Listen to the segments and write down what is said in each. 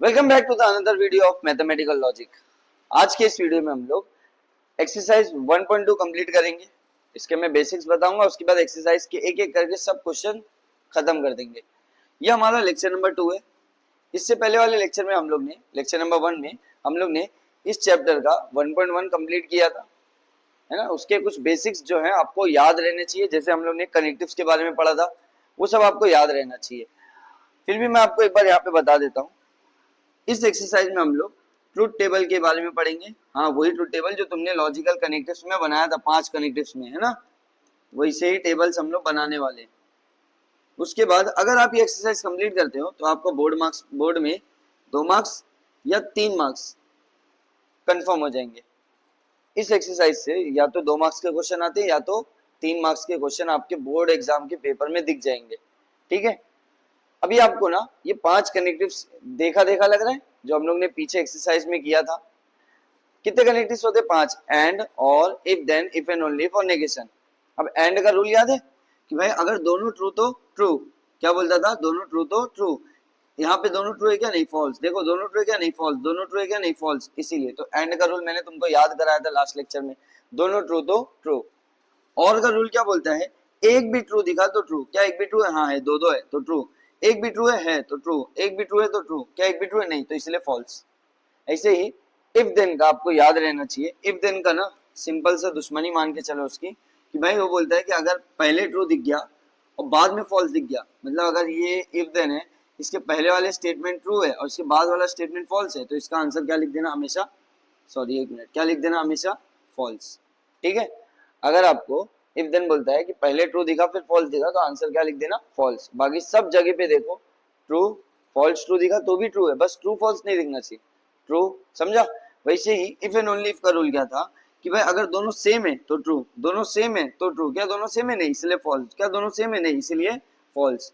Welcome back to the another video of mathematical logic. आज के इस वीडियो में हम लोग एक्सरसाइज 1.2 कंप्लीट करेंगे। इसके मैं बेसिक्स बताऊंगा, उसके बाद एक्सरसाइज के एक एक करके सब क्वेश्चन खत्म कर देंगे। ये हमारा लेक्चर नंबर 2 है। इससे पहले वाले लेक्चर में हम लोग ने लेक्चर नंबर 1 में हम लोग ने इस चैप्टर का 1.1 कंप्लीट किया था, है ना। उसके कुछ बेसिक्स जो है आपको याद रहने चाहिए, जैसे हम लोग ने कनेक्टिव्स के बारे में पढ़ा था, वो सब आपको याद रहना चाहिए। फिर भी मैं आपको एक बार यहाँ पे बता देता हूँ। इस एक्सरसाइज में हम लोग ट्रूथ टेबल के बारे में पढ़ेंगे। हाँ, वही ट्रूथ टेबल जो तुमने लॉजिकल कनेक्टिव्स में बनाया था, 5 कनेक्टिव्स में, है ना, वैसे ही टेबल्स हम लोग बनाने वाले हैं। उसके बाद अगर आप ये एक्सरसाइज कंप्लीट करते हो तो आपको बोर्ड में 2 मार्क्स या 3 मार्क्स कंफर्म हो जाएंगे। इस एक्सरसाइज से या तो 2 मार्क्स के क्वेश्चन आते हैं या तो 3 मार्क्स के क्वेश्चन आपके बोर्ड एग्जाम के पेपर में दिख जाएंगे। ठीक है, अभी आपको ना ये 5 कनेक्टिव्स देखा देखा लग रहा है, जो हम लोग ने पीछे एक्सरसाइज में किया था। कितने कनेक्टिव्स होते हैं? 5। एंड, और, if, then, if and only, for negation. अब एंड का रूल याद है कि भाई अगर दोनों ट्रू तो ट्रू। क्या बोलता था? दोनों ट्रू तो ट्रू। यहाँ पे दोनों ट्रू है क्या? नहीं, फॉल्स। देखो, दोनों ट्रू है क्या? नहीं, फॉल्स। दोनों ट्रू है क्या? नहीं, फॉल्स। इसीलिए तो एंड का रूल मैंने तुमको याद कराया था लास्ट लेक्चर में, दोनों ट्रू तो ट्रू। और का रूल क्या बोलता है? एक भी ट्रू दिखा तो ट्रू। क्या एक भी ट्रू है? हाँ है, दो है तो ट्रू। एक भी ट्रू है तो ट्रू। एक भी ट्रू है तो ट्रू। क्या एक भी ट्रू है? नहीं, तो इसलिए फॉल्स। ऐसे ही इफ देन का आपको याद रहना चाहिए। इफ देन का ना सिंपल सा दुश्मनी मान के चलो उसकी, कि भाई वो बोलता है कि अगर पहले ट्रू दिख गया और बाद में फॉल्स दिख गया, मतलब अगर ये इफ देन है, इसके पहले वाले स्टेटमेंट ट्रू है और इसके बाद वाला स्टेटमेंट फॉल्स है, तो इसका आंसर क्या लिख देना हमेशा? सॉरी, एक मिनट, क्या लिख देना हमेशा? फॉल्स। ठीक है, अगर आपको इफ देन बोलता है कि पहले ट्रू दिखा फिर फॉल्स दिखा, तो आंसर क्या लिख देना? फॉल्स। बाकी सब जगह पे देखो ट्रू फॉल्स, ट्रू दिखा तो भी ट्रू है, बस ट्रू फॉल्स नहीं दिखना चाहिए। ट्रू, समझा? वैसे ही इफ एंड ओनली इफ का रूल क्या था कि भाई अगर दोनों सेम है तो ट्रू, दोनों सेम है तो ट्रू। क्या दोनों सेम है? नहीं, इसलिए फॉल्स। क्या दोनों सेम है? नहीं, इसलिए फॉल्स।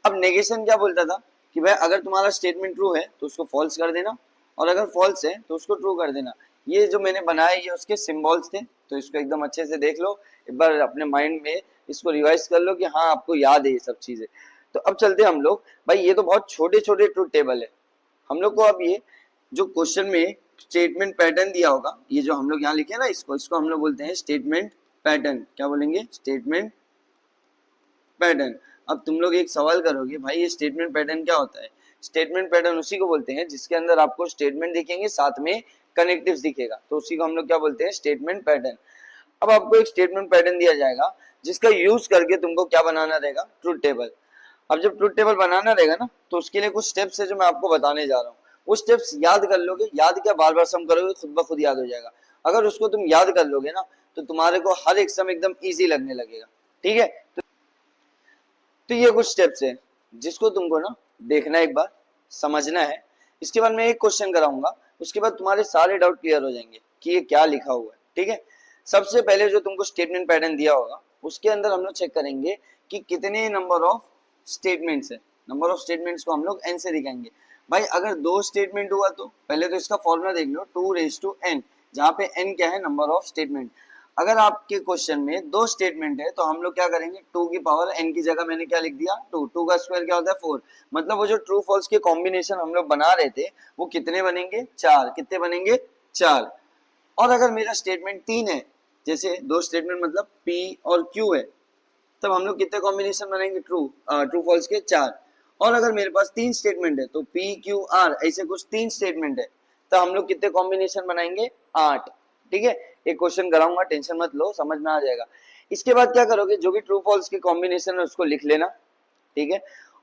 अब नेगेशन क्या बोलता था कि भाई अगर तुम्हारा स्टेटमेंट ट्रू है तो उसको फॉल्स कर देना, और अगर फॉल्स है तो उसको ट्रू कर देना। ये जो मैंने बनाया ये उसके सिंबल्स थे, तो इसको एकदम अच्छे से देख लो, एक बार अपने माइंड में इसको रिवाइज कर लो कि हाँ आपको याद है ये सब चीजें। तो अब चलते हम लोग, भाई ये तो बहुत छोटे छोटे ट्रूथ टेबल है। हम लोग को अब ये जो क्वेश्चन में स्टेटमेंट पैटर्न दिया होगा, ये जो हम लोग यहाँ लिखे ना, इसको इसको हम लोग बोलते हैं स्टेटमेंट पैटर्न। क्या बोलेंगे? Statement pattern. अब तुम लोग एक सवाल करोगे, भाई ये स्टेटमेंट पैटर्न क्या होता है? स्टेटमेंट पैटर्न उसी को बोलते हैं जिसके अंदर आपको स्टेटमेंट दिखेंगे, साथ में कनेक्टिव्स दिखेगा, तो उसी को हम लोग क्या बोलते हैं? Statement pattern. अब आपको एक स्टेटमेंट पैटर्न दिया जाएगा जिसका यूज करके तुमको क्या बनाना रहेगा? Truth table. अब जब ट्रूथ टेबल बनाना रहेगा ना, तो उसके लिए कुछ स्टेप्स है जो मैं आपको बताने जा रहा हूँ। वो स्टेप्स याद कर लोगे, याद क्या, बार बार सम करोगे, खुद ब खुद याद हो जाएगा। अगर उसको तुम याद कर लोगे ना, तो तुम्हारे को हर एक सम एकदम ईजी लगने लगेगा। ठीक है, तो ये कुछ स्टेप्स है जिसको तुमको ना देखना, एक बार समझना है। इसके बाद मैं एक क्वेश्चन कराऊंगा, उसके बाद तुम्हारे सारे डाउट क्लियर हो जाएंगे कि ये क्या लिखा हुआ है। ठीक है, सबसे पहले जो तुमको स्टेटमेंट पैटर्न दिया होगा उसके अंदर हम लोग चेक करेंगे कि कितने नंबर ऑफ स्टेटमेंट्स है। नंबर ऑफ स्टेटमेंट्स को हम लोग एन से दिखाएंगे। भाई अगर 2 स्टेटमेंट हुआ तो पहले तो इसका फॉर्मूला देख लो, 2 raised to n, जहाँ पे n क्या है? Number of statement. अगर आपके क्वेश्चन में 2 स्टेटमेंट है तो हम लोग क्या करेंगे? 2 की पावर n की जगह मैंने क्या लिख दिया? 2। 2 का स्क्वायर क्या होता है? 4। मतलब वो जो ट्रू फॉल्स के कॉम्बिनेशन हम लोग बना रहे थे वो कितने बनेंगे? 4। कितने बनेंगे? 4। और अगर मेरा स्टेटमेंट 3 है, जैसे 2 स्टेटमेंट मतलब p और q है, तब हम लोग कितने कॉम्बिनेशन बनाएंगे? ट्रू फॉल्स के 4। और अगर मेरे पास 3 स्टेटमेंट है तो p q r ऐसे कुछ 3 स्टेटमेंट है, तो हम लोग कितने कॉम्बिनेशन बनाएंगे? 8। ठीक है, एक क्वेश्चन कराऊंगा, टेंशन मत लो, समझ में आ जाएगा। इसके बाद क्या करोगे? जो भी ट्रू फॉल्स के कॉम्बिनेशन है उसको लिख लेना। ठीक है,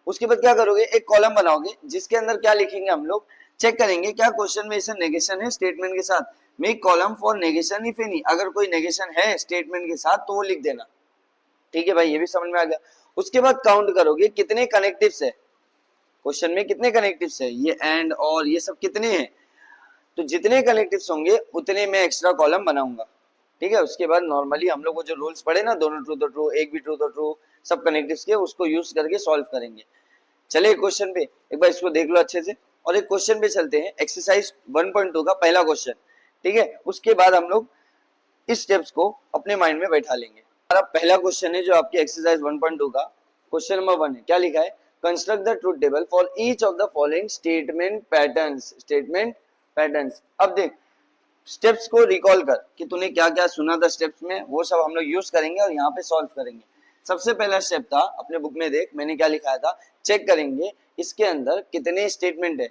उसके बाद क्या करोगे? एक कॉलम बनाओगे जिसके अंदर क्या लिखेंगे? हम लोग चेक करेंगे क्या क्वेश्चन में ऐसा नेगेशन है स्टेटमेंट के साथ। Make column for negation if any, अगर कोई नेगेशन है स्टेटमेंट के साथ तो वो लिख देना। ठीक है भाई, ये भी समझ में आ गया। उसके बाद काउंट करोगे कितने कनेक्टिव्स है, क्वेश्चन में कितने कनेक्टिव्स है, ये एंड और ये सब कितने हैं। तो जितने कनेक्टिव्स होंगे उतने मैं एक्स्ट्रा कॉलम बनाऊंगा। ठीक है, उसके बाद नॉर्मली हम लोग वो जो रूल्स पढ़े ना, दोनों ट्रू तो ट्रू, एक भी ट्रू तो ट्रू, सब कनेक्टिव्स के, उसको यूज करके सॉल्व करेंगे। चले क्वेश्चन पे एक बार इसको देख लो अच्छे से, और एक क्वेश्चन पे चलते हैं, एक्सरसाइज 1.2 का पहला क्वेश्चन। ठीक है, उसके बाद हम लोग इस स्टेप्स को अपने माइंड में बैठा लेंगे। हमारा पहला क्वेश्चन है जो आपके एक्सरसाइज 1.2 का क्वेश्चन नंबर 1 है। क्या लिखा है? Construct the truth table for each of the following statement patterns. अब देख स्टेप्स को रिकॉल कर कि तूने क्या क्या सुना था स्टेप्स में, वो सब हम लोग यूज करेंगे और यहाँ पे सॉल्व करेंगे। सबसे पहला स्टेप था, अपने बुक में देख मैंने क्या लिखा था, चेक करेंगे इसके अंदर कितने स्टेटमेंट है।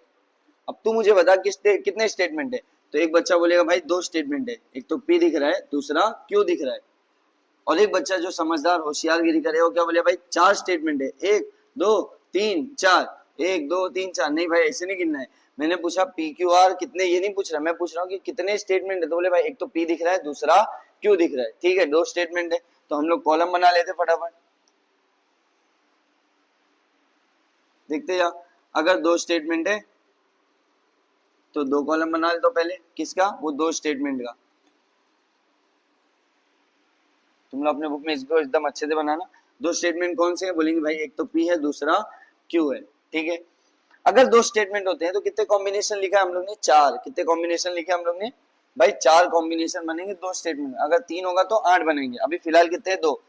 अब तू मुझे बता कितने स्टेटमेंट है। तो एक बच्चा बोलेगा भाई 2 स्टेटमेंट है, एक तो पी दिख रहा है, दूसरा क्यू दिख रहा है। और एक बच्चा जो समझदार होशियारगिरी करे वो क्या बोले, भाई 4 स्टेटमेंट है, 1 2 3 4, 1 2 3 4। नहीं भाई ऐसे नहीं गिनना है, मैंने पूछा पी क्यू आर कितने, ये नहीं पूछ रहा, मैं पूछ रहा हूँ कि कितने स्टेटमेंट है। तो बोले भाई एक तो पी दिख रहा है, दूसरा क्यू दिख रहा है। ठीक है 2 स्टेटमेंट है, तो हम लोग कॉलम बना लेते फटाफट। देखते जा, अगर 2 स्टेटमेंट है तो 2 कॉलम बना ले। तो पहले किसका, वो 2 स्टेटमेंट का। तुम लोग अपने बुक में इसको एकदम अच्छे से बनाना। 2 स्टेटमेंट कौन से हैं, बोलेंगे भाई एक तो पी है, दूसरा क्यू है। ठीक है, अगर 2 स्टेटमेंट होते हैं तो कितने कॉम्बिनेशन लिखा है हम लोग ने, 4। कितने कॉम्बिनेशन लिखे हम लोग ने भाई, 4 कॉम्बिनेशन बनेंगे 2 स्टेटमेंट। अगर 3 होगा तो 8 बनेंगे, अभी फिलहाल कितने 2।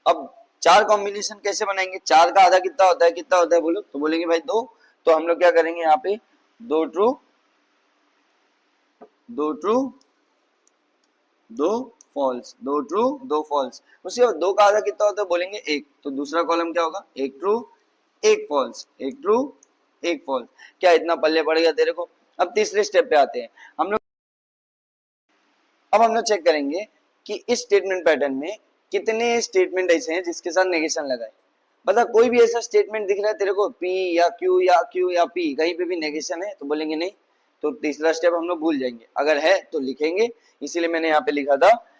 अब 4 कॉम्बिनेशन कैसे बनाएंगे, 4 का आधा कितना होता है, कितना होता है बोलो। तो बोलेंगे भाई 2। तो हम लोग क्या करेंगे यहाँ पे, 2 true 2 true 2 false, 2 true 2 false. उसके बाद 2 का आधा कितना होता है, बोलेंगे 1। तो दूसरा कॉलम क्या होगा, 1 ट्रू 1 फॉल्स, 1 ट्रू 1 फॉल्स। क्या इतना पल्ले पड़ गया तेरे को। अब तीसरे स्टेप पे आते हैं हम लोग। अब हम लोग चेक करेंगे कि इस स्टेटमेंट पैटर्न में कितने स्टेटमेंट ऐसे हैं जिसके साथ नेगेशन लगाए। बता कोई भी ऐसा स्टेटमेंट दिख रहा है तेरे को, पी या क्यू या क्यू या पी, कहीं पे भी नेगेशन है तो बोलेंगे नहीं। तो तीसरा स्टेप हम लोग भूल जाएंगे, अगर है तो लिखेंगे। इसीलिए मैंने यहाँ पे लिखा था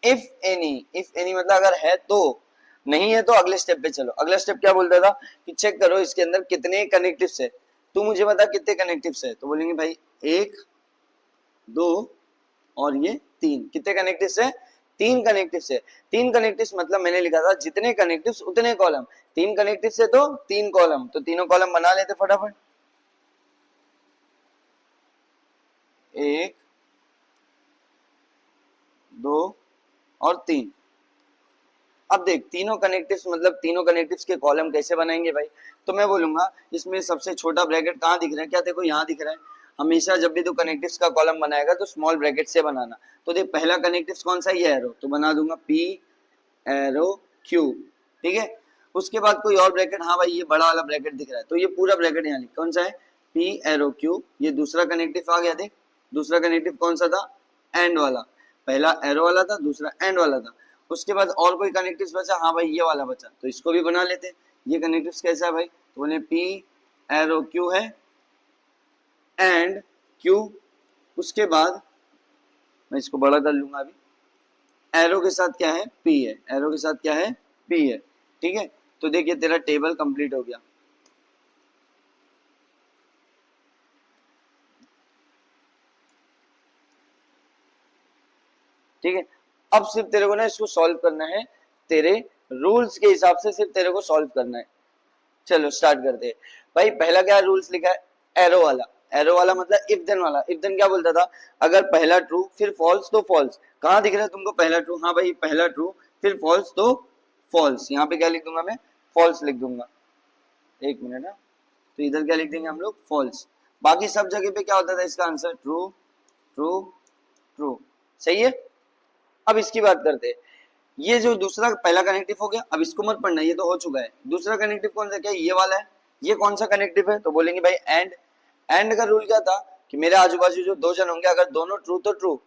इफ एनी मतलब अगर है तो, नहीं है तो अगले स्टेप पे चलो। अगला स्टेप क्या बोलता था कि चेक करो इसके अंदर कितने कनेक्टिव्स है, तू मुझे बता कितने कनेक्टिव्स है। तो बोलेंगे भाई 1 2 और ये 3। कितने कनेक्टिव्स है, 3 कनेक्टिव्स है। 3 कनेक्टिव्स मतलब मैंने लिखा था जितने कनेक्टिव्स उतने कॉलम, 3 कनेक्टिव्स है तो 3 कॉलम। तो तीनों कॉलम बना लेते फटाफट, 1 2 और 3। अब देख तीनों कनेक्टिव्स मतलब तीनों कनेक्टिव्स के कॉलम कैसे बनाएंगे भाई। तो मैं बोलूंगा इसमें सबसे छोटा ब्रैकेट कहाँ दिख रहा है, क्या देखो यहाँ दिख रहा है। हमेशा जब भी तू कनेक्टिव्स का कॉलम बनाएगा तो स्मॉल ब्रैकेट से बनाना। तो देख पहला कनेक्टिव्स कौन सा, ये एरो, तो बना दूंगा पी एरो क्यू। ठीक है, उसके बाद कोई और ब्रैकेट, हाँ भाई ये बड़ा वाला ब्रैकेट दिख रहा है तो ये पूरा ब्रैकेट यहाँ लिख, कौन सा है, पी एरो क्यू। ये दूसरा कनेक्टिव आ गया, देख दूसरा कनेक्टिव कौन सा था, एंड वाला। पहला एरो वाला था, दूसरा एंड वाला था। उसके बाद और कोई कनेक्टिव्स बचा, हाँ भाई ये वाला बचा, तो इसको भी बना लेते। ये कनेक्टिव्स कैसा है भाई, तो बोले पी एरो क्यू है एंड क्यू। उसके बाद मैं इसको बड़ा कर लूंगा अभी, एरो के साथ क्या है, पी है, एरो के साथ क्या है, पी है। ठीक है, तो देखिए तेरा टेबल कंप्लीट हो गया। ठीक है, अब सिर्फ तेरे को ना इसको सॉल्व करना है, तेरे रूल्स के हिसाब से सिर्फ तेरे को सॉल्व करना है। चलो स्टार्ट करते हैं। भाई पहला क्या रूल्स लिखा है, एरो वाला। एरो वाला मतलब इफ देन वाला। इफ देन क्या बोलता था, अगर पहला ट्रू फिर फॉल्स तो फॉल्स। कहाँ दिख रहा है तुमको पहला ट्रू, हाँ भाई पहला ट्रू फिर फॉल्स तो फॉल्स। यहाँ पे क्या लिख दूंगा मैं, फॉल्स लिख दूंगा। एक मिनट ना, तो इधर क्या लिख देंगे हम लोग, फॉल्स। बाकी सब जगह पे क्या होता था इसका आंसर, ट्रू ट्रू ट्रू। सही है, अब इसकी बात करते हैं। ये जो दूसरा पहला कनेक्टिव हो गया, अब इसको मत पढ़ना, ये तो हो चुका है। दूसरा कनेक्टिव कौन सा, क्या ये वाला है। ये कौन सा कनेक्टिव है, तो बोलेंगे भाई एंड। एंड का रूल क्या था कि मेरे आजू बाजू जो 2 जन होंगे अगर दोनों ट्रू तो ट्रू।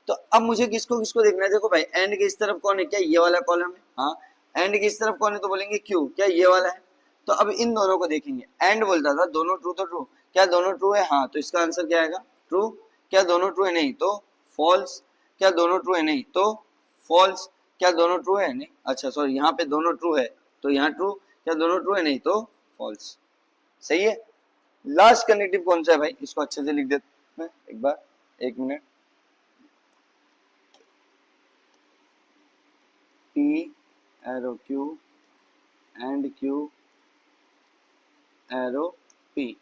तो अब मुझे किसको किसको देखना है, देखो भाई एंड के इस तरफ कौन है, क्या ये वाला कॉलम है, हाँ। एंड के इस तरफ कौन है, तो बोलेंगे क्यू, क्या ये वाला है। तो अब इन दोनों को देखेंगे। एंड बोलता था दोनों ट्रू तो ट्रू, क्या दोनों ट्रू है, हाँ, तो इसका आंसर क्या आएगा, ट्रू। क्या दोनों ट्रू है, नहीं तो फॉल्स। क्या दोनों ट्रू है, नहीं तो फॉल्स। क्या दोनों ट्रू है, नहीं, अच्छा सॉरी यहाँ पे दोनों ट्रू है तो यहाँ ट्रू। क्या दोनों ट्रू है, नहीं तो फॉल्स। सही है, लास्ट कनेक्टिव कौन सा है भाई, इसको अच्छे से लिख देते हैं एक बार, एक minute. P arrow Q and Q arrow P.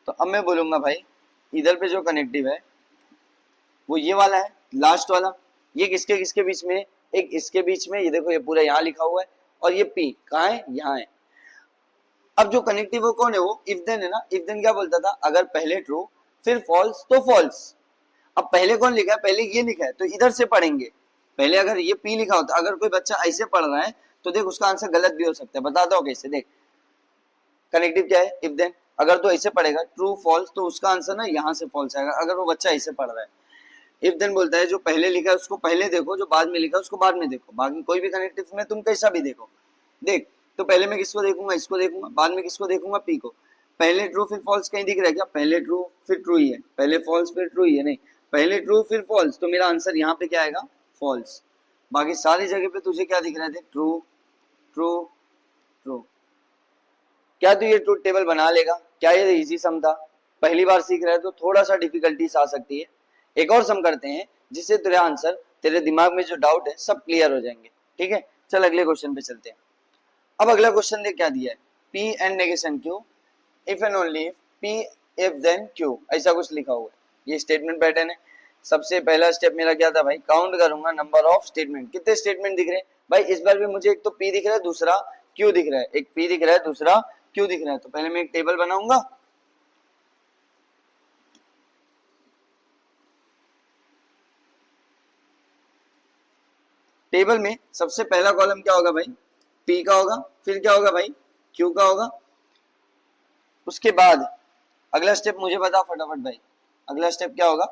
तो अब मैं बोलूंगा भाई इधर पे जो कनेक्टिव है वो ये वाला है, लास्ट वाला। ये किसके किसके बीच में है, एक इसके बीच में, ये देखो ये पूरा यहाँ लिखा हुआ है। और ये पी कहाँ है, यहाँ है। अब जो कनेक्टिव वो कौन है, वो इफ देन है ना। इफ देन क्या बोलता था, अगर पहले ट्रू फिर फॉल्स तो फॉल्स। अब पहले कौन लिखा है, पहले ये लिखा है तो इधर से पढ़ेंगे। पहले अगर ये पी लिखा होता, अगर कोई बच्चा ऐसे पढ़ रहा है तो देख उसका आंसर गलत भी हो सकता है, बता दो कैसे। देख कनेक्टिव क्या है, इफ देन। अगर तो ऐसे पढ़ेगा ट्रू फॉल्स तो उसका आंसर ना यहाँ से फॉल्स आएगा, अगर वो बच्चा ऐसे पढ़ रहा है। इफ देन बोलता है जो पहले लिखा है उसको पहले देखो, जो बाद में लिखा है उसको बाद में देखो। बाकी कोई भी कनेक्टिव में तुम कैसा भी देखो। देख तो पहले मैं किसको देखूंगा, इसको देखूंगा, बाद में किसको देखूंगा, पी को। पहले ट्रू फिर फॉल्स कहीं दिख रहा है क्या, पहले ट्रू फिर ट्रू ही है, पहले फॉल्स फिर ट्रू ही है, नहीं पहले ट्रू फिर फॉल्स, तो मेरा आंसर यहाँ पे क्या आएगा, फॉल्स। बाकी सारी जगह पे तुझे क्या दिख रहा है, ट्रू ट्रू ट्रू। क्या तू ये ट्रूथ टेबल बना लेगा, क्या ये इजी सम था, पहली बार सीख रहा है तो थोड़ा सा डिफिकल्टीज आ सकती है। एक और सम करते हैं जिससे तेरा आंसर, तेरे दिमाग में जो डाउट है सब क्लियर हो जाएंगे। ठीक है, चल अगले क्वेश्चन पे चलते हैं। अब अगला क्वेश्चन देख क्या दिया है, P and negation Q if and only if P if then Q, ऐसा कुछ लिखा हुआ है। ये स्टेटमेंट पैटर्न है। सबसे पहला स्टेप मेरा क्या था भाई, काउंट करूंगा नंबर ऑफ स्टेटमेंट। कितने स्टेटमेंट दिख रहे हैं भाई, इस बार भी मुझे एक तो पी दिख रहा है, दूसरा क्यू दिख रहा है, एक पी दिख रहा है, दूसरा क्यू दिख रहा है। तो पहले मैं एक टेबल बनाऊंगा। टेबल में सबसे पहला कॉलम क्या होगा भाई, पी का होगा, फिर क्या होगा भाई, क्यू का होगा। उसके बाद अगला स्टेप मुझे बता फटाफट भाई, अगला स्टेप क्या होगा।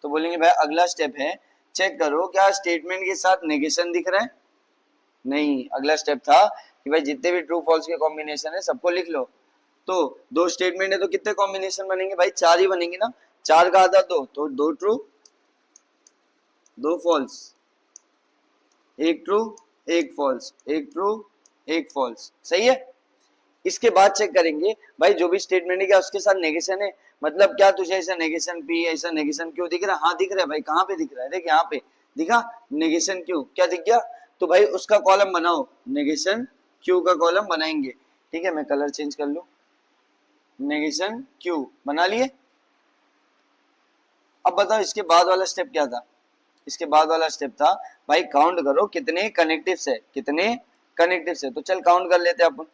तो बोलेंगे भाई अगला स्टेप है चेक करो क्या स्टेटमेंट के साथ नेगेशन दिख रहा है। नहीं, अगला स्टेप था कि भाई जितने भी ट्रू फॉल्स के कॉम्बिनेशन है सबको लिख लो। तो दो स्टेटमेंट है तो कितने कॉम्बिनेशन बनेंगे भाई, चार ही बनेंगे ना। चार का आधा दो, तो दो ट्रू दो फॉल्स, एक ट्रू एक फॉल्स, एक ट्रू एक फॉल्स, सही है। इसके बाद चेक करेंगे भाई जो भी स्टेटमेंट है क्या उसके साथ नेगेशन है, मतलब क्या तुझे ऐसा नेगेशन पी ऐसा नेगेशन क्यों दिख रहा है, हाँ दिख रहा है भाई, कहाँ पे दिख रहा है, देख यहाँ पे दिखा नेगेशन क्यू, क्या दिख गया। तो भाई उसका कॉलम बनाओ, नेगेशन क्यू का कॉलम बनाएंगे। ठीक है, मैं कलर चेंज कर लूं, नेगेशन क्यू बना लिए। अब बताओ इसके बाद वाला स्टेप क्या था, इसके बाद वाला स्टेप था भाई काउंट करो कितने कनेक्टिव्स है, कितने कनेक्टिव्स है। तो चल काउंट कर लेते हैं अपन।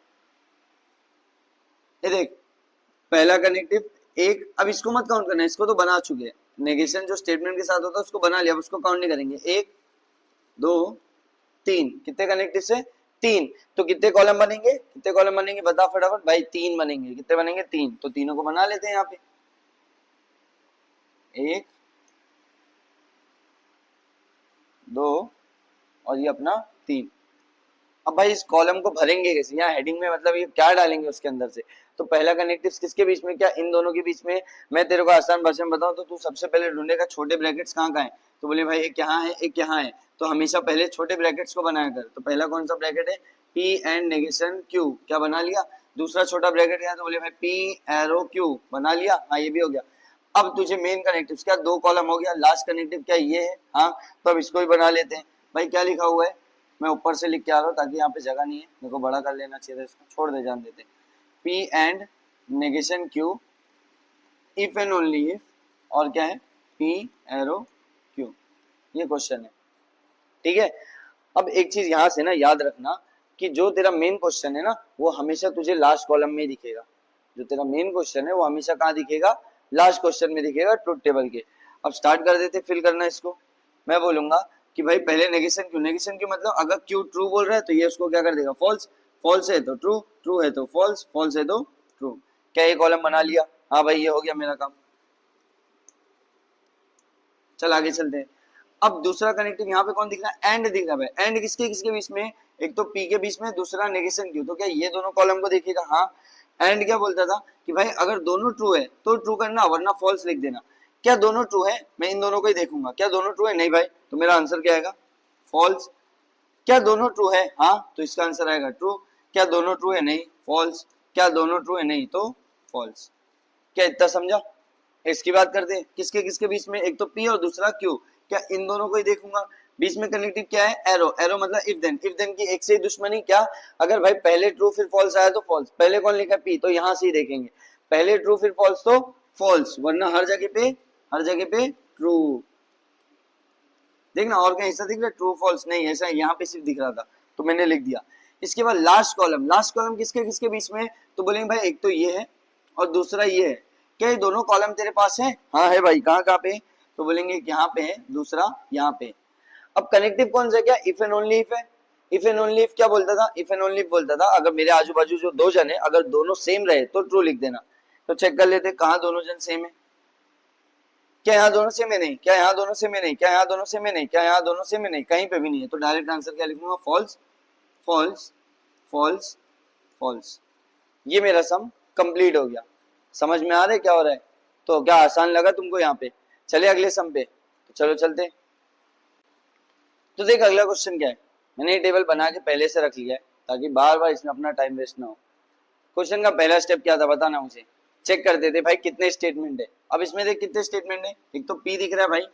ये देख पहला कनेक्टिव एक, अब इसको मत काउंट करना, इसको तो बना चुके हैं। नेगेशन जो स्टेटमेंट के साथ होता है उसको बना लिया, अब उसको काउंट नहीं करेंगे। एक दो तीन, कितने कनेक्टिव से, तीन। तो कितने कॉलम बनेंगे, कितने कॉलम बनेंगे बता फटाफट भाई, तीन बनेंगे। कितने बनेंगे, तीन। तो तीनों को बना लेते हैं यहाँ पे, एक दो और ये अपना तीन। अब भाई इस कॉलम को भरेंगे कैसे, यहाँ हेडिंग में मतलब ये क्या डालेंगे उसके अंदर से। तो पहला कनेक्टिव किसके बीच में, क्या इन दोनों के बीच में। मैं तेरे को आसान भाषा में बताऊं तो तू सबसे पहले ढूंढेगा छोटे ब्रैकेट्स कहाँ कहाँ है। तो बोले भाई एक यहाँ है एक यहाँ है, तो हमेशा पहले छोटे ब्रैकेट्स को बनाया कर। तो पहला कौन सा ब्रैकेट है, पी एंड नेगेशन क्यू, क्या बना लिया। दूसरा छोटा ब्रैकेट है तो बोले भाई पी एरो क्यू बना लिया, हाँ ये भी हो गया। अब तुझे मेन कनेक्टिव क्या, दो कॉलम हो गया, लास्ट कनेक्टिव क्या ये है, हाँ तो अब इसको भी बना लेते हैं। भाई क्या लिखा हुआ है, मैं ऊपर से लिख के आ रहा हूँ ताकि यहाँ पे जगह नहीं है, मेरे को बड़ा कर लेना चाहिए था, इसको छोड़ दे, जान देते। P and negation Q if and only if, और क्या है, पी एरो क्यू, ये क्वेश्चन है। ठीक है, अब एक चीज यहाँ से ना याद रखना कि जो तेरा मेन क्वेश्चन है ना वो हमेशा तुझे लास्ट कॉलम में दिखेगा। जो तेरा मेन क्वेश्चन है वो हमेशा कहाँ दिखेगा, लास्ट क्वेश्चन में दिखेगा ट्रुथ टेबल के। अब स्टार्ट कर देते फिल करना इसको। मैं बोलूंगा कि भाई पहले नेगेशन क्यू, नेगेशन क्यू मतलब अगर क्यू ट्रू बोल रहा है तो ये उसको क्या कर देगा, फॉल्स। फॉल्स है तो ट्रू, ट्रू है तो फॉल्स, फॉल्स है तो ट्रू। क्या ये कॉलम बना लिया, हाँ भाई ये हो गया मेरा काम। चल आगे चलते हैं। अब दूसरा कनेक्टिव यहाँ पे कौन दिख रहा है, एंड दिख रहा है। एंड किसके किसके बीच में, एक तो पी के बीच में, दूसरा नेगेशन क्यू। तो क्या ये दोनों कॉलम को देखिएगा, हाँ। एंड क्या बोलता था कि भाई अगर दोनों ट्रू है तो ट्रू करना वरना फॉल्स लिख देना। क्या दोनों ट्रू है, मैं इन दोनों को ही देखूंगा, क्या दोनों ट्रू है, नहीं भाई, तो मेरा आंसर क्या आएगा, फॉल्स। क्या दोनों ट्रू है, हाँ तो इसका आंसर आएगा ट्रू। क्या दोनों ट्रू है, नहीं, फॉल्स। क्या दोनों ट्रू है, नहीं तो फॉल्स। क्या इतना समझा। इसकी बात करते हैं किसके किसके बीच में, एक तो पी और दूसरा क्यू। क्या इन दोनों को ही देखूंगा। बीच में कनेक्टिव क्या है, एरो। एरो मतलब इफ देन, इफ देन की एक से ही दुश्मनी। क्या अगर भाई पहले ट्रू फिर फॉल्स आया तो फॉल्स, पहले कौन लिखा पी तो यहां से ही देखेंगे पहले ट्रू फिर फॉल्स तो फॉल्स, वरना हर जगह पे ट्रू। देखना और कहीं ऐसा दिख रहा है ट्रू फॉल्स, नहीं ऐसा यहाँ पे सिर्फ दिख रहा था तो मैंने लिख दिया। इसके बाद लास्ट कॉलम किसके किसके बीच में है? तो बोलेंगे भाई एक तो ये है और दूसरा ये है। क्या ये दोनों कॉलम तेरे पास है? हाँ है भाई। कहाँ कहाँ पे? तो बोलेंगे यहाँ पे है, दूसरा यहाँ पे। अब कनेक्टिव कौन सा? क्या इफ एंड ओनली इफ है। इफ एंड ओनली इफ क्या बोलता था? इफ एंड ओनली इफ बोलता था अगर मेरे आजू बाजू जो दो जन है अगर दोनों सेम रहे तो ट्रू लिख देना। तो चेक कर लेते कहाँ दोनों जन सेम है। क्या यहाँ दोनों सेम है? नहीं। क्या यहाँ दोनों सेम है? नहीं। क्या यहाँ दोनों सेम है? नहीं। क्या यहाँ दोनों सेम है? नहीं। कहीं पे भी नहीं है। तो डायरेक्ट आंसर क्या लिखूंगा? False false false false. ये मेरा सम कंप्लीट हो गया। समझ में आ रहा है क्या हो रहा है? तो क्या आसान लगा तुमको यहाँ पे? चले अगले सम पे। तो चलो चलते। तो देख अगला क्वेश्चन क्या है। मैंने ये टेबल बना के पहले से रख लिया है ताकि बार बार इसमें अपना टाइम वेस्ट ना हो। क्वेश्चन का पहला स्टेप क्या था बताना मुझे। चेक करते थे भाई कितने स्टेटमेंट है। अब इसमें देख कितने स्टेटमेंट है। एक तो पी दिख रहा है भाई,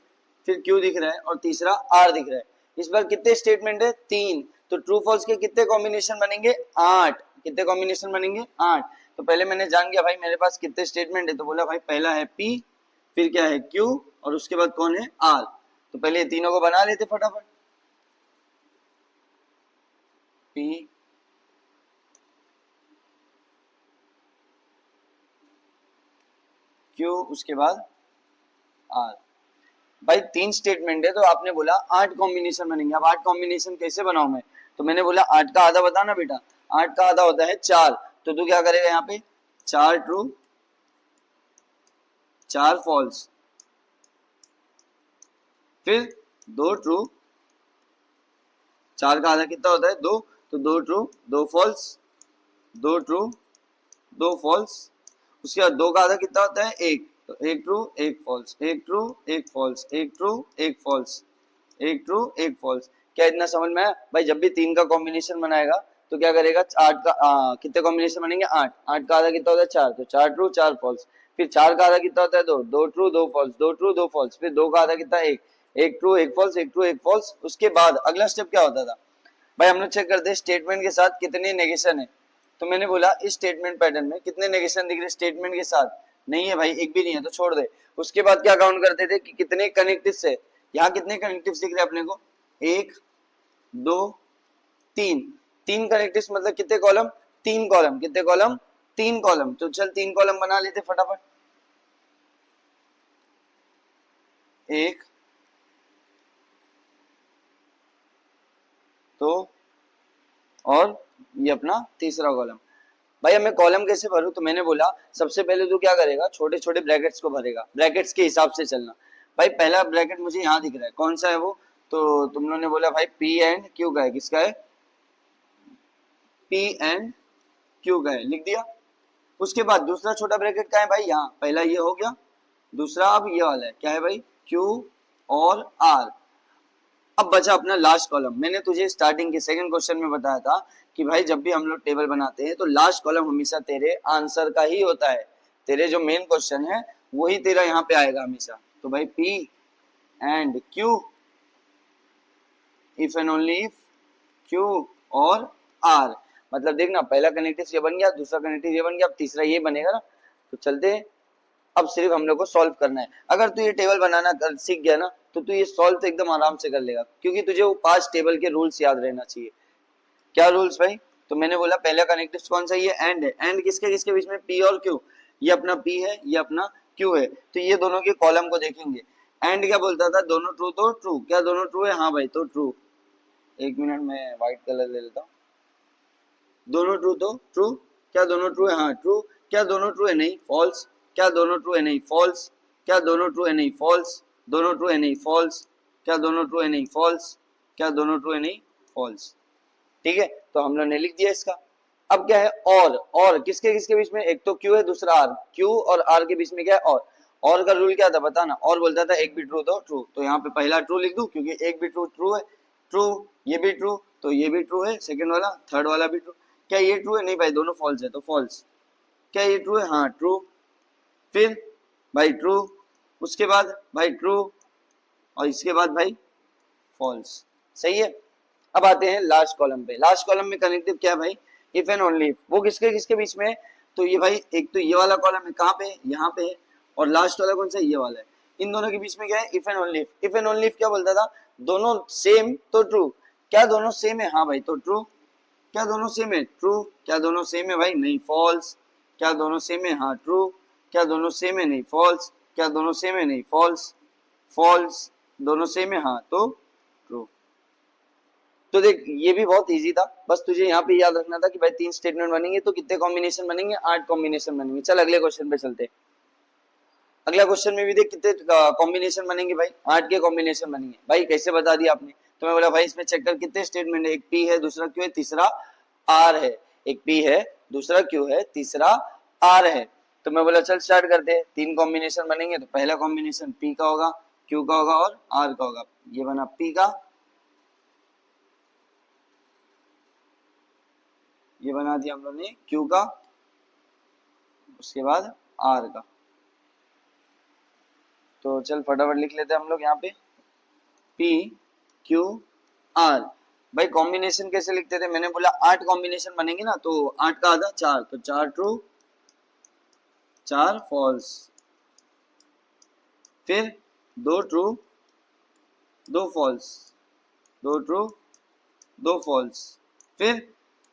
फिर क्यू दिख रहा है और तीसरा आर दिख रहा है। इस बार कितने स्टेटमेंट है? 3। तो ट्रू फॉल्स के कितने कॉम्बिनेशन बनेंगे? 8। कितने कॉम्बिनेशन बनेंगे? 8। तो पहले मैंने जान गया भाई मेरे पास कितने स्टेटमेंट है। तो बोला भाई पहला है पी, फिर क्या है क्यू और उसके बाद कौन है? आर। तो पहले ये तीनों को बना लेते फटाफट। पी क्यू उसके बाद आर। भाई 3 स्टेटमेंट है तो आपने बोला 8 कॉम्बिनेशन बनेंगे। अब 8 कॉम्बिनेशन कैसे बनाऊं मैं? तो मैंने बोला 8 का आधा बताना बेटा। 8 का आधा होता है 4। तो तू क्या करेगा यहाँ पे? 4 ट्रू 4 फॉल्स, फिर 2 ट्रू। 4 का आधा कितना होता है? 2। तो 2 ट्रू 2 फॉल्स, 2 ट्रू 2 फॉल्स। उसके बाद 2 का आधा कितना होता है? 1। तो 1 true 1 false, 1 true 1 false, 1 true 1 false, 1 true 1 false. क्या इतना समझ में आया? भाई जब भी 3 का कॉम्बिनेशन बनाएगा तो क्या करेगा? 8 का कितने कॉम्बिनेशन बनेंगे? 8। 8 का आधा कितना होता है? 4। तो 4 ट्रू 4 फॉल्स। फिर 4 का आधा कितना होता है? 2। 2 ट्रू 2 फॉल्स, 2 ट्रू 2 फॉल्स। फिर 2 का आधा कितना? 1। 1 ट्रू 1 फॉल्स, 1 ट्रू 1 फॉल्स। उसके बाद अगला स्टेप क्या होता था भाई? हम लोग चेक करते हैं स्टेटमेंट के साथ कितने नेगेशन है। तो मैंने बोला इस स्टेटमेंट पैटर्न में कितने नेगेशन दिख रहे? स्टेटमेंट के साथ नहीं है भाई, एक भी नहीं है तो छोड़ दे। उसके बाद क्या काउंट करते थे कि कितने कनेक्टिव्स है। यहाँ कितने कनेक्टिव्स दिख रहे हैं अपने को? 1 2 3। 3 कनेक्टिव्स मतलब कितने कॉलम? 3 कॉलम। कितने कॉलम? 3 कॉलम। तो चल 3 कॉलम बना लेते फटाफट। 1 2 और ये अपना तीसरा कॉलम। भाई हमें कॉलम कैसे भरूं? तो मैंने बोला सबसे पहले तो क्या करेगा? छोटे छोटे ब्रैकेट्स को भरेगा। ब्रैकेट्स के हिसाब से चलना। भाई पहला ब्रैकेट मुझे यहाँ दिख रहा है, कौन सा है वो? तो तुम लोगों ने बोला भाई पी एंड क्यू का है। किसका है? पी एंड क्यू का है, लिख दिया। उसके बाद दूसरा छोटा ब्रैकेट का है भाई यहाँ। पहला ये हो गया, दूसरा अब ये वाला है। क्या है भाई? क्यू और आर। अब बचा अपना लास्ट कॉलम। मैंने तुझे स्टार्टिंग के सेकंड क्वेश्चन में बताया था कि भाई जब भी हम लोग टेबल बनाते हैं तो लास्ट कॉलम हमेशा तेरे आंसर का ही होता है। तेरे जो मेन क्वेश्चन है वही तेरा यहाँ पे आएगा हमेशा। तो भाई P and Q, if and only if Q और R। मतलब देखना पहला कनेक्टिव ये बन गया, दूसरा कनेक्टिव ये बन गया, अब तीसरा ये बनेगा ना। तो चलते अब सिर्फ हम लोग को सॉल्व करना है। अगर तू ये टेबल बनाना सीख गया ना तो तू ये सॉल्व तो एकदम आराम से कर लेगा, क्योंकि तुझे वो 5 टेबल के रूल्स याद रहना चाहिए। क्या रूल्स भाई? तो मैंने बोला पहला कनेक्टिव कौन सा? ये एंड है। एंड किसके किसके बीच में? पी और क्यू। ये अपना पी है, ये अपना क्यू है। तो ये दोनों के कॉलम को देखेंगे। एंड क्या बोलता था? दोनों ट्रू तो ट्रू। क्या दोनों ट्रू है? हाँ भाई तो ट्रू। एक मिनट में व्हाइट कलर ले लेता हूँ। दोनों ट्रू तो ट्रू। क्या दोनों ट्रू है? हाँ ट्रू। क्या दोनों ट्रू है? नहीं, फॉल्स। क्या दोनों ट्रू है? नहीं, फॉल्स। क्या दोनों ट्रू है? नहीं, फॉल्स। दोनों ट्रू है? नहीं, फॉल्स। क्या दोनों ट्रू है? नहीं, फॉल्स। क्या दोनों ट्रू है? नहीं, फॉल्स। ठीक है, तो हम लोग ने लिख दिया इसका। अब क्या है? और किसके किसके बीच में? एक तो क्यू है, दूसरा आर। क्यू और आर के बीच में क्या है? और का रूल क्या था बताना? और बोलता था एक भी ट्रू तो ट्रू। तो यहाँ पे पहला ट्रू लिख दूं क्योंकि एक भी ट्रू ट्रू है। ट्रू, ये भी ट्रू तो ये भी ट्रू है। सेकंड वाला, थर्ड वाला भी ट्रू। क्या ये ट्रू है? नहीं भाई, दोनों फॉल्स है तो फॉल्स। क्या ये ट्रू है? हाँ ट्रू। फिर भाई ट्रू, उसके बाद भाई ट्रू और इसके बाद भाई फॉल्स। सही है। अब आते हैं लास्ट कॉलम पे। लास्ट कॉलम में कनेक्टिव क्या है भाई? If and only if. वो किसके किसके बीच में है? तो ये भाई एक तो ये वाला कॉलम है, कहाँ पे? यहाँ पे है। और लास्ट वाला कौन सा? ये वाला है। इन दोनों के बीच में क्या है? If and only if. If and only if क्या बोलता था? दोनों सेम तो ट्रू। क्या दोनों सेम है? हाँ भाई तो ट्रू। क्या दोनों सेम है? ट्रू। क्या दोनों सेम है भाई? नहीं, फॉल्स। क्या दोनों सेम है? हाँ, ट्रू। क्या दोनों सेम है? नहीं, फॉल्स। क्या दोनों सेम है? नहीं, फॉल्स। फॉल्स। दोनों सेम है? हाँ, तो ट्रू। तो देख, ये भी बहुत इजी था, बस तुझे यहाँ पे याद रखना था कि भाई 3 स्टेटमेंट बनेंगे तो कितने कॉम्बिनेशन बनेंगे? 8 कॉम्बिनेशन बनेंगे। चल अगले क्वेश्चन पे चलते। अगला क्वेश्चन में भी देख कितने कॉम्बिनेशन बनेंगे भाई? 8 के कॉम्बिनेशन बनेंगे। भाई कैसे बता दिया आपने? तो मैं बोला भाई इसमें चेक कर कितने स्टेटमेंट है। एक पी है, दूसरा क्यू है, तीसरा आर है। एक पी है, दूसरा क्यू है, तीसरा आर है। तो मैं बोला चल स्टार्ट करते हैं। 3 कॉम्बिनेशन बनेंगे तो पहला कॉम्बिनेशन पी का होगा, क्यू का होगा और आर का होगा। ये बना पी का, ये बना दिया हम लोग ने क्यू का, उसके बाद आर का। तो चल फटाफट लिख लेते हैं हम लोग यहाँ पे पी क्यू आर। भाई कॉम्बिनेशन कैसे लिखते थे? मैंने बोला 8 कॉम्बिनेशन बनेंगे ना, तो 8 का आधा 4, तो 4 ट्रू 4 फॉल्स, फिर 2 ट्रू 2 फॉल्स, 2 ट्रू 2 फॉल्स, फिर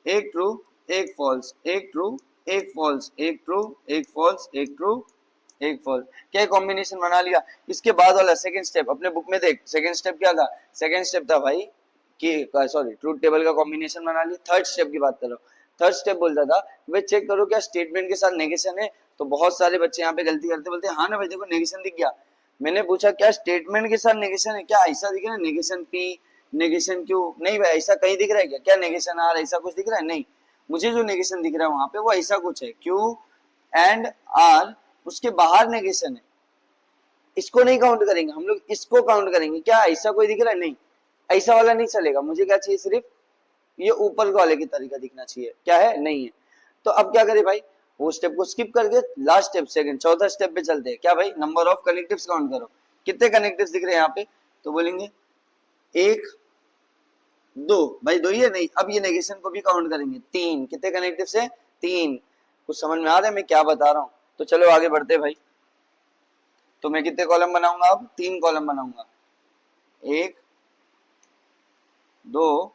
1 true 1 false, 1 true 1 false, 1 true 1 false, 1 true 1 false. क्या कॉम्बिनेशन बना लिया? इसके बाद वाला सेकंड स्टेप अपने बुक में देख। सेकंड स्टेप क्या था? सेकंड स्टेप था भाई कि सॉरी ट्रूथ टेबल का कॉम्बिनेशन बना लिया। थर्ड स्टेप की बात कर रहा हूँ। थर्ड स्टेप बोलता था भाई चेक करो क्या स्टेटमेंट के साथ नेगेशन है। तो बहुत सारे बच्चे यहाँ पे गलती करते, बोलते हाँ ना भाई देखो नेगेशन दिख गया। मैंने पूछा क्या स्टेटमेंट के साथ नेगेशन है? क्या ऐसा दिख रहा है नेगेशन पी नेगेशन क्यू? नहीं भाई ऐसा कहीं दिख रहा है क्या? क्या नेगेशन आर ऐसा कुछ दिख रहा है? नहीं, मुझे जो नेगेशन दिख रहा है वहां पे वो ऐसा कुछ है, क्यू एंड आर, उसके बाहर नेगेशन है। इसको नहीं काउंट करेंगे हम लोग, इसको काउंट करेंगे। क्या ऐसा कोई दिख रहा है? नहीं, ऐसा वाला नहीं चलेगा। मुझे क्या चाहिए? सिर्फ ये ऊपर वाले की तरीका दिखना चाहिए। क्या है? नहीं है। तो अब क्या करें भाई? वो स्टेप को स्किप करके लास्ट स्टेप सेकंड चौथा स्टेप पे चलते हैं। क्या भाई? नंबर ऑफ कनेक्टिव्स काउंट करो। कितने कनेक्टिव्स दिख रहे हैं यहाँ पे? तो बोलेंगे 1 2। भाई 2 ही है? नहीं, अब ये नेगेशन को भी काउंट करेंगे। 3। कितने कनेक्टिव्स है? 3। कुछ समझ में आ रहा है मैं क्या बता रहा हूँ? तो चलो आगे बढ़ते भाई। तो मैं कितने कॉलम बनाऊंगा? अब 3 कॉलम बनाऊंगा। 1 2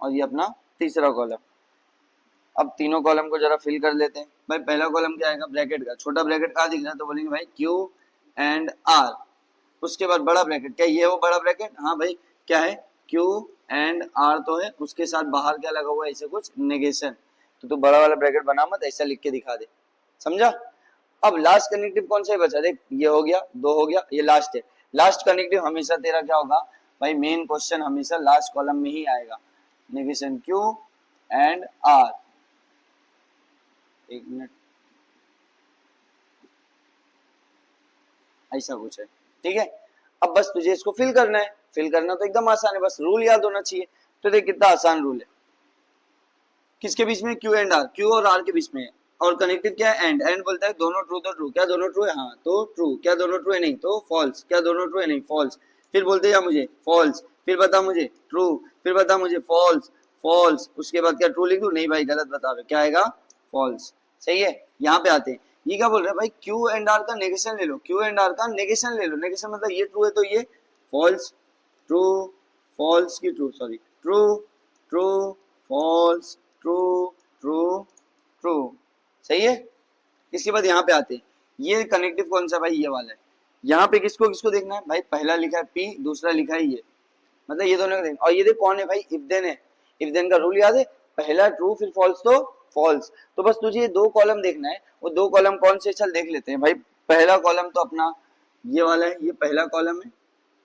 और ये अपना तीसरा कॉलम। अब तीनों कॉलम को जरा फिल कर लेते हैं। भाई पहला कॉलम क्या आएगा? ब्रैकेट का। छोटा ब्रैकेट कहाँ दिख रहा है? तो बोलेंगे भाई क्यू एंड आर। उसके बाद बड़ा ब्रैकेट। क्या ये वो बड़ा ब्रैकेट? हाँ भाई। क्या है? क्यू एंड आर तो है, उसके साथ बाहर क्या लगा हुआ है? ऐसे कुछ नेगेशन। तो तू बड़ा वाला ब्रैकेट बना मत, ऐसा लिख के दिखा दे। समझा? अब लास्ट कनेक्टिव कौन सा है बचा? देख ये हो गया, 2 हो गया, ये लास्ट है। लास्ट कनेक्टिव हमेशा तेरा क्या होगा भाई? मेन क्वेश्चन हमेशा लास्ट कॉलम में ही आएगा। Negation Q and R. एक मिनट, ऐसा कुछ है। ठीक है, अब बस तुझे इसको फिल करना है। फिल करना तो एकदम आसान है, बस रूल याद होना चाहिए। तो देख कितना आसान रूल है। किसके बीच में? क्यू एंड आर, क्यू और आर के बीच में है। और कनेक्टेड क्या है? एंड। एंड बोलता है दोनों ट्रू तो ट्रू। क्या दोनों ट्रू है? हाँ, तो ट्रू। क्या दोनों ट्रू है? नहीं, तो फॉल्स। क्या दोनों ट्रू है? नहीं, फॉल्स। फिर बोलते जा मुझे फॉल्स, फिर बता मुझे ट्रू, फिर बता मुझे फॉल्स। फॉल्स, उसके बाद क्या ट्रू लिख दूं? नहीं भाई गलत बता रहे। क्या आएगा? फॉल्स। सही है। यहाँ पे आते हैं। ये क्या बोल रहे हैं भाई? क्यू एंड आर का नेगेशन ले लो। क्यू एंड आर का नेगेशन ले लो। नेगेशन मतलब ये ट्रू है तो ये फॉल्स, ट्रू फॉल्स की true, sorry true true false true true true. सही है। इसके बाद यहाँ पे आते हैं। ये कनेक्टिव कौन सा भाई? ये वाला है। यहाँ पे किसको किसको देखना है भाई? पहला लिखा है पी, दूसरा लिखा है ये, मतलब ये दोनों को देखना। और ये देख कौन है भाई? इफ देन है। इफ देन का रूल याद है? पहला ट्रू फिर फॉल्स तो फॉल्स। तो बस तुझे ये 2 कॉलम देखना है। वो 2 कॉलम कौन से? चल देख लेते हैं भाई। पहला कॉलम तो अपना ये वाला है, ये पहला कॉलम है।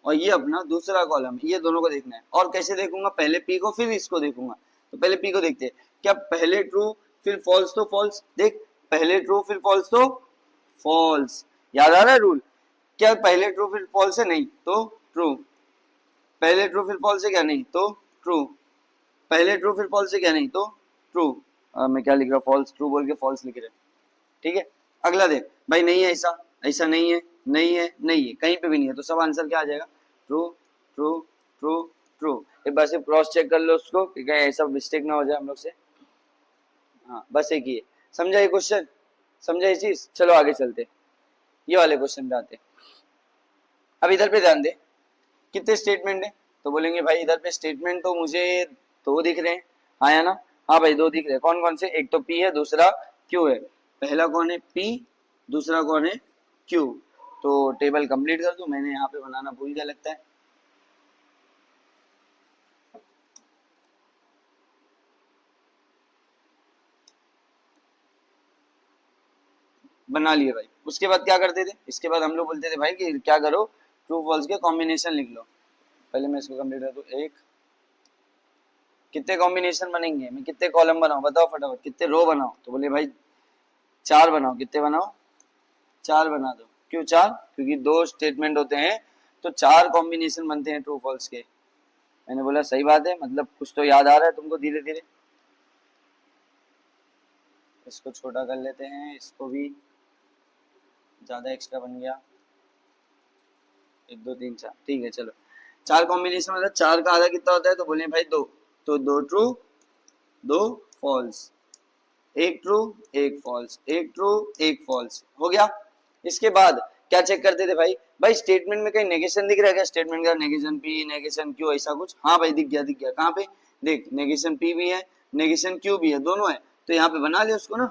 और ये अपना दूसरा कॉलम है। ये दोनों को देखना है। और कैसे देखूंगा? पहले पी को फिर इसको देखूंगा। तो पहले पी को देखते हैं। क्या पहले ट्रू फिर फॉल्स तो फॉल्स? देख पहले ट्रू फिर फॉल्स तो फॉल्स। याद आ रहा है रूल? क्या पहले ट्रू फिर फॉल्स है? नहीं, तो ट्रू। पहले ट्रू फिर फॉल्स है क्या? नहीं, तो ट्रू। पहले ट्रू फिर फॉल्स है क्या? नहीं, तो ट्रू। मैं क्या लिख रहा हूँ? फॉल्स ट्रू बोल के फॉल्स लिख रहे हैं। ठीक है, अगला देख भाई। नहीं है ऐसा, ऐसा नहीं है, नहीं है, नहीं है, कहीं पे भी नहीं है। तो सब आंसर क्या आ जाएगा? True true true true. एक बार सिर्फ क्रॉस चेक कर लो उसको कि कहीं ऐसा मिस्टेक ना हो जाए हम लोग से। हाँ बस एक ही है। समझा ये क्वेश्चन? समझा ये चीज? चलो आगे चलते, ये वाले क्वेश्चन पे आते। अब इधर पे ध्यान दे, कितने स्टेटमेंट है? तो बोलेंगे भाई इधर पे स्टेटमेंट तो मुझे 2 दिख रहे हैं। हाँ या ना? हाँ भाई, दो दिख रहे, कौन कौन से? एक तो P है, दूसरा Q है। पहला कौन है? P, दूसरा कौन है? Q। तो टेबल कंप्लीट कर दूं, मैंने यहाँ पे बनाना भूल गया लगता है। बना लिए भाई। उसके बाद क्या करते थे? इसके बाद हम लोग बोलते थे भाई कि क्या करो, ट्रू फॉल्स के कॉम्बिनेशन लिख लो। पहले मैं इसको कंप्लीट कर दूं। एक, कितने कॉम्बिनेशन बनेंगे, मैं कितने कॉलम बनाऊं बताओ फटाफट, कितने रो बनाओ? तो बोले भाई 4 बनाओ। कितने बनाओ? 4 बना दो। क्यों 4? क्योंकि 2 स्टेटमेंट होते हैं तो 4 कॉम्बिनेशन बनते हैं ट्रू फॉल्स के। मैंने बोला सही बात है, मतलब कुछ तो याद आ रहा है तुमको धीरे धीरे। इसको छोटा कर लेते हैं, इसको भी, ज्यादा एक्स्ट्रा बन गया। 1 2 3 4, ठीक है चलो। 4 कॉम्बिनेशन मतलब 4 का आधा कितना होता है? तो बोले भाई 2। तो 2 ट्रू, 2 फॉल्स। एक ट्रू, एक फॉल्स, एक ट्रू, एक फॉल्स, हो गया। इसके बाद क्या चेक करते थे भाई? भाई स्टेटमेंट में कहीं नेगेशन दिख रहा है क्या? स्टेटमेंट का नेगेशन P, नेगेशन Q, ऐसा कुछ? हाँ भाई दिख गया, दिख गया। कहाँ पे? देख, नेगेशन P भी है, नेगेशन Q भी है, दोनों है। तो यहाँ पे बना ले उसको ना,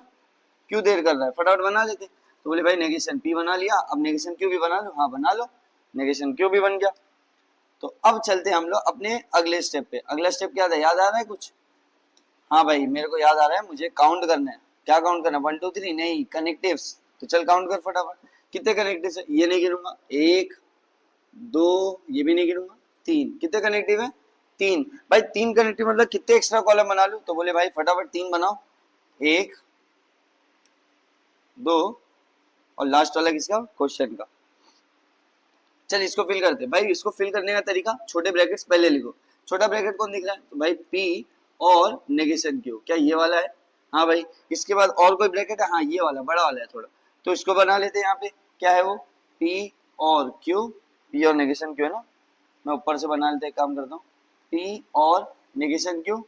क्यों देर कर रहा है, फटाफट बना लेते। तो बोले भाई नेगेशन P बना लिया, अब नेगेशन Q भी बना लो। हाँ बना लो, नेगेशन Q भी बन गया। तो अब चलते हम लोग अपने अगले स्टेप पे। अगला स्टेप क्या था, याद आ रहा है कुछ? हाँ भाई मेरे को याद आ रहा है, मुझे काउंट करना है। क्या काउंट करना? 1 2 3 नहीं, कनेक्टिव्स। तो चल काउंट कर फटाफट। कितने कनेक्टिव्स है? ये नहीं गिनूंगा। 1 2, ये भी नहीं गिनूंगा। 3। कितने कनेक्टिव है? 3। भाई 3 कनेक्टिव मतलब कितने एक्स्ट्रा कॉलम बना लूं? तो बोले भाई फटाफट 3 बनाओ। 1 2, और लास्ट वाला किसका? क्वेश्चन का। चल इसको फिल करते हैं भाई। इसको फिल करने का तरीका, छोटे ब्रैकेट्स पहले लिखो। छोटा ब्रैकेट कौन दिख रहा है? तो भाई P और नेगेशन Q। क्या ये वाला है? हाँ भाई। इसके बाद और कोई ब्रैकेट है? हाँ ये वाला, बड़ा वाला है थोड़ा। तो इसको बना लेते हैं यहाँ पे। क्या है वो? P और Q। P और नेगेशन Q है ना? मैं ऊपर से बना लेते हैं, काम करता हूँ। P और नेगेशन Q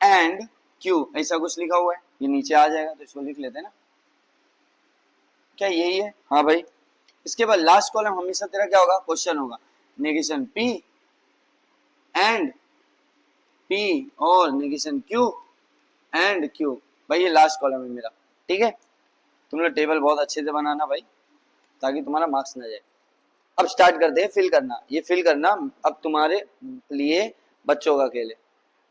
एंड Q, ऐसा कुछ लिखा हुआ है, ये नीचे आ जाएगा तो इसको लिख लेते हैं ना। क्या यही है? हाँ भाई। इसके बाद लास्ट कॉलम हमेशा तेरा क्या होगा? क्वेश्चन होगा। नेगेशन P एंड P और नेगेशन Q एंड Q। भाई ये लास्ट कॉलम है मेरा, ठीक है। तुम लोग टेबल बहुत अच्छे से बनाना भाई, ताकि तुम्हारा मार्क्स ना जाए। अब स्टार्ट करते हैं फिल करना। ये फिल करना अब तुम्हारे लिए बच्चों का खेल है।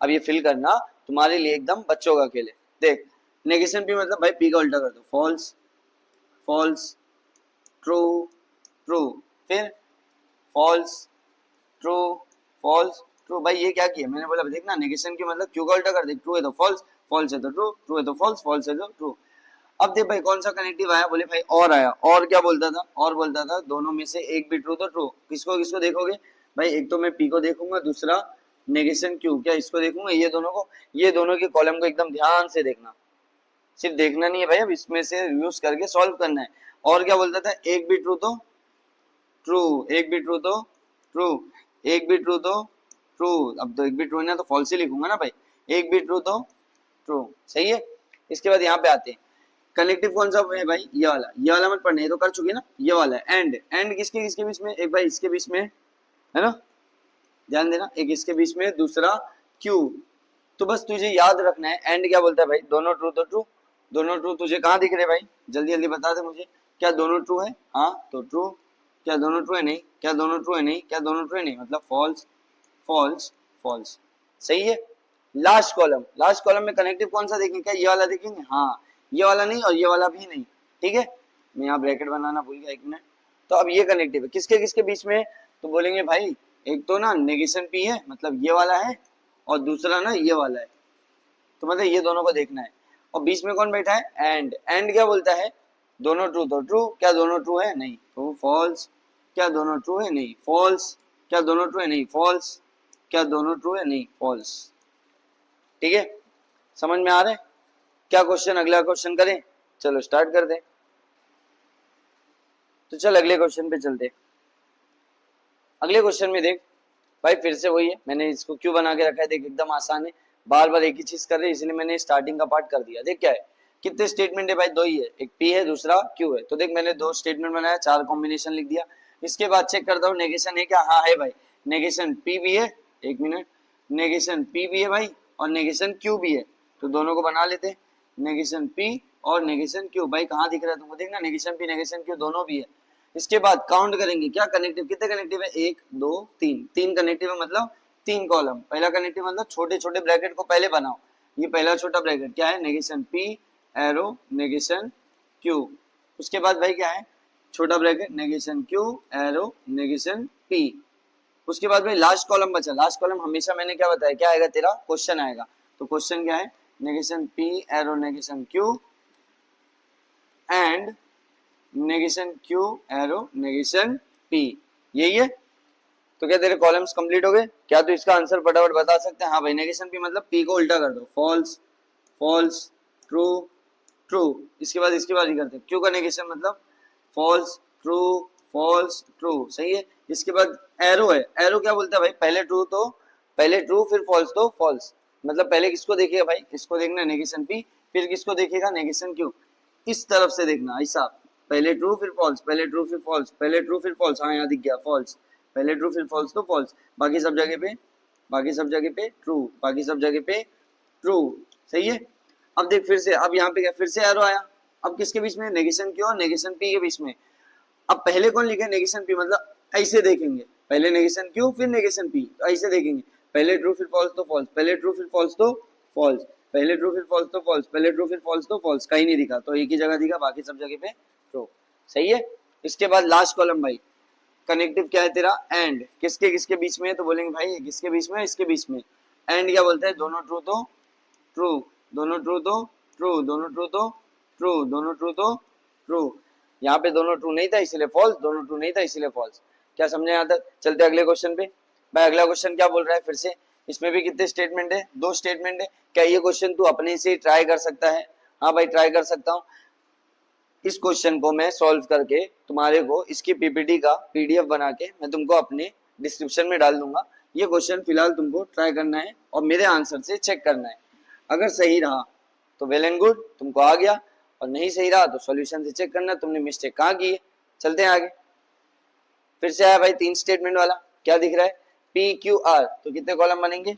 अब ये फिल करना तुम्हारे लिए एकदम बच्चों का खेल है। देख, नेगेशन P मतलब भाई P का उल्टा कर दो। फॉल्स, फॉल्स, ट्रू, ट्रू, फिर फॉल्स, ट्रू, फॉल्स, ट्रू। भाई ये क्या किया? मैंने बोला देखना, नेगेशन की मतलब क्यू का उल्टा कर दे। ट्रू है तो फॉल्स, फॉल्स है तो ट्रू, ट्रू है तो फॉल्स, फॉल्स है तो ट्रू। अब देख भाई कौन सा कनेक्टिव आया? बोले भाई और आया। और क्या बोलता था? और बोलता था दोनों में से एक भी ट्रू तो ट्रू। किसको किसको देखोगे भाई? एक तो मैं P को देखूंगा, दूसरा नेगेशन Q। क्या इसको देखूंगा? ये दोनों को। ये दोनों के कॉलम को एकदम ध्यान से देखना, सिर्फ देखना नहीं है भाई, अब इसमें से यूज करके सॉल्व करना है। और क्या बोलता था? एक भी ट्रू तो ट्रू, एक भी ट्रू तो ट्रू, एक भी ट्रू तो ट्रू। अब तो एक भी ट्रू है ना, तो फॉल्स ही लिखूंगा ना भाई। एक भी ट्रू तो ट्रू, सही है। इसके बाद यहाँ पे आते हैं, कनेक्टिव कौन सा है भाई? ये वाला। ये वाला मत पढ़ना, ये तो कर चुके ना। ये वाला है एंड। एंड किसके किसके बीच में? एक भाई इसके बीच में है ना, ध्यान देना। एक इसके बीच में, दूसरा क्यू। तो बस तुझे याद रखना है एंड क्या बोलता है भाई? दोनों ट्रू तो ट्रू। दोनों ट्रू तुझे कहाँ दिख रहे भाई? जल्दी जल्दी बता दे मुझे। क्या दोनों ट्रू है? हाँ तो ट्रू। क्या दोनों ट्रू है? नहीं। क्या दोनों ट्रू है? नहीं। क्या दोनों ट्रू है? नहीं, मतलब फॉल्स, फॉल्स, फॉल्स, सही है। लास्ट कॉलम, लास्ट कॉलम में कनेक्टिव कौन सा देखेंगे? क्या ये वाला देखेंगे? हाँ, ये वाला नहीं और ये वाला भी नहीं, ठीक है। मैं यहाँ ब्रैकेट बनाना भूल गया, 1 मिनट। तो अब ये कनेक्टिव है किसके किसके बीच में? तो बोलेंगे भाई एक तो ना नेगेशन P है, मतलब ये वाला है, और दूसरा ना ये वाला है। तो मतलब ये दोनों को देखना है। और बीच में कौन बैठा है? एंड। एंड क्या बोलता है? दोनों ट्रू तो ट्रू। क्या दोनों ट्रू है? नहीं, तो फॉल्स। क्या दोनों ट्रू है? नहीं, फॉल्स। क्या दोनों ट्रू है? नहीं, फॉल्स। क्या दोनों ट्रू है? नहीं, फॉल्स, ठीक है। समझ में आ रहा है? क्या क्वेश्चन, अगला क्वेश्चन करें? चलो स्टार्ट कर दें। तो चल अगले क्वेश्चन पे चलते। अगले क्वेश्चन में देख भाई, फिर से वही है। मैंने इसको क्यों बना के रखा है? देख एकदम आसान है, बार बार एक ही चीज कर रहे हैं, इसलिए मैंने स्टार्टिंग का पार्ट कर दिया। देख क्या है, कितने स्टेटमेंट है भाई? 2 ही है, एक P है, दूसरा Q है। तो देख मैंने 2 स्टेटमेंट बनाया, 4 कॉम्बिनेशन लिख दिया। इसके बाद चेक करता हूँ नेगेशन है क्या? हाँ है भाई, नेगेशन P भी है। 1 मिनट, नेगेशन P भी है भाई और नेगेशन Q भी है, तो दोनों को बना लेते हैं, नेगेशन P और नेगेशन Q। भाई कहाँ दिख रहा है तुमको, देखना नेगेशन P नेगेशन Q दोनों भी है। इसके बाद काउंट करेंगे क्या कनेक्टिव, कितने कनेक्टिव है, 1 2 3, 3 कनेक्टिव है मतलब 3 कॉलम। पहला कनेक्टिव मतलब छोटे छोटे ब्रैकेट को पहले बनाओ, ये पहला छोटा ब्रैकेट क्या है, negation P arrow negation Q। उसके बाद भाई क्या है, छोटा bracket negation Q arrow negation P। उसके बाद में लास्ट कॉलम बचा, लास्ट कॉलम हमेशा मैंने क्या बताया, क्या आएगा तेरा, क्वेश्चन आएगा। तो क्वेश्चन क्या है, negation P arrow negation Q and negation Q arrow negation P, यही है। तो क्या तेरे कॉलम्स कंप्लीट हो गए, क्या तू इसका आंसर फटाफट बता सकते हैं, हाँ भाई नेगेशन P मतलब P को उल्टा कर दो, फॉल्स फॉल्स ट्रू ट्रू। इसके बाद ही करते हैं, Q का नेगेशन मतलब फॉल्स ट्रू फॉल्स ट्रू, सही है। इसके बाद एरो है, एरो क्या बोलता है भाई, पहले ट्रू फिर फॉल्स तो फॉल्स, मतलब पहले किसको देखेगा भाई, इसको देखना नेगेशन P, फिर किसको देखेगा नेगेशन Q, इस तरफ से देखना ऐसा, पहले ट्रू फिर फॉल्स, पहले ट्रू फिर फॉल्स, पहले ट्रू फिर फॉल्स, हाँ यहाँ दिख गया फॉल्स, पहले ट्रू फिर फॉल्स तो फॉल्स, बाकी सब जगह पे ट्रू, बाकी सब जगह पे ट्रू, सही है। अब देख फिर से, अब यहाँ पे क्या, फिर से एरो आया, अब किसके बीच में, नेगेशन Q और नेगेशन P के बीच में। अब पहले कौन लिखे, नेगेशन P मतलब ऐसे देखेंगे, पहले नेगेशन Q फिर नेगेशन P, तो ऐसे देखेंगे, पहले ट्रू फिर फॉल्स तो फॉल्स, पहले ट्रू फिर फॉल्स तो फॉल्स, पहले ट्रू फिर फॉल्स तो फॉल्स, पहले ट्रू फिर फॉल्स तो फॉल्स, कहीं नहीं दिखा तो एक ही जगह दिखा, बाकी सब जगह पे ट्रू, सही है। इसके बाद लास्ट कॉलम भाई, कनेक्टिव क्या है तेरा, एंड, किसके किसके बीच में है, तो बोलेंगे भाई किसके बीच में, इसके बीच में। एंड क्या बोलता है, दोनों ट्रू तो ट्रू, दोनों ट्रू तो ट्रू, दोनों ट्रू तो ट्रू, दोनों ट्रू तो ट्रू। यहाँ पे दोनों ट्रू नहीं था इसलिए फॉल्स, दोनों ट्रू नहीं था इसलिए फॉल्स। क्या समझे यहाँ तक, चलते अगले क्वेश्चन पे। भाई अगला क्वेश्चन क्या बोल रहा है फिर से, इसमें भी कितने स्टेटमेंट है, 2 स्टेटमेंट है। क्या ये क्वेश्चन तू अपने से ट्राई कर सकता है, हाँ भाई ट्राई कर सकता हूँ। इस क्वेश्चन को मैं सॉल्व करके तुम्हारे को इसकी पीपीटी का पीडीएफ बना के मैं तुमको अपने डिस्क्रिप्शन में डाल दूंगा। ये क्वेश्चन फिलहाल तुमको ट्राई करना है और मेरे आंसर से चेक करना है, अगर सही रहा तो वेल एंड गुड, तुमको आ गया, और नहीं सही रहा तो सॉल्यूशन से चेक करना तुमने मिस्टेक कहाँ की है। चलते हैं आगे, फिर से आया भाई 3 स्टेटमेंट वाला, क्या दिख रहा है, पी क्यू आर, तो कितने कॉलम बनेंगे,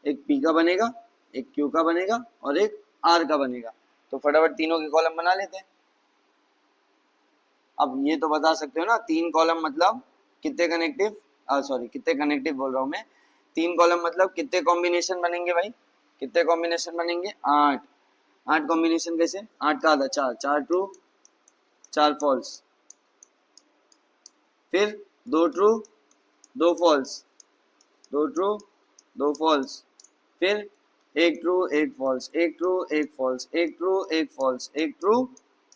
एक P का बनेगा, एक Q का बनेगा और एक R का बनेगा। तो फटाफट तीनों के कॉलम बना लेते हैं। अब ये तो बता सकते हो ना, 3 कॉलम मतलब कितने कनेक्टिव, सॉरी कितने कनेक्टिव बोल रहा हूँ मैं, 3 कॉलम मतलब कितने कॉम्बिनेशन बनेंगे भाई, कितने कॉम्बिनेशन बनेंगे, 8। 8 कॉम्बिनेशन कैसे, 8 का आधा 4, 4 ट्रू 4 फॉल्स, फिर 2 ट्रू 2 फॉल्स, 2 ट्रू 2 फॉल्स, फिर 1 true 1 false, 1 true 1 false, 1 true 1 false, 1 true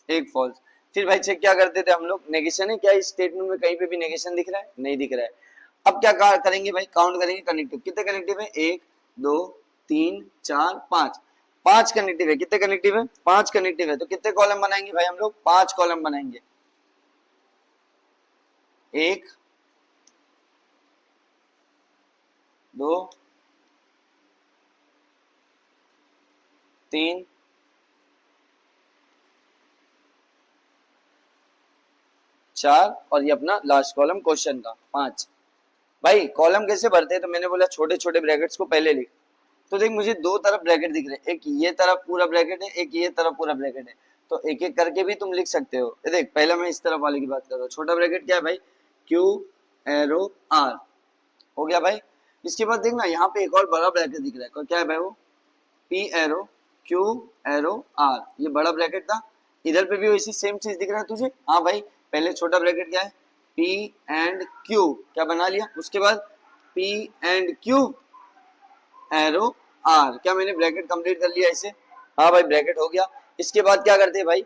1 false. फिर भाई चेक क्या करते थे हम लोग, नेगेशन है क्या इस स्टेटमेंट में, कहीं पे भी नेगेशन दिख रहा है, नहीं दिख रहा है। अब क्या करेंगे भाई, काउंट करेंगे कनेक्टिव, कितने कनेक्टिव है, 1 2 3 4 5, 5 कनेक्टिव है, कितने कनेक्टिव है, 5 कनेक्टिव है। तो कितने कॉलम बनाएंगे भाई हम लोग, 5 कॉलम बनाएंगे, 1 2 3 4 और ये अपना लास्ट कॉलम क्वेश्चन का 5। भाई कॉलम कैसे भरते हैं, तो मैंने बोला छोटे छोटे ब्रैकेट्स को पहले लिख। तो देख मुझे 2 तरफ ब्रैकेट दिख रहे हैं, एक ये तरफ पूरा ब्रैकेट है, एक ये तरफ पूरा ब्रैकेट है, तो एक एक करके भी तुम लिख सकते हो। ये देख पहला मैं इस तरफ वाले की बात कर रहा हूँ, छोटा ब्रैकेट क्या है भाई, Q एरो R, हो गया भाई। इसके बाद देखना यहाँ पे एक और बड़ा ब्रैकेट दिख रहा है, क्या है भाई वो, P arrow Q arrow R, ये बड़ा ब्रैकेट था। इधर पे भी वैसी सेम चीज दिख रहा है तुझे, हाँ भाई पहले छोटा ब्रैकेट क्या है, P एंड Q, क्या बना लिया, उसके बाद P and Q arrow R, क्या मैंने ब्रैकेट कंप्लीट कर लिया ऐसे, हाँ भाई ब्रैकेट हो गया। इसके बाद क्या करते हैं भाई,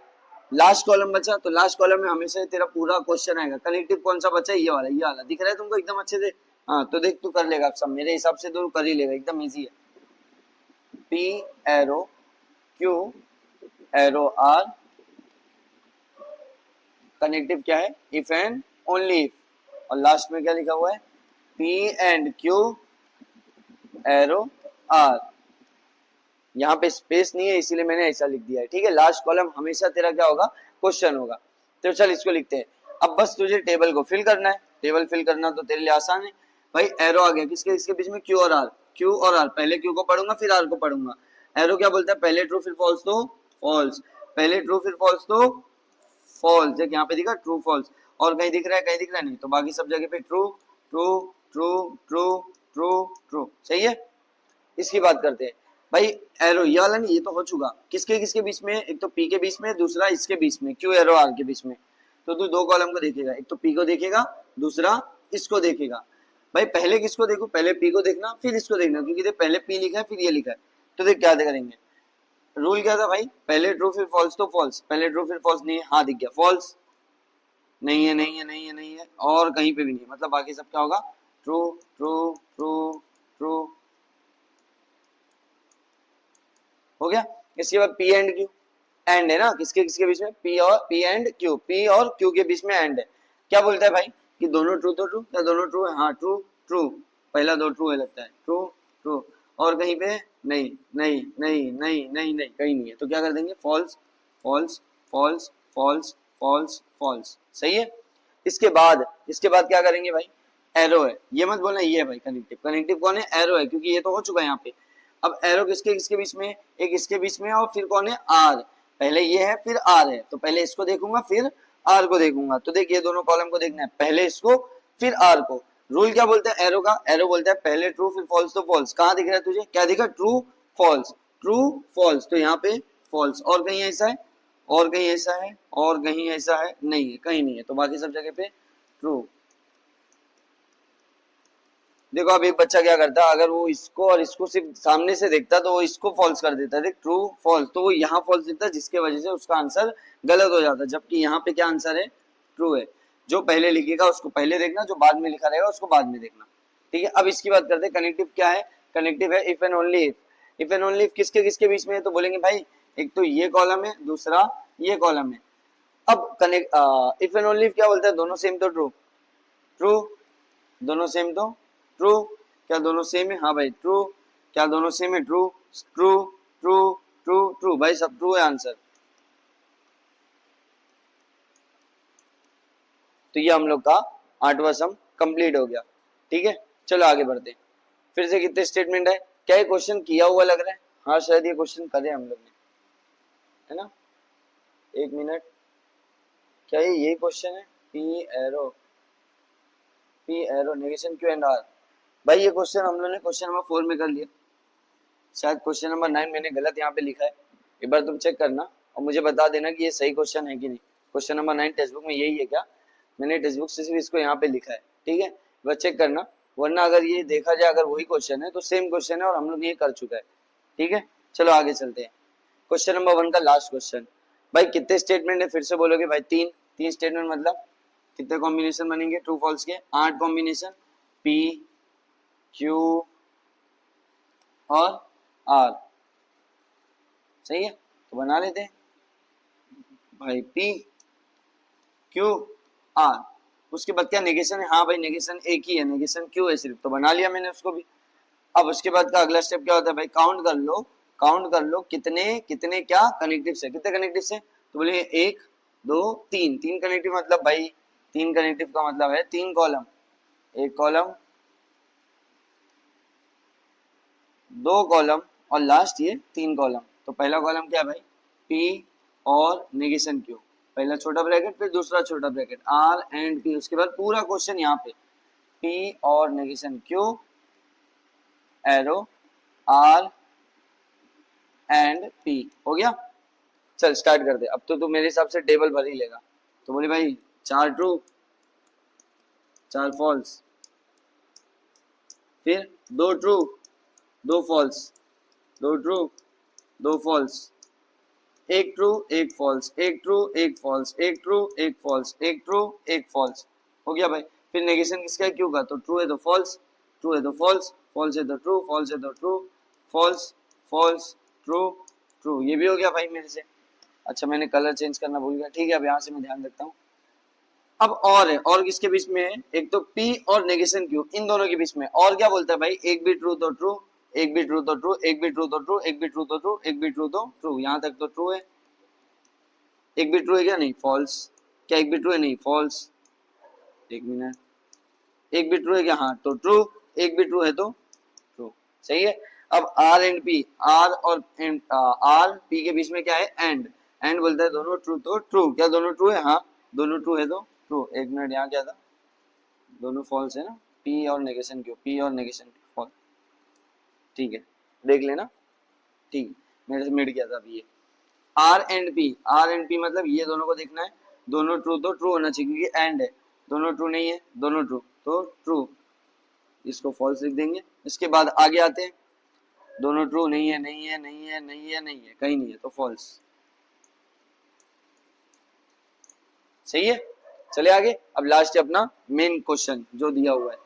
लास्ट कॉलम बचा, तो लास्ट कॉलम में हमेशा तेरा पूरा क्वेश्चन आएगा। कनेक्टिव कौन सा बचा है, ये वाला दिख रहा है तुमको एकदम अच्छे से, हाँ तो देख तू कर लेगा सब, मेरे हिसाब से तू कर ही लेगा, एकदम इजी है। P arrow Q arrow R, connective क्या है, इफ एंड ओनली इफ, और लास्ट में क्या लिखा हुआ है, P and Q arrow R। यहाँ पे स्पेस नहीं है इसीलिए मैंने ऐसा लिख दिया है, ठीक है। लास्ट कॉलम हमेशा तेरा क्या होगा, क्वेश्चन होगा। तो चल इसको लिखते हैं। अब बस तुझे टेबल को फिल करना है, टेबल फिल करना तो तेरे लिए आसान है। भाई एरो आ गया किसके इसके बीच में, क्यू और आर, क्यू और आर, पहले क्यू को पढ़ूंगा फिर आर को पढ़ूंगा। एरो क्या बोलता है, पहले ट्रू फिर फॉल्स तो फॉल्स, पहले ट्रू फिर फॉल्स तो फॉल्स। देख यहाँ पे दिखा ट्रू फॉल्स, और कहीं दिख रहा है, कहीं दिख रहा है नहीं, तो बाकी सब जगह पे true true true true true true, सही है। इसकी बात करते हैं भाई, एरो ये वाला नहीं, ये तो हो चुका, किसके किसके बीच में, एक तो पी के बीच में, दूसरा इसके बीच में, क्यू एरो आर के बीच में। तो तू दो कॉलम को देखेगा, एक तो पी को देखेगा, दूसरा इसको देखेगा। भाई पहले किसको देखो, पहले पी को देखना फिर इसको देखना, क्योंकि देख पहले पी लिखा है फिर ये लिखा है। तो देख क्या करेंगे, रूल क्या था भाई, पहले ट्रू फिर फॉल्स तो फॉल्स, पहले ट्रू फिर फॉल्स, नहीं है, हाँ दिख गया फॉल्स, नहीं है नहीं है नहीं है नहीं है, और कहीं पे भी नहीं है, मतलब बाकी सब क्या होगा, ट्रू ट्रू ट्रू ट्रू, हो गया। इसके बाद पी एंड क्यू, एंड है ना, किसके किसके बीच में, पी एंड क्यू, पी और क्यू के बीच में एंड है। क्या बोलता है भाई कि दोनों ट्रू तो ट्रू, क्या दोनों ट्रू है, हाँ ट्रू ट्रू, पहला दो ट्रू है लगता है, ट्रू ट्रू, और कहीं पे नहीं नहीं नहीं नहीं नहीं नहीं कहीं नहीं है, तो क्या कर देंगे, false false false false false false, सही है। इसके बाद क्या करेंगे भाई, एरो है, ये मत बोलना ये है भाई कनेक्टिव, कनेक्टिव कौन है, एरो है, क्योंकि ये तो हो चुका है यहाँ पे। अब एरो किसके किसके बीच में, एक इसके बीच में, और फिर कौन है, आर, पहले ये है फिर आर है, तो पहले इसको देखूंगा फिर आर को देखूंगा। तो देखिए दोनों कॉलम को देखना है, पहले इसको फिर आर को। रूल क्या बोलता है एरो का, एरो बोलता है पहले ट्रू फिर फॉल्स तो फॉल्स। कहाँ दिख रहा है तुझे, क्या दिखा, ट्रू फॉल्स ट्रू फॉल्स, तो यहाँ पे फॉल्स, और कहीं ऐसा है, और कहीं ऐसा है, और कहीं ऐसा है, नहीं है, कहीं नहीं है, तो बाकी सब जगह पे ट्रू। देखो अब एक बच्चा क्या करता है, अगर वो इसको और इसको सिर्फ सामने से देखता तो वो इसको फॉल्स कर देता, देख ट्रू फॉल्स, तो वो यहाँ फॉल्स दिखता, जिसके वजह से उसका आंसर गलत हो जाता, जबकि यहाँ पे क्या आंसर है, ट्रू है। जो पहले लिखेगा उसको पहले देखना, जो बाद में लिखा रहेगा उसको बाद में देखना, ठीक है। अब इसकी बात करते हैं, कनेक्टिव क्या है, कनेक्टिव है if and only if. If and only if किसके किसके बीच में है, तो बोलेंगे भाई एक तो ये कॉलम है, दूसरा ये कॉलम है। अब connect if and only if क्या बोलता है, दोनों सेम तो ट्रू ट्रू, दोनों सेम तो ट्रू, क्या दोनों सेम है, हाँ भाई ट्रू, क्या दोनों सेम है, true true true true true, भाई सब ट्रू है आंसर। तो ये हम लोग का 8वां सम कंप्लीट हो गया, ठीक है। चलो आगे बढ़ते हैं, फिर से कितने स्टेटमेंट है, क्या ये क्वेश्चन किया हुआ लग रहा है, हाँ शायद ये क्वेश्चन करे हम लोग ने, है ना, एक मिनट, क्या ये यही क्वेश्चन है, P arrow negation Q and R. भाई ये क्वेश्चन हम लोग ने क्वेश्चन नंबर 4 में कर लिया, शायद क्वेश्चन नंबर 9 मैंने गलत यहाँ पे लिखा है, एक बार तुम चेक करना और मुझे बता देना कि ये सही क्वेश्चन है कि नहीं। क्वेश्चन नंबर 9 टेक्स्ट बुक में यही है क्या, मैंने टेक्स्ट बुक से सिर्फ इसको यहाँ पे लिखा है, ठीक है, बस चेक करना, वरना अगर ये देखा जाए अगर वही क्वेश्चन है तो सेम क्वेश्चन है और हम लोग ये कर चुका है, ठीक है। चलो आगे चलते हैं, क्वेश्चन नंबर 1 का लास्ट क्वेश्चन। भाई कितने स्टेटमेंट है, फिर से बोलोगे भाई, तीन, तीन स्टेटमेंट मतलब कितने कॉम्बिनेशन बनेंगे ट्रू फॉल्स के, 8 कॉम्बिनेशन, पी क्यू और आर, सही है, तो बना लेते हैं भाई, पी क्यू आर। उसके बाद क्या नेगेशन है, हाँ भाई नेगेशन एक ही है, नेगेशन क्यू है सिर्फ, तो बना लिया मैंने उसको भी। अब उसके बाद का अगला स्टेप क्या होता है भाई, काउंट कर लो, काउंट कर लो कितने कितने क्या कनेक्टिव से, कितने कनेक्टिव से, तो बोले 1 2 3, तीन कनेक्टिव मतलब भाई, तीन कनेक्टिव का मतलब है 3 कॉलम, एक कॉलम, 2 कॉलम और लास्ट ये 3 कॉलम। तो पहला कॉलम क्या है भाई, पी और नेगेशन क्यू, पहला छोटा ब्रैकेट फिर दूसरा छोटा ब्रैकेट, आर एंड पी, उसके बाद पूरा क्वेश्चन यहाँ पे पी और negation Q arrow R and P, हो गया। चल स्टार्ट कर दे, अब तो तू मेरे हिसाब से टेबल भर ही लेगा। तो बोले भाई 4 ट्रू 4 फॉल्स, फिर 2 ट्रू 2 फॉल्स, 2 ट्रू 2 फॉल्स, एक ट्रू एक फॉल्स, एक ट्रू एक फॉल्स, एक ट्रू एक फॉल्स, एक ट्रू एक फॉल्स, हो गया भाई। फिर नेगेशन किसका है, क्यू का, तो ट्रू है तो फॉल्स, ट्रू है तो फॉल्स, फॉल्स है तो ट्रू, फॉल्स है तो true, false false true true, ये भी हो गया भाई मेरे से। अच्छा मैंने कलर चेंज करना भूल गया, ठीक है अब यहाँ से मैं ध्यान रखता हूँ। अब और है, और किसके बीच में है, एक तो पी और नेगेशन क्यू, इन दोनों के बीच में, और क्या बोलता है भाई, एक भी ट्रू तो ट्रू, एक भी ट्रू तो ट्रू, एक भी ट्रू तो ट्रू, एक भी ट्रू तो ट्रू, एक भी ट्रू तो ट्रू, यहाँ तक तो ट्रू है। एक भी ट्रू है क्या, नहीं फॉल्स, क्या एक भी ट्रू है, नहीं फॉल्स, एक मिनट, एक भी ट्रू है क्या? हाँ, तो ट्रू, एक भी ट्रू है तो ट्रू, सही है। अब आर एंड पी, आर और आर पी के बीच में क्या है? एंड बोलता है दोनों ट्रू तो ट्रू, क्या दोनों ट्रू है? हाँ, दोनों ट्रू है तो ट्रू। एक मिनट, यहाँ क्या था? दोनों फॉल्स है ना, पी और नेगेशन क्यू, पी और नेगेशन क्यू फॉल्स, ठीक है, देख लेना, ठीक, मेरे से मिट गया था अभी ये। R and P, R and P मतलब ये दोनों को देखना है, दोनों ट्रू तो ट्रू होना चाहिए क्योंकि एंड है, दोनों ट्रू नहीं है, दोनों ट्रू तो ट्रू, इसको फॉल्स लिख देंगे। इसके बाद आगे आते हैं, दोनों ट्रू नहीं है, नहीं है, नहीं है, नहीं है, नहीं है, कहीं नहीं है तो फॉल्स, सही है। चले आगे, अब लास्ट है अपना मेन क्वेश्चन जो दिया हुआ है,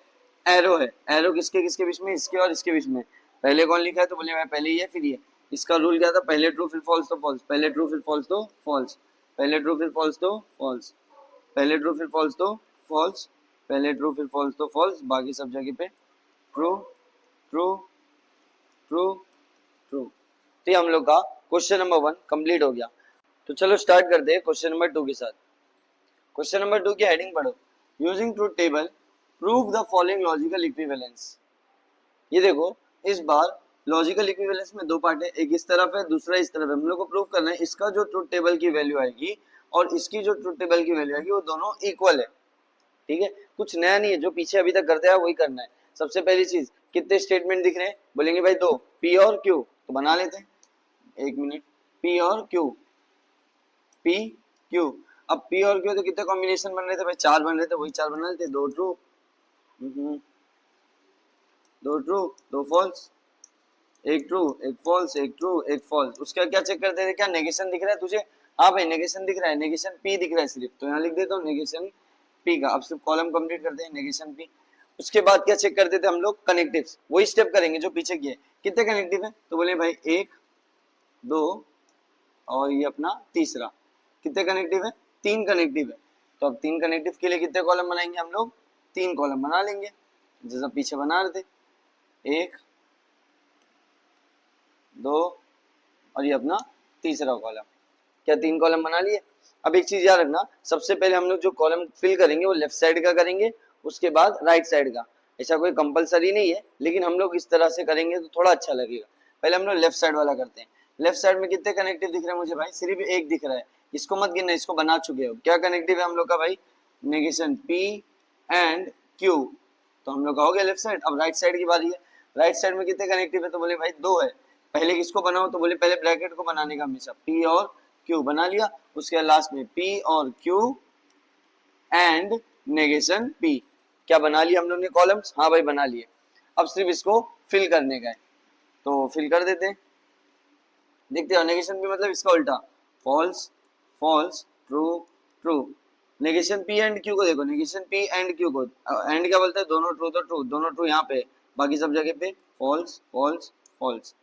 एरो है, एरो किसके किसके बीच में? इसके और इसके बीच में। पहले कौन लिखा है? तो बोले मैं पहले ये फिर ये। इसका रूल क्या था? पहले ट्रू फिर फॉल्स तो फॉल्स, पहले ट्रू फिर फॉल्स तो फॉल्स, पहले ट्रू फिर फॉल्स तो फॉल्स, पहले ट्रू फिर फॉल्स तो फॉल्स, पहले ट्रू फिर फॉल्स तो फॉल्स, बाकी सब जगह पे ट्रू ट्रू ट्रू ट्रू। तो ये हम लोग का क्वेश्चन नंबर 1 कंप्लीट हो गया। तो चलो स्टार्ट करते हैं क्वेश्चन नंबर 2 के साथ। क्वेश्चन नंबर 2 की हेडिंग पढ़ो, using truth table prove the following logical equivalence. ये देखो, इस बार लॉजिकल इक्विवेलेंस में दो पार्ट है, एक इस तरफ है, दूसरा इस तरफ है। हम लोग को प्रूव करना है इसका जो ट्रूथ टेबल की वैल्यू आएगी और इसकी जो ट्रूथ टेबल की वैल्यू आएगी वो दोनों इक्वल है, ठीक है। कुछ नया नहीं है, जो पीछे अभी तक करते हैं वही करना है। सबसे पहली चीज, कितने स्टेटमेंट दिख रहे हैं? बोलेंगे भाई दो, पी और क्यू, तो बना लेते हैं, एक मिनट, पी और क्यू, पी क्यू। अब पी और क्यू तो कितने कॉम्बिनेशन बन रहे थे भाई? चार बन रहे थे, वही चार बना लेते, दो ट्रू, दो ट्रू, दो फॉल्स, एक ट्रू, एक फॉल्स, एक ट्रू, एक फॉल्स। उसका क्या चेक करते थे? क्या नेगेशन दिख रहा है तुझे? हाँ भाई नेगेशन दिख रहा है, नेगेशन पी दिख रहा है सिर्फ, तो यहाँ लिख देता हूँ नेगेशन पी का। अब सिर्फ कॉलम कंप्लीट करते हैं, नेगेशन पी। उसके बाद क्या चेक करते थे हम लोग? कनेक्टिव्स, वही स्टेप करेंगे जो पीछे किए। कितने कनेक्टिव है? तो बोले भाई एक, दो और ये अपना तीसरा। कितने कनेक्टिव है? तीन कनेक्टिव है। तो अब तीन कनेक्टिव के लिए कितने कॉलम बनाएंगे हम लोग? तीन कॉलम बना लेंगे, जैसा पीछे बना रहे थे, एक, दो और ये अपना तीसरा कॉलम। क्या तीन कॉलम बना लिए? अब एक चीज याद रखना, सबसे पहले हम लोग जो कॉलम फिल करेंगे वो लेफ्ट साइड का करेंगे, उसके बाद राइट साइड का। ऐसा कोई कंपलसरी नहीं है, लेकिन हम लोग इस तरह से करेंगे तो थोड़ा अच्छा लगेगा। पहले हम लोग लेफ्ट साइड वाला करते हैं। लेफ्ट साइड में कितने कनेक्टिव दिख रहे हैं मुझे भाई? सिर्फ एक दिख रहा है, इसको मत गिनना, इसको बना चुके हो। क्या कनेक्टिव है हम लोग का भाई? Negation P and Q. तो हम लोग का हो गया लेफ्ट साइड। अब राइट साइड की बारी है, राइट साइड में कितने कनेक्टिव है? तो बोले भाई दो है। पहले किसको बनाओ? तो बोले पहले ब्रैकेट को बनाने का, हमेशा पी और क्यू बना लिया, उसके लास्ट में पी और क्यू एंड नेगेशन पी। क्या बना लिया हम लोग ने कॉलम्स? हाँ भाई बना लिए। अब सिर्फ इसको फिल करने का है, तो फिल कर देते हैं। देखते हो, नेगेशन पी मतलब इसका उल्टा, false false true true. Negation P and Q को देखो, नेगेशन पी एंड क्यू को, एंड क्या बोलता है? दोनों ट्रू तो ट्रू, दोनों ट्रू यहाँ पे, बाकी सब जगह पे फॉल्स फॉल्स फॉल्स,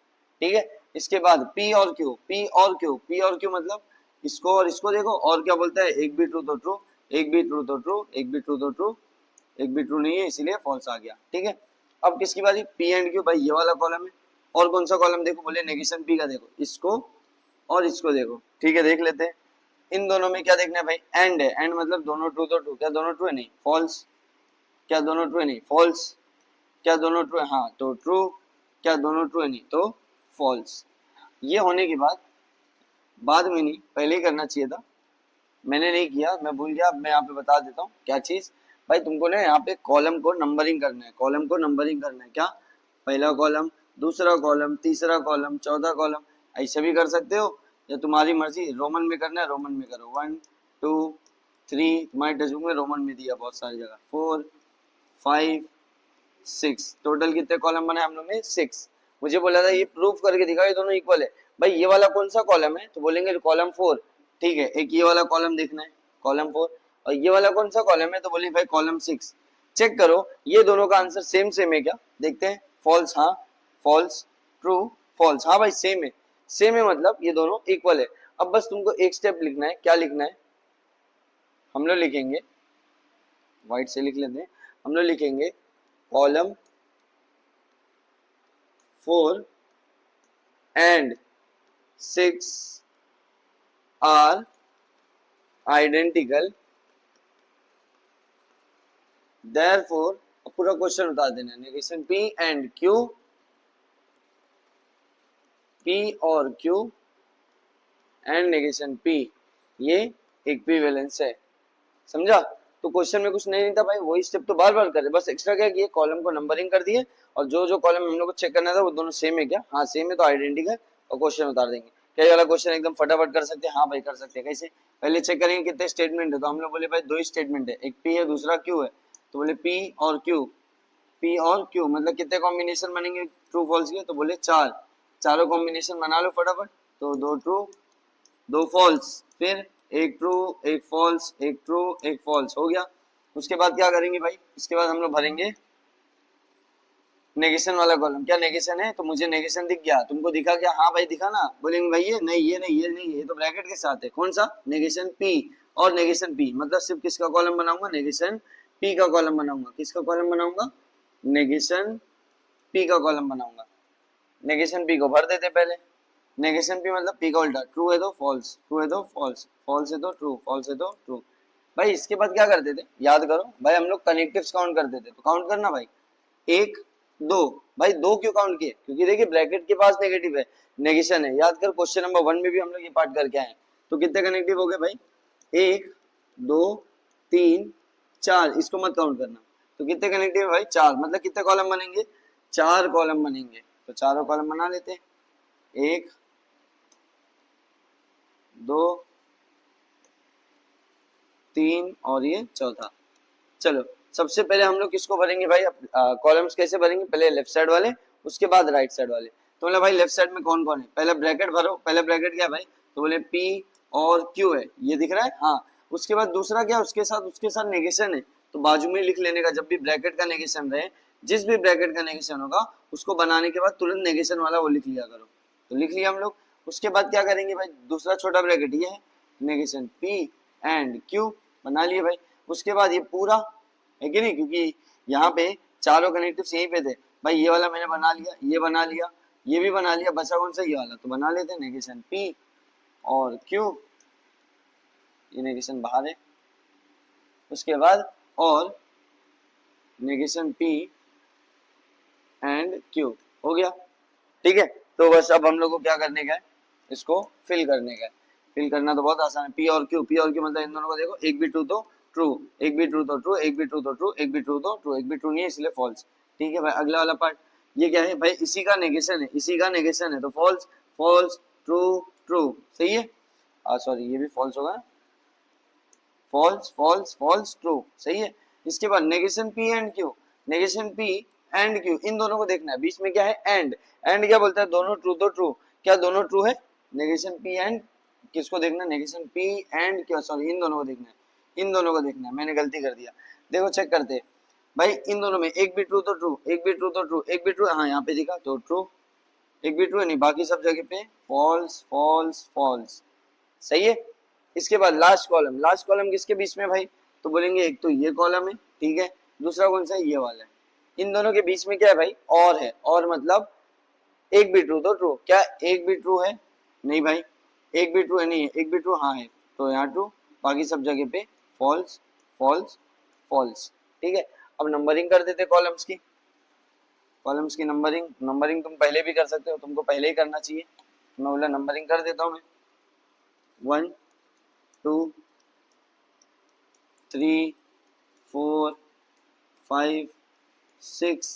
ठीक है। इसके बाद पी और क्यू, पी और क्यू, पी और क्यू मतलब इसको और इसको देखो, और क्या बोलता है? एक भी ट्रू तो ट्रू, एक भी ट्रू तो ट्रू, एक भी ट्रू तो ट्रू, एक भी ट्रू नहीं है इसीलिए फॉल्स आ गया, ठीक है। अब किसकी बारी? पी एंड क्यू, भाई ये वाला कॉलम है। और कौन सा कॉलम देखो? बोले नेगेशन पी का देखो, इसको और इसको देखो, ठीक है, देख लेते हैं। इन दोनों में क्या देखना है भाई? एंड है, एंड मतलब दोनों ट्रू तो ट्रू, क्या दोनों ट्रू है? नहीं, फॉल्स। क्या दोनों ट्रू है? नहीं, फॉल्स। क्या दोनों ट्रू है? हाँ तो ट्रू। क्या दोनों ट्रू है? नहीं तो फॉल्स। ये होने के बाद, बाद में नहीं, पहले ही करना चाहिए था, मैंने नहीं किया, मैं भूल गया। अब मैं यहाँ पे बता देता हूँ क्या चीज। भाई तुमको ना यहाँ पे कॉलम को नंबरिंग करना है, कॉलम को नंबरिंग करना है। क्या? पहला कॉलम, दूसरा कॉलम, तीसरा कॉलम, चौथा कॉलम, ऐसे भी कर सकते हो, या तुम्हारी मर्जी, रोमन में करना है रोमन में करो। 1 2 3, तुम्हारे टेक्स्टबुक में रोमन में दिया बहुत सारी जगह, 4 5 6, टोटल कितने कॉलम बने हम लोग ने? 6। मुझे बोला था ये प्रूफ करके दिखाओ ये दोनों इक्वल है। भाई ये वाला कौन सा कॉलम है? तो बोलेंगे कॉलम 4, ठीक है। एक ये वाला कॉलम देखना है, कॉलम 4। और ये वाला कौन सा कॉलम है? तो बोले भाई कॉलम 6। चेक करो ये दोनों का आंसर सेम सेम है क्या? देखते हैं। फॉल्स, हाँ फॉल्स, ट्रू फॉल्स, हाँ भाई सेम है। सेम है मतलब ये दोनों इक्वल है। अब बस तुमको एक स्टेप लिखना है। क्या लिखना है? हम लोग लिखेंगे, व्हाइट से लिख लेते हैं, हम लोग लिखेंगे column 4 and 6 are identical, therefore और पूरा क्वेश्चन उतार देना। Negation P and Q, P और Q एंड नेगेशन P, ये इक्विवेलेंस है। समझा? तो क्वेश्चन में कुछ नहीं था भाई, वही स्टेप तो बार बार करे, बस एक्स्ट्रा क्या किए, कॉलम को नंबरिंग कर दिए और जो जो कॉलम हम लोग को चेक करना था वो दोनों सेम है क्या, हाँ सेम है तो आइडेंटिकल, और क्वेश्चन उतार देंगे। क्या ये वाला क्वेश्चन एकदम फटाफट कर सकते हैं? हाँ भाई कर सकते हैं। कैसे? पहले चेक करेंगे कितने स्टेटमेंट है, तो हम लोग बोले भाई 2 ही स्टेटमेंट है, एक P है दूसरा Q है, तो बोले P और Q, P और Q मतलब कितने कॉम्बिनेशन बनेंगे ट्रू फॉल्स के, तो बोले 4, चारों कॉम्बिनेशन बना लो फटाफट। तो 2 ट्रू 2 फॉल्स, फिर एक ट्रू एक फॉल्स एक ट्रू एक फॉल्स, हो गया। उसके बाद क्या करेंगे भाई, इसके बाद हम लोग भरेंगे नेगेशन वाला कॉलम। क्या नेगेशन है, तो मुझे नेगेशन दिख गया, तुमको दिखा क्या, हाँ भाई दिखा ना, बोलेंगे भाई ये नहीं ये नहीं ये नहीं, ये तो ब्रैकेट के साथ है, कौन सा, नेगेशन P। और नेगेशन P मतलब सिर्फ किसका कॉलम बनाऊंगा, नेगेशन P का कॉलम बनाऊंगा। किसका कॉलम बनाऊंगा, नेगेशन P का कॉलम बनाऊंगा। नेगेशन P को भर देते पहले। नेगेशन P मतलब P का उल्टा, ट्रू है तो फॉल्स, ट्रू है तो फॉल्स, फॉल्स है तो ट्रू, फॉल्स है तो ट्रू। भाई इसके बाद क्या करते थे, याद करो भाई, हम लोग कनेक्टिव्स काउंट करते थे, तो काउंट करना भाई, 1 2। भाई 2 क्यों काउंट किए, क्योंकि देखिए ब्रैकेट के पास नेगेटिव है, नेगेशन है। याद कर क्वेश्चन नंबर 1 में भी हम लोग ये पार्ट करके आए। तो कितने कनेक्टिव हो गए भाई, 1 2 3 4, इसको मत काउंट करना। तो कितने कनेक्टिव है भाई, 4, मतलब कितने कॉलम बनेंगे, 4 कॉलम बनेंगे। तो चारों कॉलम बना लेते हैं, 1 2 3 और ये चौथा। चलो सबसे पहले हम लोग किसको भरेंगे भाई, कॉलम्स कैसे भरेंगे, पहले लेफ्ट साइड वाले उसके बाद राइट साइड वाले। तो बोले भाई लेफ्ट साइड में कौन कौन है, पहले ब्रैकेट भरो, पहले ब्रैकेट क्या है भाई, तो बोले P और Q है, ये दिख रहा है, हाँ। उसके बाद दूसरा क्या, उसके साथ नेगेशन है, तो बाजू में लिख लेने का, जब भी ब्रैकेट का नेगेशन रहे, जिस भी ब्रैकेट का नेगेशन होगा उसको बनाने के बाद तुरंत नेगेशन वाला वो लिख लिया करो। तो लिख लिया हम लोग। उसके बाद क्या करेंगे भाई, दूसरा छोटा ब्रैकेट ये है, नेगेशन P एंड Q बना लिए भाई। उसके बाद ये पूरा है कि नहीं, क्योंकि यहाँ पे चारों कनेक्टिव्स यहीं पे थे भाई, ये वाला मैंने बना लिया, ये बना लिया, ये भी बना लिया, बचा कौन सा, ये वाला, तो बना लेते हैं नेगेशन P और Q, ये नेगेशन बाहर है। उसके बाद और नेगेशन P एंड Q हो गया, ठीक है। तो बस अब हम लोग को क्या करने का है, इसको फिल करने का है। फिल करना तो बहुत आसान है, P और Q, P और Q मतलब इन दोनों को देखो, एक भी ट्रू तो ट्रू, एक भी ट्रू तो ट्रू, एक भी ट्रू तो ट्रू, एक भी ट्रू तो ट्रू, एक भी ट्रू नहीं है इसलिए फॉल्स। ठीक है भाई, अगला वाला पार्ट ये क्या है भाई, इसी का नेगेशन है, इसी का नेगेशन है, तो फॉल्स फॉल्स ट्रू ट्रू, सही है। सॉरी ये भी फॉल्स होगा ना, फॉल्स फॉल्स फॉल्स ट्रू, सही है। इसके बाद negation P and Q, negation P and Q इन दोनों को देखना है, बीच में क्या है एंड, एंड क्या बोलता है, दोनों ट्रू तो ट्रू, क्या दोनों ट्रू है, नेगेशन P एंड किसको देखना है, negation P and Q, sorry इन दोनों को देखना है, इन दोनों को देखना है, मैंने गलती कर दिया। देखो चेक करते हैं भाई, इन दोनों में एक भी ट्रू तो ट्रू, एक भी ट्रू तो ट्रू, एक भी ट्रू, हाँ यहाँ पे दिखा तो ट्रू, एक भी ट्रू है नहीं, बाकी सब जगह पे फॉल्स फॉल्स फॉल्स, सही है। इसके बाद लास्ट कॉलम, लास्ट कॉलम किसके बीच में भाई, तो बोलेंगे एक तो ये कॉलम है, ठीक है, दूसरा कौन सा है, ये वाला है। इन दोनों के बीच में क्या है भाई, और है, और मतलब एक भी ट्रू तो ट्रू, क्या एक भी ट्रू है, नहीं भाई एक भी ट्रू है नहीं है, एक भी ट्रू हाँ है, तो यहाँ ट्रू, बाकी सब जगह पे फॉल्स फॉल्स फॉल्स, ठीक है। अब नंबरिंग कर देते कॉलम्स की, कॉलम्स की नंबरिंग, नंबरिंग तुम पहले भी कर सकते हो, तुमको पहले ही करना चाहिए, मैं बोला नंबरिंग कर देता हूँ मैं, 1 2 3 4 5 6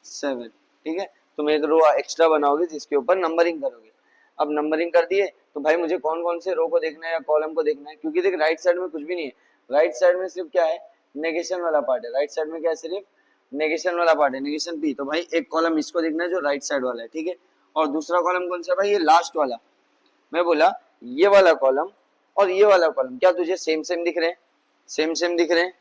7, ठीक है। तुम एक रो एक्स्ट्रा बनाओगे जिसके ऊपर नंबरिंग करोगे। अब नंबरिंग कर दिए तो भाई मुझे कौन कौन से रो को देखना है या कॉलम को देखना है, क्योंकि देख राइट साइड में कुछ भी नहीं है, राइट साइड में सिर्फ क्या है, नेगेशन वाला पार्ट है, राइट साइड में क्या है, सिर्फ नेगेशन वाला पार्ट है, नेगेशन P। तो भाई एक कॉलम इसको देखना है जो राइट साइड वाला है, ठीक है। और दूसरा कॉलम कौन सा भाई, ये लास्ट वाला, मैं बोला ये वाला कॉलम और ये वाला कॉलम क्या तुझे सेम सेम दिख रहे हैं, सेम सेम दिख रहे हैं,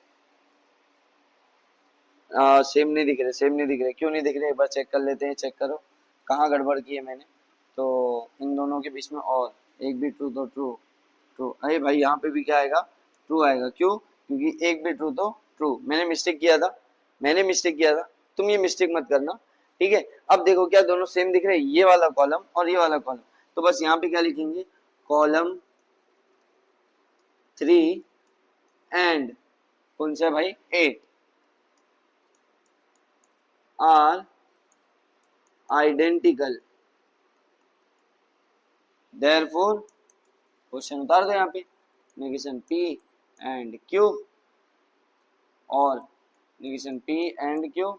सेम नहीं दिख रहे, सेम नहीं दिख रहे, क्यों नहीं दिख रहे, एक बार चेक कर लेते हैं, चेक करो कहाँ गड़बड़ की है मैंने। तो इन दोनों के बीच में और एक भी ट्रू तो ट्रू ट्रू, अरे भाई यहाँ पे भी क्या आएगा, ट्रू आएगा, क्यों, क्योंकि एक भी ट्रू तो ट्रू, मैंने मिस्टेक किया था, मैंने मिस्टेक किया था, तुम ये मिस्टेक मत करना, ठीक है। अब देखो क्या दोनों सेम दिख रहे हैं, ये वाला कॉलम और ये वाला कॉलम, तो बस यहाँ पे क्या लिखेंगे, कॉलम 3 एंड कौन सा भाई 8, आर आइडेंटिकल, देयरफॉर क्वेश्चन उतार दो यहाँ पे, नेगेशन P एंड Q और negation P and Q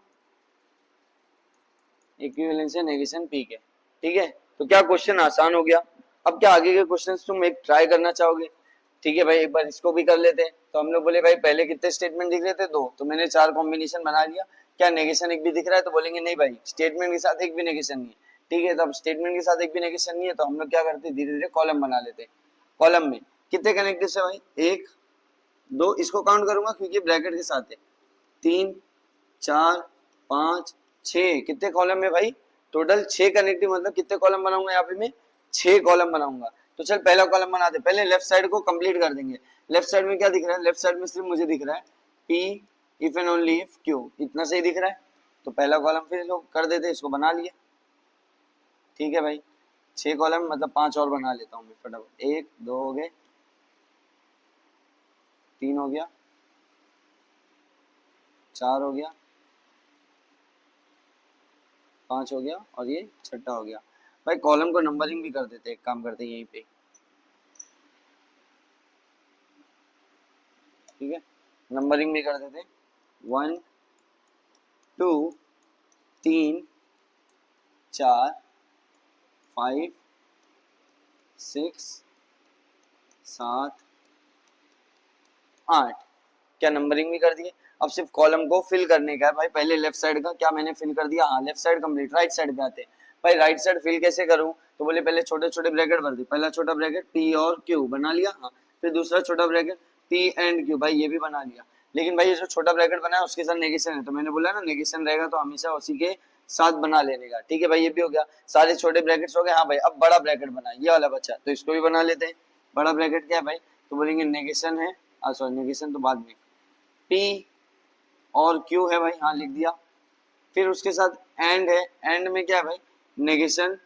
equivalence है नेगेशन P के। ठीक है, तो क्या क्वेश्चन आसान हो गया। अब क्या आगे के क्वेश्चंस तुम एक ट्राई करना चाहोगे? ठीक है भाई, एक बार इसको भी कर लेते हैं। तो हम लोग बोले भाई पहले कितने स्टेटमेंट दिख रहे थे? 2, तो मैंने 4 कॉम्बिनेशन बना लिया। क्या नेगेशन एक भी दिख रहा है? तो बोलेंगे नहीं भाई, स्टेटमेंट के साथ एक भी नेगेशन नहीं है। ठीक है, तो अब स्टेटमेंट के साथ एक भी नेगेशन नहीं है, तो हम लोग क्या करते हैं, धीरे धीरे कॉलम बना लेते हैं। कॉलम में कितने कनेक्टेड है भाई? 1 2, इसको काउंट करूंगा क्योंकि ब्रैकेट के साथ है, 3 4 5 6, कितने कॉलम है भाई? टोटल 6 कनेक्टिव, मतलब कितने कॉलम बनाऊंगा यहाँ पे मैं? 6 कॉलम बनाऊंगा। तो चल पहला कॉलम बना दे, पहले लेफ्ट साइड को कंप्लीट कर देंगे। लेफ्ट साइड में क्या दिख रहा है? लेफ्ट साइड में सिर्फ मुझे दिख रहा है P if and only if Q, इतना सही दिख रहा है। तो पहला कॉलम फिर लोग कर देते, इसको बना लिए। ठीक है भाई, 6 कॉलम मतलब 5 और बना लेता हूँ मैं फटाफट। 1 2 हो गए, 3 हो गया, 4 हो गया, 5 हो गया और ये छठा हो गया। भाई कॉलम को नंबरिंग भी कर देते, एक काम करते हैं यहीं पे। ठीक है, नंबरिंग भी कर देते, 1 2 3 4 5 6 7 8। क्या नंबरिंग भी कर दिए? अब सिर्फ कॉलम को फिल करने का है भाई। पहले लेफ्ट साइड का क्या मैंने फिल कर दिया? हाँ, left side complete. Right side पे आते हैं भाई। राइट साइड फिल कैसे करूं? तो बोले पहले छोटे छोटे ब्रैकेट भर दे। पहला छोटा ब्रैकेट P और Q बना लिया, हाँ। फिर दूसरा छोटा ब्रैकेट P एंड Q, भाई ये भी बना लिया। लेकिन भाई ये जो छोटा ब्रैकेट बना है उसके साथ नेगेशन है, तो मैंने बोला ना नेगेशन रहेगा तो हमेशा उसी के साथ बना लेने का। ठीक है भाई, ये भी हो गया, सारे छोटे ब्रैकेट्स हो गए। हाँ भाई, अब बड़ा ब्रैकेट बना, ये वाला बचा, तो इसको भी बना लेते हैं। बड़ा ब्रैकेट क्या है भाई? तो बोलेंगे नेगेशन है, सॉरी नेगेशन तो बाद में, P और Q है भाई, हाँ लिख दिया। फिर उसके साथ एंड है, एंड में क्या है भाई? नेगेशन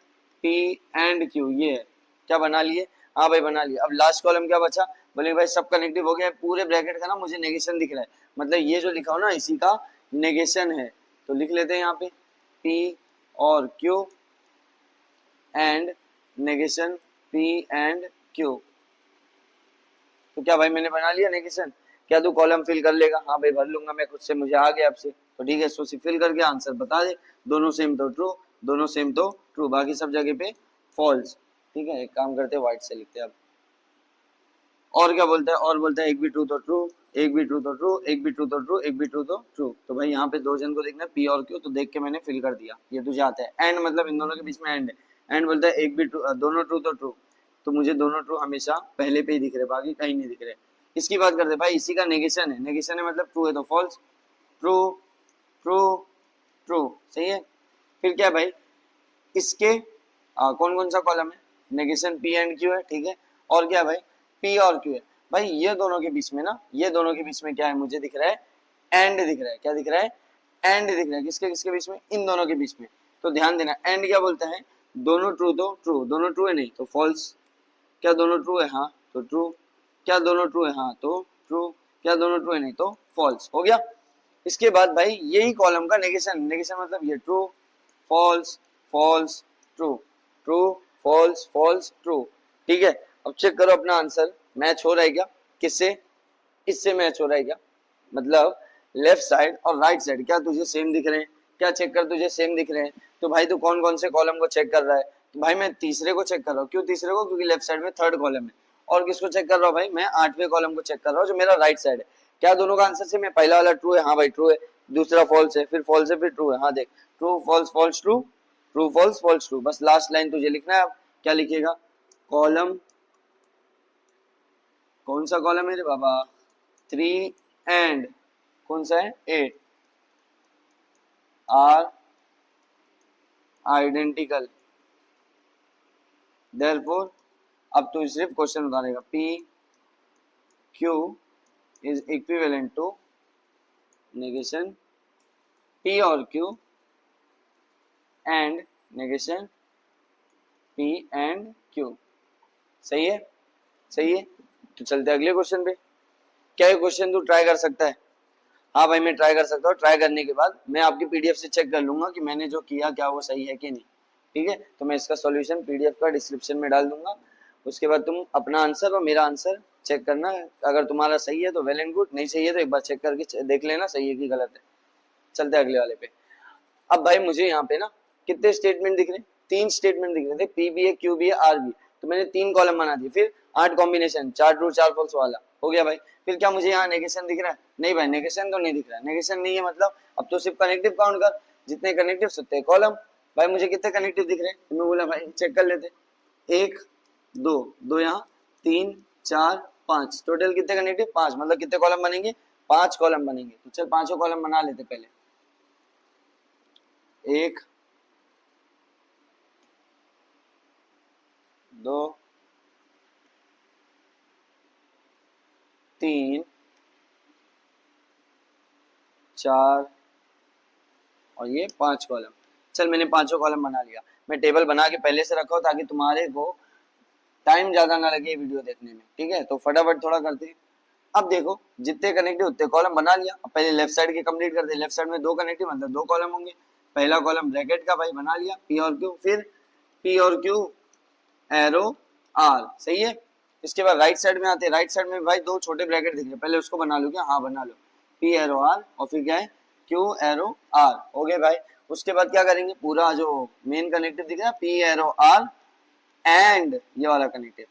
P एंड Q, ये है। क्या बना लिए? हाँ भाई बना लिया। अब लास्ट कॉलम क्या बचा? बोले भाई सब कनेक्टिव हो गया, पूरे ब्रैकेट का ना मुझे नेगेशन दिख रहा है, मतलब ये जो लिखा हो ना इसी का नेगेशन है। तो लिख लेते हैं यहाँ पे P और Q and negation P and Q। तो क्या भाई मैंने बना लिया नेगेशन? क्या तू कॉलम फिल कर लेगा? हाँ भाई भर लूंगा मैं खुद से, मुझे आ गया आपसे। तो ठीक है, इसको फिल करके आंसर बता दे। दोनों सेम तो ट्रू, दोनों सेम तो ट्रू, बाकी सब जगह पे फॉल्स। ठीक है, एक काम करते हैं व्हाइट से लिखते हैं अब। और क्या बोलता है? और बोलता है एक भी ट्रू तो ट्रू, एक भी ट्रू तो ट्रू, एक भी ट्रू तो ट्रू, एक भी ट्रू तो ट्रू। तो भाई यहाँ पे दो जन को देखना P और Q, तो देख के मैंने फिल कर दिया, ये तुझे आता है। एंड मतलब इन दोनों के बीच में एंड है। एंड बोलता है एक भी ट्रू, दोनों ट्रू तो ट्रू, तो मुझे दोनों ट्रू हमेशा पहले पे ही दिख रहे, बाकी कहीं नहीं दिख रहे। इसकी बात करते भाई, इसी का नेगेशन है। नेगेशन है मतलब ट्रू है तो फॉल्स, ट्रू ट्रू ट्रू, सही है। फिर क्या भाई इसके कौन कौन सा कॉलम है? नेगेशन P एंड Q है, ठीक है। और क्या भाई? P और Q है भाई। ये दोनों के बीच में ना, ये दोनों के बीच में क्या है? मुझे दिख रहा है एंड दिख रहा है। क्या दिख रहा है? एंड दिख रहा है। किसके किसके बीच में? इन दोनों के बीच में। तो ध्यान देना, एंड क्या बोलता है? दोनों ट्रू तो ट्रू, दोनों ट्रू है नहीं तो फॉल्स। क्या दोनों ट्रू है? हाँ तो ट्रू। क्या दोनों ट्रू है? हाँ तो ट्रू। क्या दोनों ट्रू है? नहीं तो फॉल्स। हो गया। इसके बाद भाई यही कॉलम का नेगेशन, नेगेशन मतलब ये true false false true, true false false true. ठीक है, अब चेक करो अपना आंसर मैच हो रहा है क्या? किससे? इससे मैच हो रहा है क्या? मतलब लेफ्ट साइड और राइट साइड क्या तुझे सेम दिख रहे हैं? क्या चेक कर, तुझे सेम दिख रहे हैं? तो भाई तू कौन कौन से कॉलम को चेक कर रहा है? तो भाई मैं तीसरे को चेक कर रहा हूँ। क्यों तीसरे को? क्योंकि लेफ्ट साइड में थर्ड कॉलम है। और किसको चेक कर रहा हूँ भाई? मैं आठवें कॉलम को चेक कर रहा हूँ जो मेरा राइट साइड है। क्या दोनों का आंसर सेम है? पहला वाला ट्रू है, हाँ भाई ट्रू है। दूसरा फॉल्स है, फिर फॉल्स है, फिर ट्रू है। हाँ देख, true false false true, true false false true. बस लास्ट लाइन तुझे लिखना है। अब क्या लिखेगा? कॉलम, कौन सा कॉलम है रे बाबा? 3 एंड कौन सा है? 8 आर आइडेंटिकल, देयरफॉर अब तू सिर्फ क्वेश्चन बताएगा P Q is equivalent to negation P और Q and negation P and Q। सही है, सही है। तो चलते अगले क्वेश्चन पे। क्या ये क्वेश्चन तू ट्राई कर सकता है? हाँ भाई मैं ट्राई कर सकता हूँ, ट्राई करने के बाद मैं आपकी पीडीएफ से चेक कर लूंगा कि मैंने जो किया क्या वो सही है कि नहीं। ठीक है, तो मैं इसका सॉल्यूशन पीडीएफ का डिस्क्रिप्शन में डाल दूंगा। उसके बाद तुम अपना आंसर और मेरा आंसर चेक करना। अगर तुम्हारा सही है तो वेल एंड गुड, नहीं सही है तो एक बार चेक करके देख लेना सही है कि गलत है। चलते हैं अगले वाले पे। अब भाई मुझे यहाँ पे ना कितने स्टेटमेंट दिख रहे हैं, 3 स्टेटमेंट दिख रहे थे, P B A Q B A R B. तो मैंने 3 कॉलम बना दिए, फिर 8 कॉम्बिनेशन, 4 ट्रू 4 फॉल्स वाला हो गया भाई। फिर क्या मुझे यहाँ नेगेशन दिख रहा है? नहीं भाई नेगेशन तो नहीं दिख रहा है। नेगेशन नहीं है मतलब अब तो सिर्फ कनेक्टिव काउंट कर, जितने कनेक्टिव उतने कॉलम। भाई मुझे कितने कनेक्टिव दिख रहे हैं? तो मैं बोला भाई चेक कर लेते, 1 2 2 यहाँ, 3 4 5, टोटल कितने कनेक्टिव? 5, मतलब कितने कॉलम बनेंगे? 5 कॉलम बनेंगे। तो चल पांचों कॉलम बना लेते पहले। 1 2 3 4 और ये 5 कॉलम। चल मैंने पांचों कॉलम बना लिया। मैं टेबल बना के पहले से रखा हूं ताकि तुम्हारे को टाइम ज्यादा ना लगे वीडियो देखने में। ठीक है, तो फटाफट थोड़ा करते हैं। अब देखो जितने कनेक्टिव उतने कॉलम बना लिया। अब पहले लेफ्ट साइड के कंप्लीट करते हैं। लेफ्ट साइड में 2 कनेक्टिव मतलब 2 कॉलम होंगे। पहला कॉलम ब्रैकेट का भाई बना लिया, पी और क्यू। फिर पी और क्यू एरो आर, सही है। इसके बाद राइट साइड में आते हैं। राइट साइड में भाई 2 छोटे ब्रैकेट दिख रहे हैं, पहले उसको बना लो क्या? हाँ बना लो, पी एरो आर और फिर क्या है? क्यू एरो आर, हो गए भाई। उसके बाद क्या करेंगे? पूरा जो मेन कनेक्टिव दिख रहा है पी एरो आर एंड ये वाला कनेक्टिव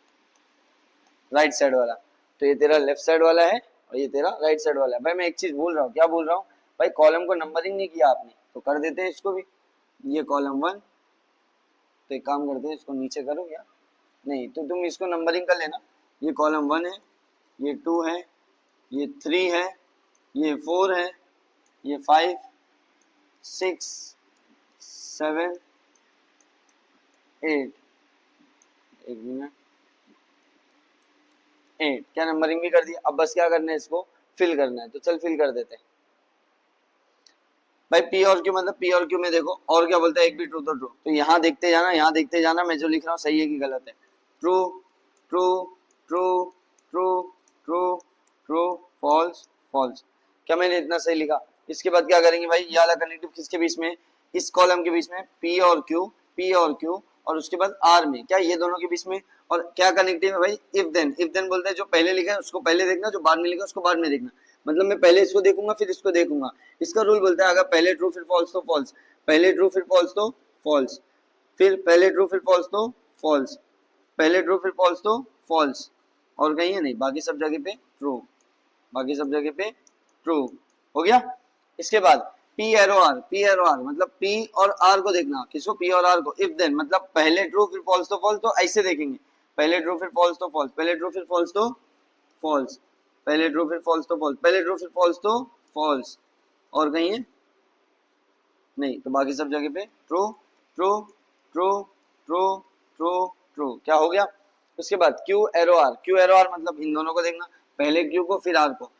राइट साइड वाला, तो ये तेरा लेफ्ट साइड वाला है और ये तेरा राइट साइड वाला है। भाई मैं एक चीज भूल रहा हूँ, क्या भूल रहा हूँ? भाई कॉलम को नंबरिंग नहीं किया आपने, तो कर देते हैं इसको भी। ये कॉलम 1, तो एक काम करते हैं इसको नीचे करो या नहीं, तो तुम इसको नंबरिंग कर लेना। ये कॉलम 1 है, ये 2 है, ये 3 है, ये 4 है, ये 5 6 7 8, एक मिनट, 8। क्या नंबरिंग भी कर दिया? अब बस क्या करना है? इसको फिल करना है। तो चल फिल कर देते हैं भाई। पी और क्यू मतलब पी और क्यू में देखो और क्या बोलता है, एक भी ट्रू तो ट्रू। तो यहाँ देखते जाना, यहाँ देखते जाना मैं जो लिख रहा हूँ सही है कि गलत है। True true true true true true false false. क्या मैंने इतना सही लिखा? इसके बाद क्या करेंगे भाई? ये वाला कनेक्टिव किसके बीच में? इस कॉलम के बीच में, पी और क्यू, पी और क्यू, और उसके बाद आर में, क्या ये दोनों के बीच में। और क्या कनेक्टिव है भाई? If then. इफ देन बोलते हैं जो पहले लिखा है उसको पहले देखना, जो बाद में लिखा है उसको बाद में देखना। मतलब मैं पहले इसको देखूंगा फिर इसको देखूंगा। इसका रूल बोलता है अगर पहले ट्रू फिर फॉल्स तो फॉल्स, पहले ट्रू फिर फॉल्स तो फॉल्स, फिर पहले ट्रू फिर फॉल्स तो फॉल्स, पहले ट्रू फिर फॉल्स तो फॉल्स, और कहीं है नहीं, बाकी सब जगह पे ट्रू, बाकी सब जगह पे ट्रू, हो गया। इसके बाद P arrow R, P arrow R मतलब पी और आर को देखना। किसको? पी और आर को। इफ देन मतलब पहले ट्रू फिर फॉल्स तो फॉल्स, तो ऐसे देखेंगे, पहले ट्रू फिर फॉल्स तो फॉल्स, पहले ट्रू फिर फॉल्स तो फॉल्स, पहले ट्रू फिर फॉल्स तो फॉल्स, पहले ट्रू फिर फॉल्स तो फॉल्स, और कहीं है नहीं, तो बाकी सब जगह पे true true true true true true. क्या हो गया? उसके बाद Q arrow R, Q arrow R मतलब इन दोनों को देखना, पहले क्यू को फिर आर को।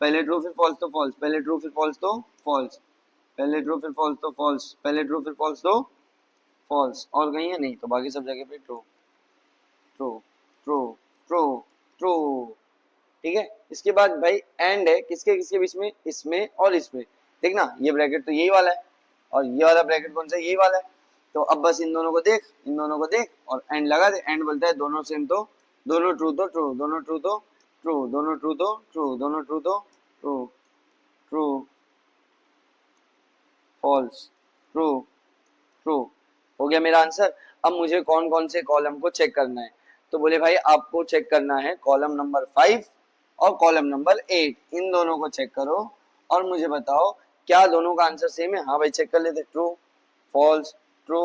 पहले ट्रू फिर फॉल्स तो फॉल्स, पहले ट्रू फिर फॉल्स तो फॉल्स, पहले ट्रू फिर फॉल्स तो फॉल्स, पहले ट्रू फिर फॉल्स तो फॉल्स, और कहीं है नहीं, तो बाकी सब जगह पे true true true true true. ठीक है, इसके बाद भाई एंड है किसके किसके बीच में? इसमें और इसमें। देखना ये ब्रैकेट तो यही वाला है और ये वाला ब्रैकेट कौन सा? यही वाला है। तो अब बस इन दोनों को देख, इन दोनों को देख और एंड लगा दे। एंड बोलता है दोनों सेम तो दोनों ट्रू तो ट्रू, दोनों ट्रू तो ट्रू, दोनों ट्रू तो ट्रू, दोनों ट्रू तो true, true false true true. हो गया मेरा आंसर। अब मुझे कौन कौन से कॉलम को चेक करना है? तो बोले भाई आपको चेक करना है कॉलम नंबर 5 और कॉलम नंबर 8, इन दोनों को चेक करो और मुझे बताओ क्या दोनों का आंसर सेम है? हाँ भाई चेक कर लेते। True false true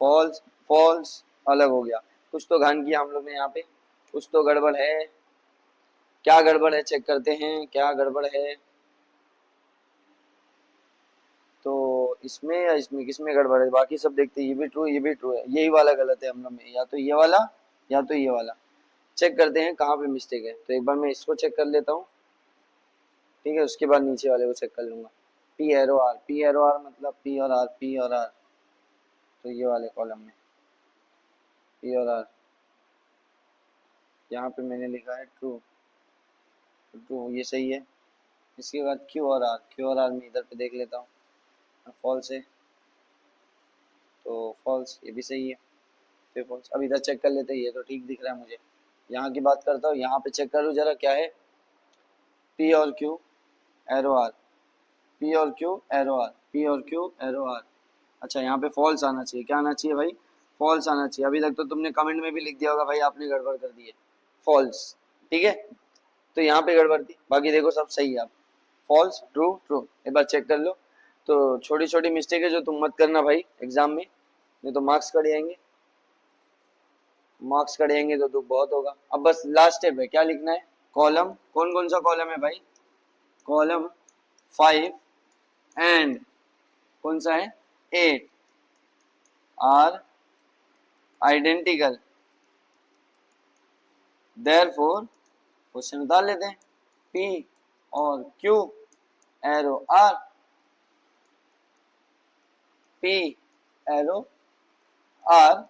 false false, अलग हो गया। कुछ तो घान किया हम लोग ने यहाँ पे, कुछ तो गड़बड़ है। क्या गड़बड़ है चेक करते हैं, क्या गड़बड़ है। तो इसमें या इसमें किसमें गड़बड़ है? बाकी सब देखते हैं, ये भी ट्रू ये भी ट्रू है, यही वाला गलत है हम लोग में, या तो ये वाला या तो ये वाला। चेक करते हैं कहाँ पे मिस्टेक है। तो एक बार मैं इसको चेक कर लेता हूँ, ठीक है, उसके बाद नीचे वाले को चेक कर लूंगा। P arrow R, P arrow R मतलब पी और आर, पी और आर, तो ये वाले कॉलम में पी और आर, यहाँ पे मैंने लिखा है ट्रू, ट्रू ये सही है, इसके बाद क्यू और आर, क्यू और आर में इधर पे देख लेता हूँ, फॉल्स है तो फॉल्स, ये भी सही है, फिर फॉल्स। अब इधर चेक कर लेते हैं, ये तो ठीक दिख रहा है मुझे। यहाँ की बात करता हूँ, यहाँ पे चेक करूँ जरा क्या है, पी और क्यू एरो आर, पी और क्यू एरो आर, पी और क्यू एरो आर। अच्छा यहाँ पे फॉल्स आना चाहिए, क्या आना चाहिए भाई, फॉल्स आना चाहिए। अभी तक तो तुमने कमेंट में भी लिख दिया होगा भाई आपने गड़बड़ कर दी है, फॉल्स, ठीक है। तो यहाँ पे गड़बड़ थी, बाकी देखो सब सही है। आप फॉल्स ट्रू ट्रू एक बार चेक कर लो। तो छोटी छोटी मिस्टेक है जो तुम मत करना भाई एग्जाम में, नहीं तो मार्क्स कट जाएंगे, मार्क्स कट जाएंगे तो दुख बहुत होगा। अब बस लास्ट स्टेप है, क्या लिखना है, कॉलम, कौन कौन सा कॉलम है भाई, कॉलम 5 एंड कौन सा है 8 आर आइडेंटिकल, देयरफॉर क्वेश्चन उतार लेते हैं, पी और Q arrow R, P arrow R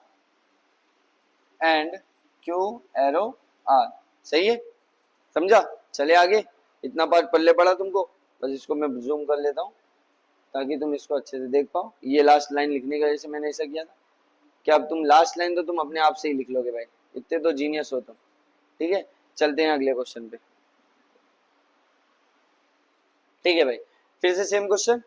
and Q arrow R, सही है, समझा। चले आगे, इतना पार्ट पल्ले पड़ा तुमको, बस इसको मैं जूम कर लेता हूँ ताकि तुम इसको अच्छे से देख पाओ। ये लास्ट लाइन लिखने की वजह से मैंने ऐसा किया था कि अब तुम लास्ट लाइन तो तुम अपने आप से ही लिख लोगे भाई, इतने तो जीनियस हो तुम, ठीक है। चलते हैं अगले क्वेश्चन पे, ठीक है भाई। फिर से सेम क्वेश्चन,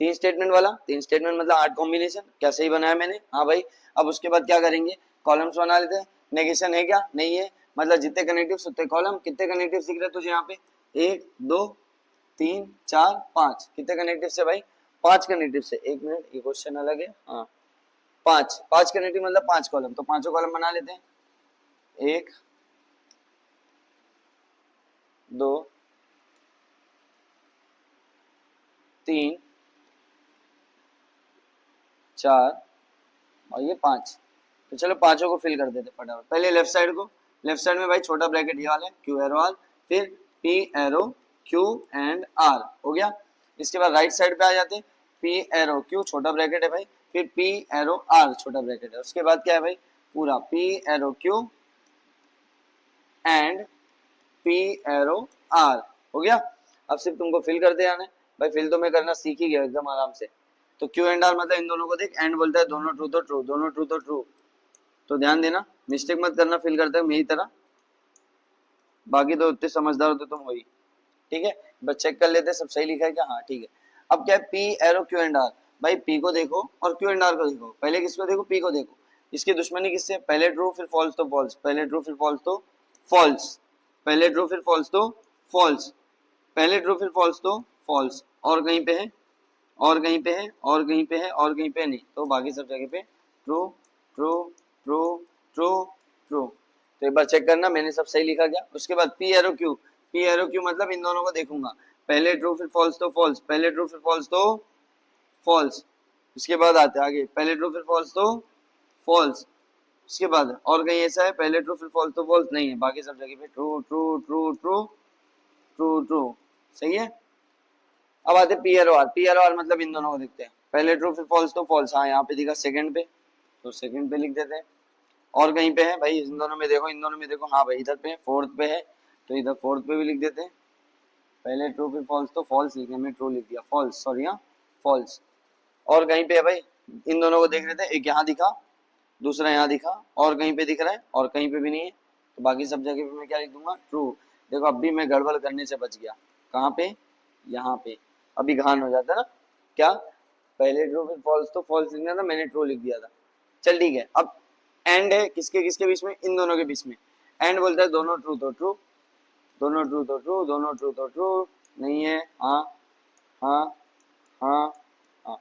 3 स्टेटमेंट वाला, 3 स्टेटमेंट मतलब 8 कॉम्बिनेशन, क्या सही बनाया मैंने, हाँ भाई। अब उसके बाद क्या करेंगे, कॉलम्स बना लेते हैं। नेगेशन है क्या, नहीं है, मतलब जितने कनेक्टिव्स उतने कॉलम। कितने कनेक्टिव्स दिख रहे हैं तुझे यहाँ पे, 1 2 3 4 5, कितने कनेक्टिव से भाई, 5 कनेक्टिव से। एक मिनट, ये क्वेश्चन अलग है, हाँ 5, 5 कनेक्टिव मतलब 5 कॉलम, तो पांचों कॉलम बना लेते हैं, 1 2 3 4 और ये 5। तो चलो पांचों को फिल कर देते फटाफट। पहले लेफ्ट साइड को, लेफ्ट साइड में भाई छोटा ब्रैकेट ये वाला है, क्यू एरो आर, फिर P arrow Q and R, हो गया। इसके बाद राइट साइड पे आ जाते हैं, पी एरो क्यू छोटा ब्रैकेट है भाई, फिर पी एरो आर छोटा ब्रैकेट है। उसके बाद क्या है भाई, पूरा P arrow Q and P arrow R, हो गया। अब सिर्फ तुमको फिल करते आना है भाई, फिल तो मैं करना सीख ही गया एकदम आराम से। तो क्यू एंड आर मतलब इन दोनों को देख, एंड बोलता है दोनों ट्रू तो ट्रू, दोनों ट्रू तो ट्रू, तो ध्यान देना, मिस्टेक मत करना फिल करते हो मेरी तरह, बाकी तो उतने समझदार हो तो तुम हो ही, ठीक है। बस चेक कर लेते हैं सब सही लिखा है क्या, हाँ ठीक है। अब क्या है, P arrow Q and R, भाई पी को देखो और क्यू एंड आर को देखो। पहले किसको देखो, पी को देखो। इसकी दुश्मनी किससे, पहले ट्रू फिर फॉल्स तो फॉल्स, पहले ट्रू फिर फॉल्स तो फॉल्स, पहले ट्रू फिर फॉल्स तो फॉल्स, पहले ट्रू फिर फॉल्स तो फॉल्स, और कहीं पे है, और कहीं पे है, और कहीं पे है, और कहीं पे नहीं, तो बाकी सब जगह पे true true true true true. तो एक बार चेक करना मैंने सब सही लिखा क्या। उसके बाद P arrow Q, P arrow Q मतलब इन दोनों को देखूंगा, पहले ट्रू फिर फॉल्स तो फॉल्स, पहले ट्रू फिर फॉल्स तो फॉल्स। उसके बाद आते आगे, पहले ट्रू फिर फॉल्स तो फॉल्स। उसके बाद और कहीं ऐसा है पहले ट्रू फिर फॉल्स तो फॉल्स, नहीं है, बाकी सब जगह पे true true true true true true, सही है। अब आते P arrow R, P arrow R मतलब इन दोनों को देखते हैं, पहले ट्रू फिर फॉल्स तो फॉल्स, हाँ यहाँ पे दिखा सेकंड पे, तो सेकंड पे लिख देते हैं। और कहीं पे है भाई, इन दोनों में देखो, इन दोनों में देखो, हाँ भाई इधर पे फोर्थ पे है, तो इधर फोर्थ पे भी लिख देते हैं। पहले ट्रू फिर फॉल्स तो फॉल्स लिखे, मैं ट्रू लिख दिया, फॉल्स सॉरी, हाँ फॉल्स। और कहीं पे है भाई, इन दोनों को देख रहे थे, एक यहाँ दिखा, दूसरा यहाँ दिखा, और कहीं पे दिख रहा है, और कहीं पे भी नहीं है, तो बाकी सब जगह पे मैं क्या लिख दूंगा, ट्रू। देखो अब भी मैं गड़बड़ करने से बच गया, कहाँ पे, यहाँ पे। अभी घान हो जाता ना, क्या पहले ट्रू फिर फॉल्स तो फॉल्स लिखना था, मैंने ट्रू लिख दिया था। चल ठीक है। अब एंड है किसके किसके बीच में, इन दोनों के बीच में। एंड बोलता है दोनों ट्रू तो ट्रू, दोनों ट्रू तो ट्रू, दोनों ट्रू तो ट्रू, नहीं है, हाँ हाँ हाँ हाँ,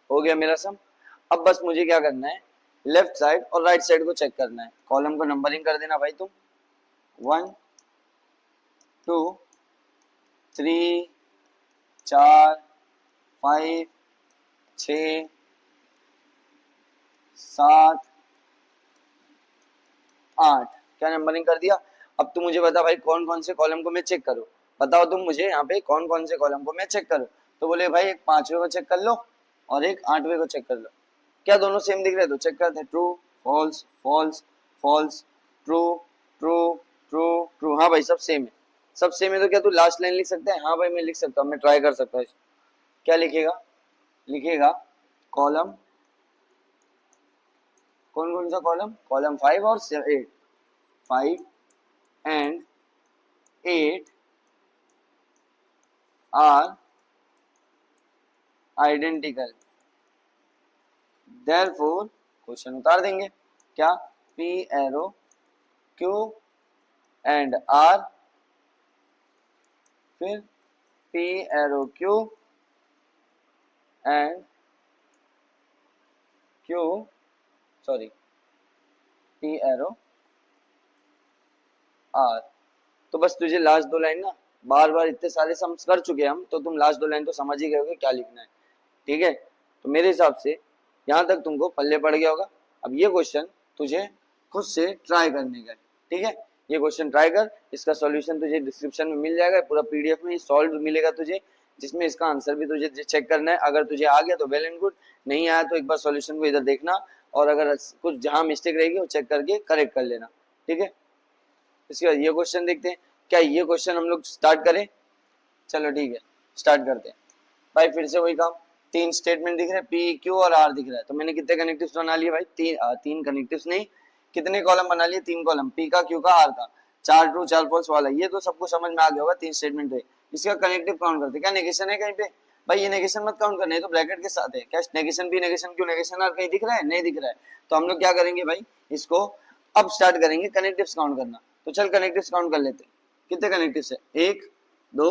हो गया मेरा सम। अब बस मुझे क्या करना है, लेफ्ट साइड और राइट साइड को चेक करना है। कॉलम को नंबरिंग कर देना भाई तुम, 1 2 3 4 5 6 7 8, क्या नंबरिंग कर दिया। अब तू मुझे बता भाई कौन कौन से कॉलम को मैं चेक करूं, बताओ तुम मुझे यहाँ पे कौन कौन से कॉलम को मैं चेक करूं। तो बोले भाई एक 5वें को चेक कर लो और एक 8वें को चेक कर लो। क्या दोनों सेम दिख रहे, तो चेक करते हैं, true false false false true true true true, हाँ भाई सब सेम है। सब सेम है तो क्या तू लास्ट लाइन लिख सकता है? हाँ भाई मैं लिख सकता हूँ, मैं ट्राई कर सकता हूँ। क्या लिखेगा? लिखेगा कॉलम, कौन कौन सा कॉलम? कॉलम 5 और 8, 5 and 8 are identical, therefore question उतार देंगे क्या? P arrow Q and R, फिर P arrow Q and Q, sorry P arrow R. तो बस तुझे लास्ट दो लाइन ना, बार बार इतने सारे सम्स कर चुके हैं हम, तो तुम लास्ट दो लाइन तो समझ ही गए होगे क्या लिखना है। ठीक है, तो मेरे हिसाब से यहाँ तक तुमको पल्ले पड़ गया होगा। अब ये क्वेश्चन तुझे खुद से ट्राई करने का है। ठीक है, ये क्वेश्चन ट्राई कर, इसका सॉल्यूशन तुझे डिस्क्रिप्शन में मिल जाएगा, पूरा पीडीएफ में सॉल्व मिलेगा तुझे, जिसमें इसका आंसर भी तुझे चेक करना है। अगर तुझे आ गया तो वेल एंड गुड, नहीं आया तो एक बार सॉल्यूशन को इधर देखना, और अगर कुछ जहां मिस्टेक रहेगी वो चेक करके करेक्ट कर लेना। ठीक है, इसके बाद ये क्वेश्चन देखते हैं। क्या ये क्वेश्चन हम लोग स्टार्ट करें? चलो ठीक है, स्टार्ट करते हैं भाई। फिर से वही काम, तीन स्टेटमेंट दिख रहे हैं, पी क्यू और आर दिख रहा है। तो मैंने कितने कनेक्टिव्स बना लिए भाई? तीन कनेक्टिव्स नहीं, कितने कॉलम बना लिए? 3 कॉलम, पी का, क्यू का, आर का। 4 ट्रू 4 फॉल्स वाला, ये तो सबको समझ में आ गया होगा, 3 स्टेटमेंट है। इसका कनेक्टिव काउंट करते, क्या नेगेशन है कहीं पे? भाई ये नेगेशन मत काउंट करना, ये तो ब्रैकेट के साथ है। क्या negation P negation Q negation R कहीं दिख रहा है? नहीं दिख रहा है। तो हम लोग क्या करेंगे भाई, इसको अब स्टार्ट करेंगे कनेक्टिव्स काउंट करना। तो चल कनेक्टिव्स काउंट कर लेते हैं। कितने कनेक्टिव्स है? 1 2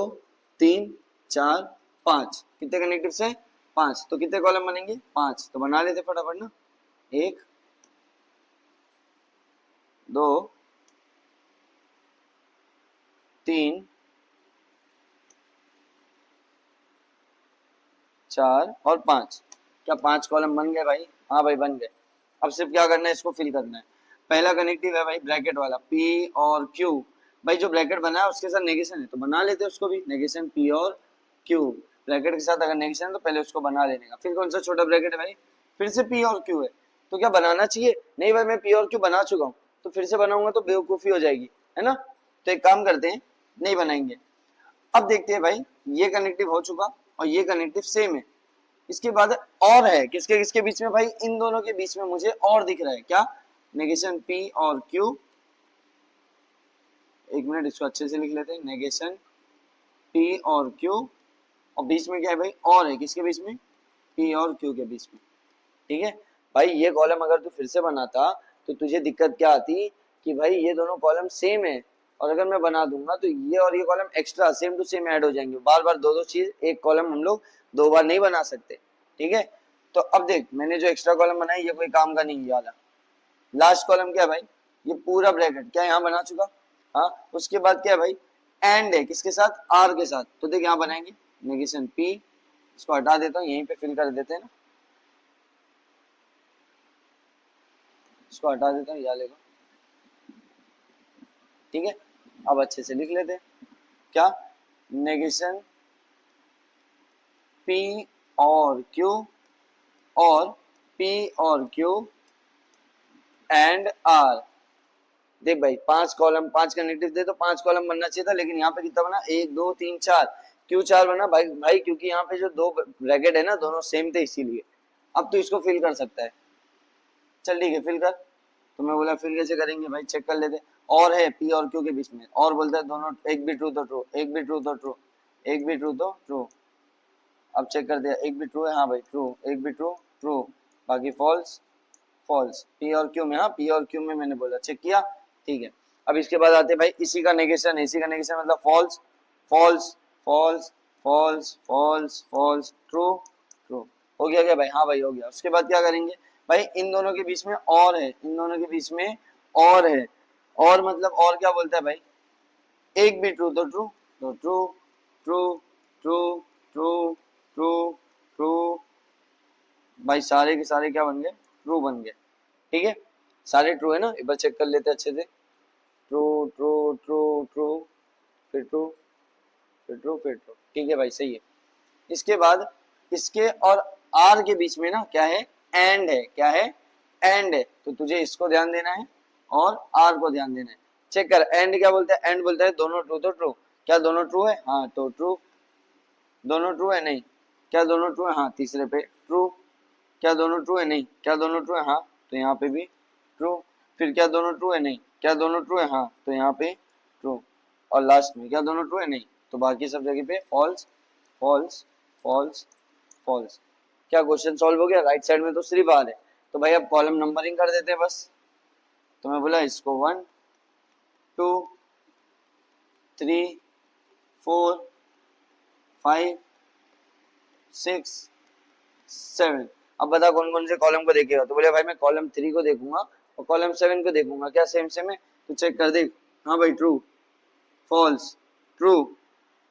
3 4 5। कितने कनेक्टिव्स है? 5। तो कितने कॉलम बनेंगे? 5। तो बना लेते फटाफट ना। 1 2 3 4 और 5। क्या 5 कॉलम बन गए भाई? हाँ भाई बन गए। अब सिर्फ क्या करना है, इसको फिल करना है। पहला कनेक्टिव है भाई ब्रैकेट वाला, P और Q। भाई जो ब्रैकेट बना है उसके साथ नेगेशन है तो बना लेते हैं उसको भी, नेगेशन P और Q। ब्रैकेट के साथ अगर नेगेशन है तो पहले उसको बना लेने का। फिर कौन सा छोटा ब्रैकेट है भाई? फिर से P और Q है। तो क्या बनाना चाहिए? नहीं भाई मैं P और Q बना चुका हूँ, तो फिर से बनाऊंगा तो बेवकूफी हो जाएगी, है ना। तो एक काम करते हैं, नहीं बनाएंगे। अब देखते हैं भाई, ये कनेक्टिव हो चुका और ये कनेक्टिव सेम है। इसके बाद और है, किसके किसके बीच में भाई? इन दोनों के बीच में मुझे और दिख रहा है, क्या? नेगेशन P और Q। एक मिनट, इसको अच्छे से लिख लेते हैं, नेगेशन P और Q, और बीच में क्या है भाई? और है, किसके बीच में? P और Q के बीच में। ठीक है भाई, ये कॉलम अगर तू फिर से बनाता तो तुझे दिक्कत क्या आती कि भाई ये दोनों कॉलम सेम है, और अगर मैं बना दूंगा तो ये और ये column extra same to same add हो जाएंगे। बार बार दो दो चीज, एक कॉलम हम लोग दो बार नहीं बना सकते। ठीक है, तो अब देख मैंने जो एक्स्ट्रा कॉलम बनाया ये कोई काम का नहीं, ये वाला लास्ट कॉलम क्या है भाई? ये पूरा ब्रैकेट क्या यहाँ बना चुका। हाँ, उसके बाद क्या है भाई? एंड है, किसके साथ? आर के साथ। तो देख यहाँ बनाएंगे नेगेशन P, इसको हटा देता हूँ, यहीं पे फिल कर देते हैं ना, इसको हटा देता हूँ, यहाँ लेगा। ठीक है, अब अच्छे से लिख लेते हैं, क्या? नेगेशन P और Q और P और Q एंड R। देख भाई 5 कॉलम 5 कनेक्टिव थे तो 5 कॉलम बनना चाहिए था, लेकिन यहाँ पे कितना बना? 1 2 3 4। क्यों 4 बना भाई? भाई क्योंकि यहाँ पे जो दो ब्रैकेट है ना दोनों सेम थे इसीलिए। अब तो इसको फिल कर सकता है। चल ठीक है, फिल कर। तो मैं बोला फिर कैसे करेंगे भाई, चेक कर लेते। और है P और Q के बीच में, और बोलता है दोनों एक भी ट्रू तो ट्रू, एक भी ट्रू तो ट्रू, एक भी ट्रू तो ट्रू। अब चेक कर दिया, एक भी ट्रू है, हाँ भाई ट्रू, एक भी ट्रू ट्रू, बाकी फॉल्स फॉल्स। P और Q में, हाँ P और Q में मैंने बोला, चेक किया। ठीक है, अब इसके बाद आते भाई इसी का नेगेशन, इसी का नेगेशन मतलब false false false false false false true true. हो गया क्या भाई? हाँ भाई हो गया। उसके बाद क्या करेंगे भाई? इन दोनों के बीच में और है, इन दोनों के बीच में और है, और मतलब और क्या बोलता है भाई? एक भी ट्रू तो ट्रू, तो true true true true true true. भाई सारे के सारे क्या बन गए? ट्रू बन गए। ठीक है, सारे ट्रू है ना, एक बार चेक कर लेते हैं अच्छे से। ट्रू ट्रू ट्रू ट्रू, फिर ट्रू, फिर ट्रू, फिर ट्रू। ठीक है भाई, सही है। इसके बाद इसके और आर के बीच में ना क्या है? एंड है। क्या है? एंड है। तो तुझे इसको ध्यान देना है और आर को ध्यान देना है। चेक कर, एंड क्या बोलता है? एंड बोलता है दोनों ट्रू तो ट्रू। क्या दोनों ट्रू है? हाँ तो ट्रू। दोनों ट्रू है? नहीं। क्या दोनों ट्रू है? हाँ तीसरे पे ट्रू। क्या दोनों ट्रू है? नहीं। क्या दोनों ट्रू है? हाँ तो यहाँ पे भी ट्रू। फिर क्या दोनों ट्रू है? नहीं। क्या दोनों ट्रू है? हाँ तो यहाँ पे ट्रू। और लास्ट में क्या दोनों ट्रू है? नहीं। तो बाकी सब जगह पे फॉल्स फॉल्स फॉल्स फॉल्स। क्या क्वेश्चन सॉल्व हो गया? राइट साइड में तो सिर्फ आर है, तो भाई अब कॉलम नंबरिंग कर देते हैं बस। तो मैं बोला इसको 1 2 3 4 5 6 7। अब बता कौन कौन से कॉलम को देखेगा? तो बोले भाई मैं कॉलम 3 को देखूंगा और कॉलम 7 को देखूंगा। क्या सेम सेम है? तो चेक कर दे। हाँ भाई ट्रू फॉल्स ट्रू।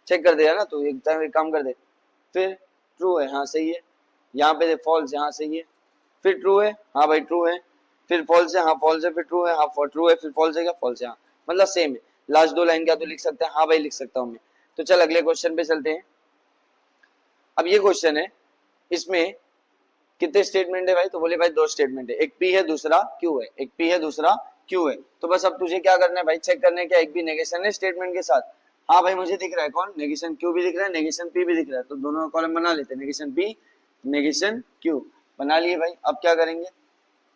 चेक कर दिया ना? तो एक काम कर दे। फिर ट्रू है, हाँ सही है। यहाँ पे फॉल्स, यहाँ सही है। फिर ट्रू है, हाँ भाई ट्रू है। फिर फॉल्स है, हाँ फॉल्स है। फिर ट्रू है, हाँ ट्रू है। फिर फॉल्स है, क्या फॉल्स है? हाँ मतलब सेम है। लास्ट दो लाइन क्या तो लिख सकते हैं? हाँ भाई लिख सकता हूँ मैं। तो चल अगले क्वेश्चन पे चलते हैं। अब ये क्वेश्चन है, इसमें कितने स्टेटमेंट है भाई? तो बोले भाई दो स्टेटमेंट है, एक पी है दूसरा क्यू है। एक पी है दूसरा क्यू है। तो बस अब तुझे क्या करना है भाई? चेक करना है क्या एक भी नेगेशन है स्टेटमेंट के साथ। हाँ भाई मुझे दिख रहा है कौन? नेगेशन क्यू भी दिख रहा है, नेगेशन पी भी दिख रहा है। तो दोनों कॉलम बना लेते हैं, नेगेशन पी नेगेशन क्यू बना लिए भाई। अब क्या करेंगे?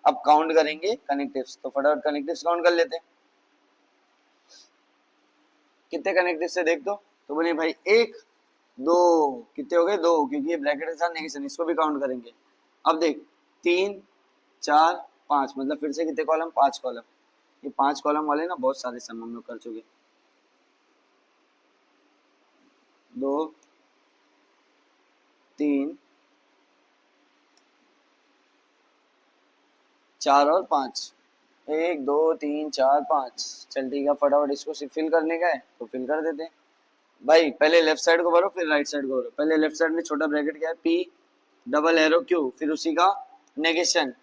अब काउंट करेंगे कनेक्टिव्स। तो फटाफट कनेक्टिव्स काउंट कर लेते हैं। कितने कनेक्टिव से देख दो। तो बोले भाई एक दो। कितने हो गए? दो, क्योंकि ये ब्रैकेट के साथ नेगेशन, इसको भी काउंट करेंगे। अब देख 3 4 5, मतलब फिर से कितने कॉलम? 5 कॉलम। ये 5 कॉलम वाले ना बहुत सारे सम हम लोग कर चुके। 2 3 4 और 5। 1 2 3 4 5। चल ठीक है, फटाफट इसको फिल करने का है तो फिल कर देते हैं भाई। पहले लेफ्ट साइड को भरो फिर राइट साइड को भरो। पहले लेफ्ट साइड में छोटा ब्रैकेट क्या है? पी डबल एरो क्यू, फिर उसी का नेगेशन।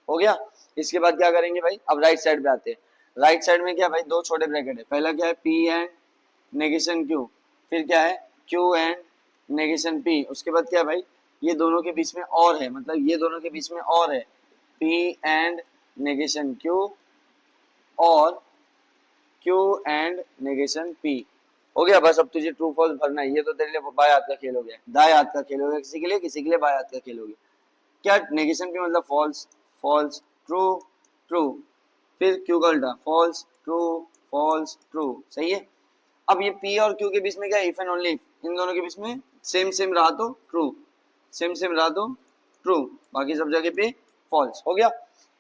हो गया। इसके बाद क्या करेंगे भाई? अब राइट साइड पे आते हैं। राइट साइड में क्या भाई? दो छोटे ब्रैकेट है। पहला क्या है? P and negation Q. फिर क्या है? Q and negation P. उसके बाद क्या है भाई? ये दोनों के बीच में और है, मतलब ये दोनों के बीच में और है, पी एंड नेगेशन क्यू और क्यू एंड नेगेशन पी। हो गया बस। अब तुझे ट्रू फॉल्स भरना है। ये तो तेरे लिए बाएं हाथ का खेल हो गया, दाएं हाथ का खेल हो गया किसी के लिए, किसी के लिए बाएं हाथ का खेल हो गया। क्या नेगेशन पी मतलब फॉल्स फॉल्स ट्रू ट्रू। फिर क्यू का उल्टा फॉल्स ट्रू फॉल्स ट्रू। सही है। अब ये पी और क्यू के बीच में क्या? If and only if. इन दोनों के बीच में सेम सेम रहा तो ट्रू, सेम सेम रहा तो ट्रू, बाकी सब जगह पे फॉल्स। हो गया।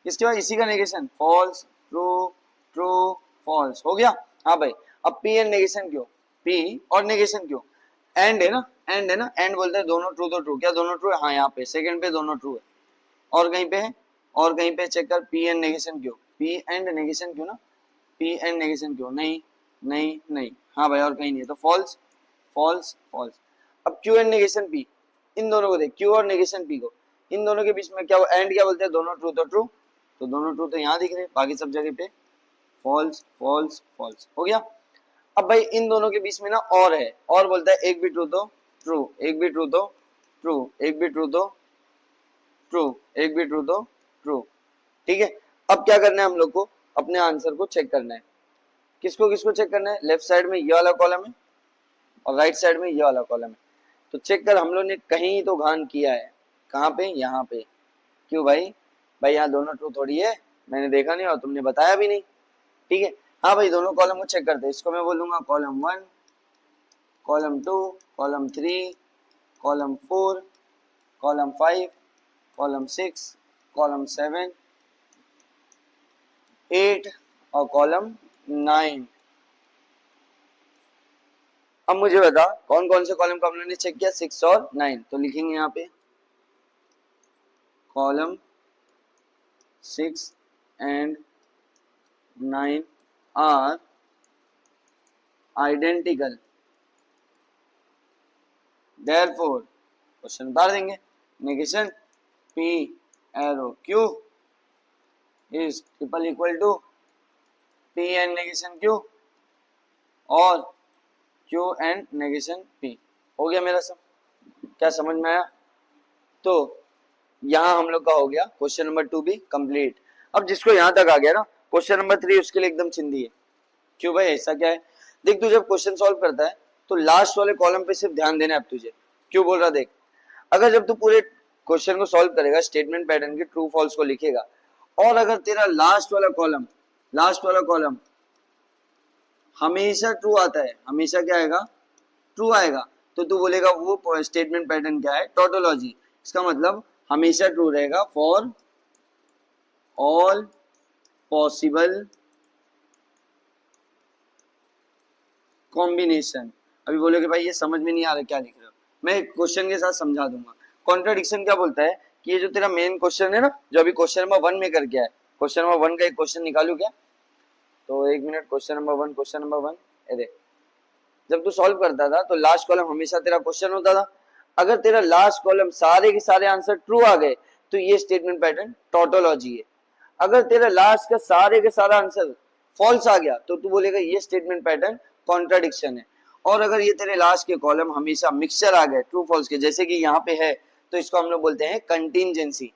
इसके बाद इसी का negation false true true false. हो गया। हाँ भाई। अब P and negation Q? P और नेगेशन क्यों? एंड है ना, एंड है ना, एंड बोलते हैं दोनों ट्रू तो ट्रू। क्या दोनों ट्रू है? हाँ यहाँ पे सेकंड पे दोनों ट्रू है। और कहीं पे है? और कहीं पे चेक कर। P and negation Q? P and negation क्यों ना? पी एंड नेगेशन क्यों? नहीं नहीं नहीं। हाँ भाई और कहीं नहीं है, तो फॉल्स फॉल्स फॉल्स। अब क्यू एंड नेगेशन पी, इन दोनों को देख, क्यू और नेगेशन पी को, इन दोनों के बीच में क्या? एंड क्या बोलते हैं? दोनों ट्रू तो ट्रू। तो दोनों ट्रू तो यहाँ दिख रहे हैं, बाकी सब जगह पे फॉल्स फॉल्स फॉल्स। हो गया। अब भाई इन दोनों के बीच में ना और है, और बोलता है एक भी ट्रू तो ट्रू, एक भी ट्रू तो ट्रू, एक भी ट्रू तो ट्रू, एक भी ट्रू तो ट्रू। ठीक है। अब क्या करना है हम लोग को? अपने आंसर को चेक करना है। किसको किसको चेक करना है? लेफ्ट साइड में ये वाला कॉलम है और राइट साइड में ये वाला कॉलम है। तो चेक कर, हम लोग ने कहीं तो घान किया है। कहाँ पे? यहाँ पे। क्यों भाई? भाई यहाँ दोनों ट्रू थोड़ी है, मैंने देखा नहीं और तुमने बताया भी नहीं। ठीक है। हाँ भाई दोनों कॉलम को चेक करते हैं। इसको मैं बोलूंगा column 1, column 2, column 3, column 4, column 5, column 6, column 7, 8 और कॉलम 9। अब मुझे बता कौन कौन से कॉलम को हम लोगों ने चेक किया? 6 और 9। तो लिखेंगे यहाँ पे column 6 and 9 are identical, therefore question उतार देंगे। Negation P arrow Q is triple equal to P and negation Q और क्यू एंड नेगेशन पी। हो गया मेरा सब? क्या समझ में आया? तो यहाँ हम लोग का हो गया क्वेश्चन नंबर 2 भी कंप्लीट। अब जिसको यहाँ तक आ गया ना क्वेश्चन नंबर 3, उसके लिए एकदम चिंदी है। क्यों भाई? ऐसा क्या है? देख तू जब क्वेश्चन सॉल्व करता है तो लास्ट वाले कॉलम पे सिर्फ ध्यान देना है अब तुझे। क्यों बोल रहा देख, अगर जब तू पूरे क्वेश्चन को सॉल्व करेगा, स्टेटमेंट पैटर्न के ट्रू फॉल्स को लिखेगा, और अगर तेरा लास्ट वाला कॉलम हमेशा ट्रू आता है, हमेशा क्या आएगा, ट्रू आएगा, तो तू बोलेगा वो स्टेटमेंट पैटर्न क्या है, टोटोलॉजी। इसका मतलब हमेशा ट्रू रहेगा फॉर ऑल पॉसिबल कॉम्बिनेशन। अभी बोलोगे भाई ये समझ में नहीं आ रहा क्या लिख रहे हो, मैं क्वेश्चन के साथ समझा दूंगा। कॉन्ट्राडिक्शन क्या बोलता है कि ये जो तेरा मेन क्वेश्चन है ना, जो अभी क्वेश्चन नंबर 1 में करके है, क्वेश्चन नंबर 1 का एक क्वेश्चन निकालू क्या, तो एक मिनट, क्वेश्चन नंबर 1 अरे जब तू सॉल्व करता था तो लास्ट कॉलम हमेशा तेरा क्वेश्चन होता था। अगर तेरा लास्ट कॉलम सारे के सारे आंसर ट्रू आ गए तो ये स्टेटमेंट पैटर्न टोटोलॉजी है। अगर तेरा लास्ट का सारे के सारा आंसर फॉल्स आ गया तो तू बोलेगा ये स्टेटमेंट पैटर्न कॉन्ट्राडिक्शन है। और अगर ये तेरे लास्ट के कॉलम हमेशा मिक्सचर आ गए ट्रू फॉल्स के, जैसे कि यहाँ पे है, तो इसको हम लोग बोलते हैं कंटिंजेंसी।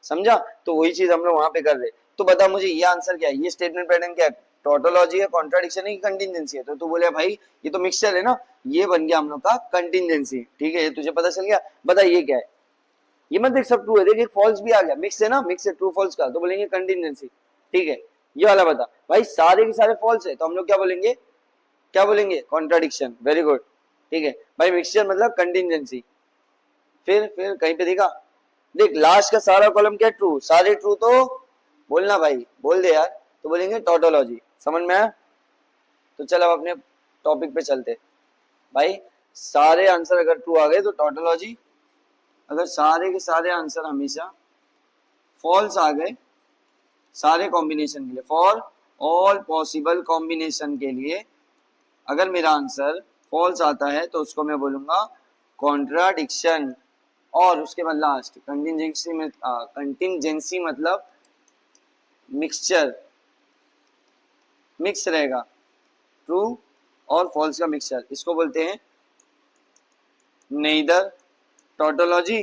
समझा, तो वही चीज हम लोग वहां पे कर रहे। तो बता मुझे ये आंसर क्या है, ये स्टेटमेंट पैटर्न क्या है, टोटोलॉजी है, कॉन्ट्राडिक्शन है कि कंटिंजेंसी है। तो तू बोले भाई ये तो मिक्सचर है ना, ये बन गया हम लोग का कंटिंजेंसी। ठीक है, ये तुझे पता चल गया। बता ये क्या है, ये मत देख सब ट्रू है, देख एक फॉल्स भी आ गया, मिक्स है ना, मिक्स है ट्रू फॉल्स का, तो बोलेंगे कंटिंजेंसी। ठीक है, ये वाला बता भाई सारे के सारे फॉल्स है तो हम लोग क्या बोलेंगे कॉन्ट्राडिक्शन। Very good. ठीक है भाई, मिक्सचर मतलब कंटिंजेंसी। फिर कहीं पे देखा, देख लास्ट का सारा कॉलम क्या ट्रू, सारे ट्रू तो बोलना भाई, बोल दे यार, तो बोलेंगे टोटोलॉजी। समझ में आया, तो चल अब अपने टॉपिक पे चलते भाई। सारे आंसर अगर ट्रू आ गए तो टोटोलॉजी, अगर सारे के सारे आंसर हमेशा फॉल्स आ गए सारे कॉम्बिनेशन के लिए, फॉर ऑल पॉसिबल कॉम्बिनेशन के लिए अगर मेरा आंसर फॉल्स आता है तो उसको मैं बोलूंगा कॉन्ट्राडिक्शन। और उसके बाद लास्ट कंटिंजेंसी मतलब मिक्सचर, मिक्स रहेगा ट्रू और फॉल्स का मिक्सचर, इसको बोलते हैं नेइदर टोटोलॉजी,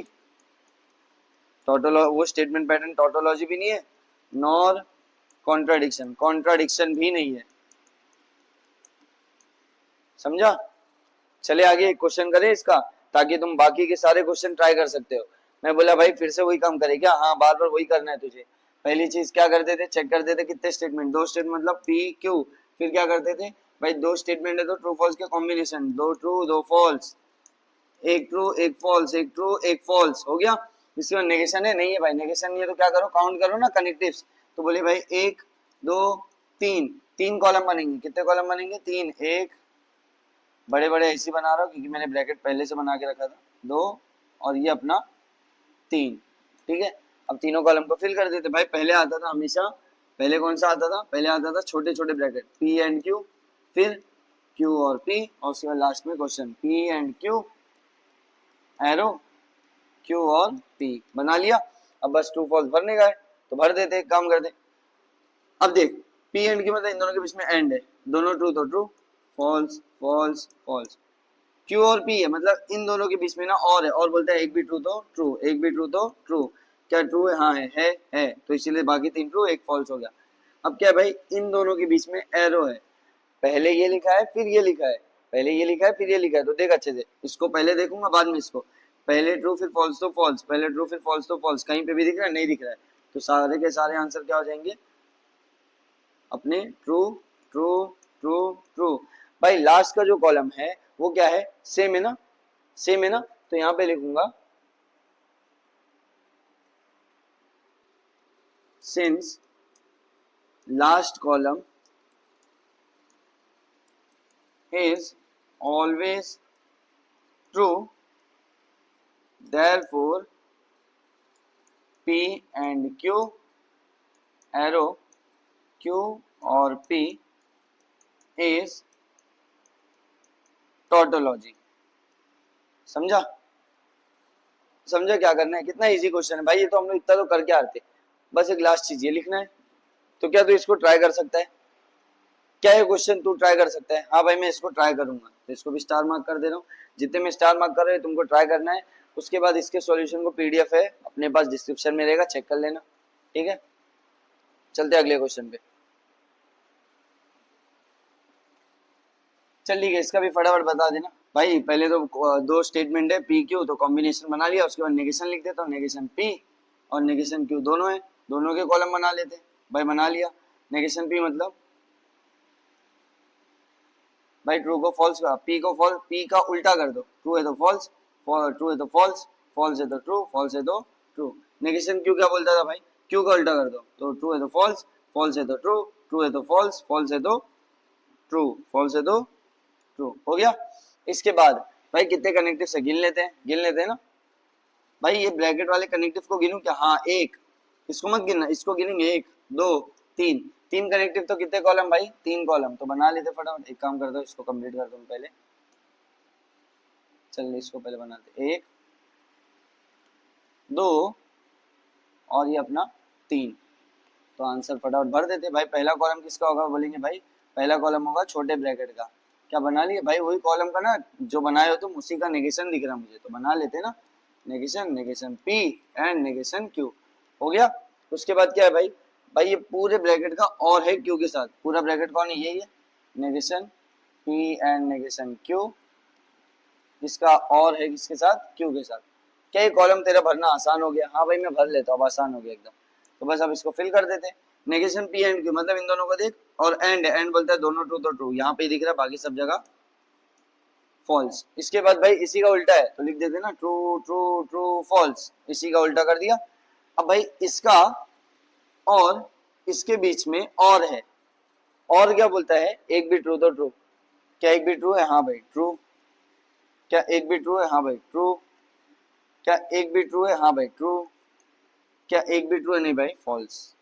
वो स्टेटमेंट पैटर्न टोटोलॉजी भी नहीं है, नॉर कॉन्ट्राडिक्शन, कॉन्ट्राडिक्शन भी नहीं है। समझा, चले आगे एक क्वेश्चन करें इसका, ताकि तुम बाकी के सारे क्वेश्चन ट्राई कर सकते हो। मैं बोला भाई फिर से वही काम करे क्या, हाँ बार बार वही करना है तुझे। पहली चीज क्या करते थे, चेक करते थे कितने स्टेटमेंट, दो स्टेटमेंट मतलब पी क्यू। फिर क्या करते थे भाई, दो स्टेटमेंट है तो ट्रू फॉल्स के कॉम्बिनेशन, दो ट्रू दो फॉल्स, एक ट्रू एक फॉल्स, एक ट्रू एक फॉल्स, हो गया। इसके बाद नेगेशन है, नहीं है भाई नेगेशन नहीं है तो क्या करो, काउंट करो ना कनेक्टिव्स। तो बोले भाई एक दो तीन, तीन कॉलम बनेंगे, कितने कॉलम बनेंगे, तीन, एक बड़े बड़े ऐसे बना रहा हूँ क्योंकि मैंने ब्रैकेट पहले से बना के रखा था, दो और ये अपना तीन। ठीक है, अब तीनों कॉलम को फिल कर देते भाई। पहले आता था हमेशा, पहले कौन सा आता था, पहले आता था छोटे छोटे ब्रैकेट पी एंड क्यू, फिर क्यू और पी, और उसके बाद लास्ट में question P and Q arrow Q और पी बना लिया। अब बस ट्रू फॉल्स भरने का है तो भर देते, काम करते। अब देख पी एंड क्यू मतलब इन दोनों के बीच में एंड है, दोनों ट्रू तो true, false false false. Q और पी है मतलब इन दोनों के बीच में ना और है, और बोलता है एक भी ट्रू तो ट्रू, एक भी ट्रू तो ट्रू। क्या ट्रू है, हाँ है तो इसीलिए बाकी तीन ट्रू एक फॉल्स हो गया। अब क्या है भाई, इन दोनों के बीच में एरो है, पहले ये लिखा है फिर ये लिखा है, पहले ये लिखा है फिर ये लिखा है, तो देख अच्छे से, इसको पहले देखूंगा बाद में इसको, पहले ट्रू फिर फॉल्स तो फॉल्स, पहले ट्रू फिर फॉल्स तो फॉल्स, कहीं पे भी दिख रहा है, नहीं दिख रहा है, तो सारे के सारे आंसर क्या हो जाएंगे अपने ट्रू ट्रू ट्रू ट्रू। भाई लास्ट का जो कॉलम है वो क्या है, सेम है ना, सेम है ना, तो यहां पे लिखूंगा since last column is always true, therefore P and Q arrow Q और P is tautology। समझा, समझा क्या करना है, कितना इजी क्वेश्चन है भाई, ये तो हम लोग इतना तो करके आते, बस एक लास्ट चीज ये लिखना है। तो क्या तू इसको ट्राई कर सकता है, क्या ये क्वेश्चन तू ट्राई कर सकता है, हाँ भाई मैं इसको ट्राई करूंगा, तो इसको भी स्टार मार्क कर दे रहा हूँ, जितने में स्टार मार्क कर रहे हैं तुमको ट्राई करना है। उसके बाद इसके सॉल्यूशन को पीडीएफ है अपने पास, डिस्क्रिप्शन में रहेगा, चेक कर लेना। ठीक है, चलते अगले क्वेश्चन पे। चल ठीक है, इसका भी फटाफट बता देना भाई। पहले तो दो स्टेटमेंट है पी क्यू, तो कॉम्बिनेशन बना लिया, उसके बाद नेगेशन लिख देता हूँ, नेगेशन पी और नेगेशन क्यू दोनों है, दोनों के कॉलम बना लेते भाई। बना लिया नेगेशन पी मतलब भाई ट्रू को फॉल्स का, पी को फॉल्स, पी का उल्टा कर दो, ट्रू है तो फॉल्स, ट्रू है तो फॉल्स, फॉल्स है तो ट्रू, फॉल्स है तो ट्रू। नेगेशन क्यू क्या बोलता था भाई, क्यू का उल्टा कर दो, तो ट्रू है तो फॉल्स, फॉल्स है तो ट्रू, ट्रू है तो फॉल्स, फॉल्स है तो ट्रू, फॉल्स है तो ट्रू। हो गया। इसके बाद भाई कितने कनेक्टिव से गिन लेते हैं, गिन लेते हैं ना भाई। ये ब्रैकेट वाले कनेक्टिव को गिनूं क्या, हाँ एक, इसको मत गिनना, इसको गिनेंगे, एक दो तीन, तीन कनेक्टिव तो कितने कॉलम भाई, तीन कॉलम, तो बना लेते फटाफट। एक काम कर दो, इसको कंप्लीट कर दो पहले, चल इसको पहले बनाते, एक दो और ये अपना तीन, तो आंसर फटाफट भर देते भाई। पहला कॉलम किसका होगा, बोलेंगे भाई पहला कॉलम होगा छोटे ब्रैकेट का। क्या बना लिए भाई, वही कॉलम का ना जो बनाए हो तुम, उसी का नेगेशन दिख रहा मुझे, तो बना लेते ना, negation, negation P and negation Q. हो गया। उसके बाद क्या है भाई, भाई ये पूरे ब्रैकेट का और है क्यू के साथ, पूरा ब्रैकेट कौन है, यही है, negation P and negation Q, इसका और है किसके साथ, क्यू के साथ। क्या ये कॉलम तेरा भरना आसान हो गया, हाँ भाई मैं भर लेता हूँ, आसान हो गया एकदम। तो बस अब इसको फिल कर देते हैं, नेगेशन पी एंड क्यू मतलब इन दोनों को देख, और एंड, एंड बोलता है दोनों ट्रू तो ट्रू, यहाँ पे दिख रहा है, बाकी सब जगह फॉल्स। इसके बाद भाई इसी का उल्टा है, तो लिख देते ना, ट्रू ट्रू ट्रू फॉल्स, इसी का उल्टा कर दिया। अब भाई इसका और इसके बीच में और है, और क्या बोलता है, एक भी ट्रू तो ट्रू, क्या एक भी ट्रू है, हाँ भाई ट्रू, क्या एक भी ट्रू है, हाँ भाई ट्रू, क्या एक भी ट्रू है, हाँ भाई ट्रू, क्या एक भी ट्रू है, नहीं भाई फॉल्स,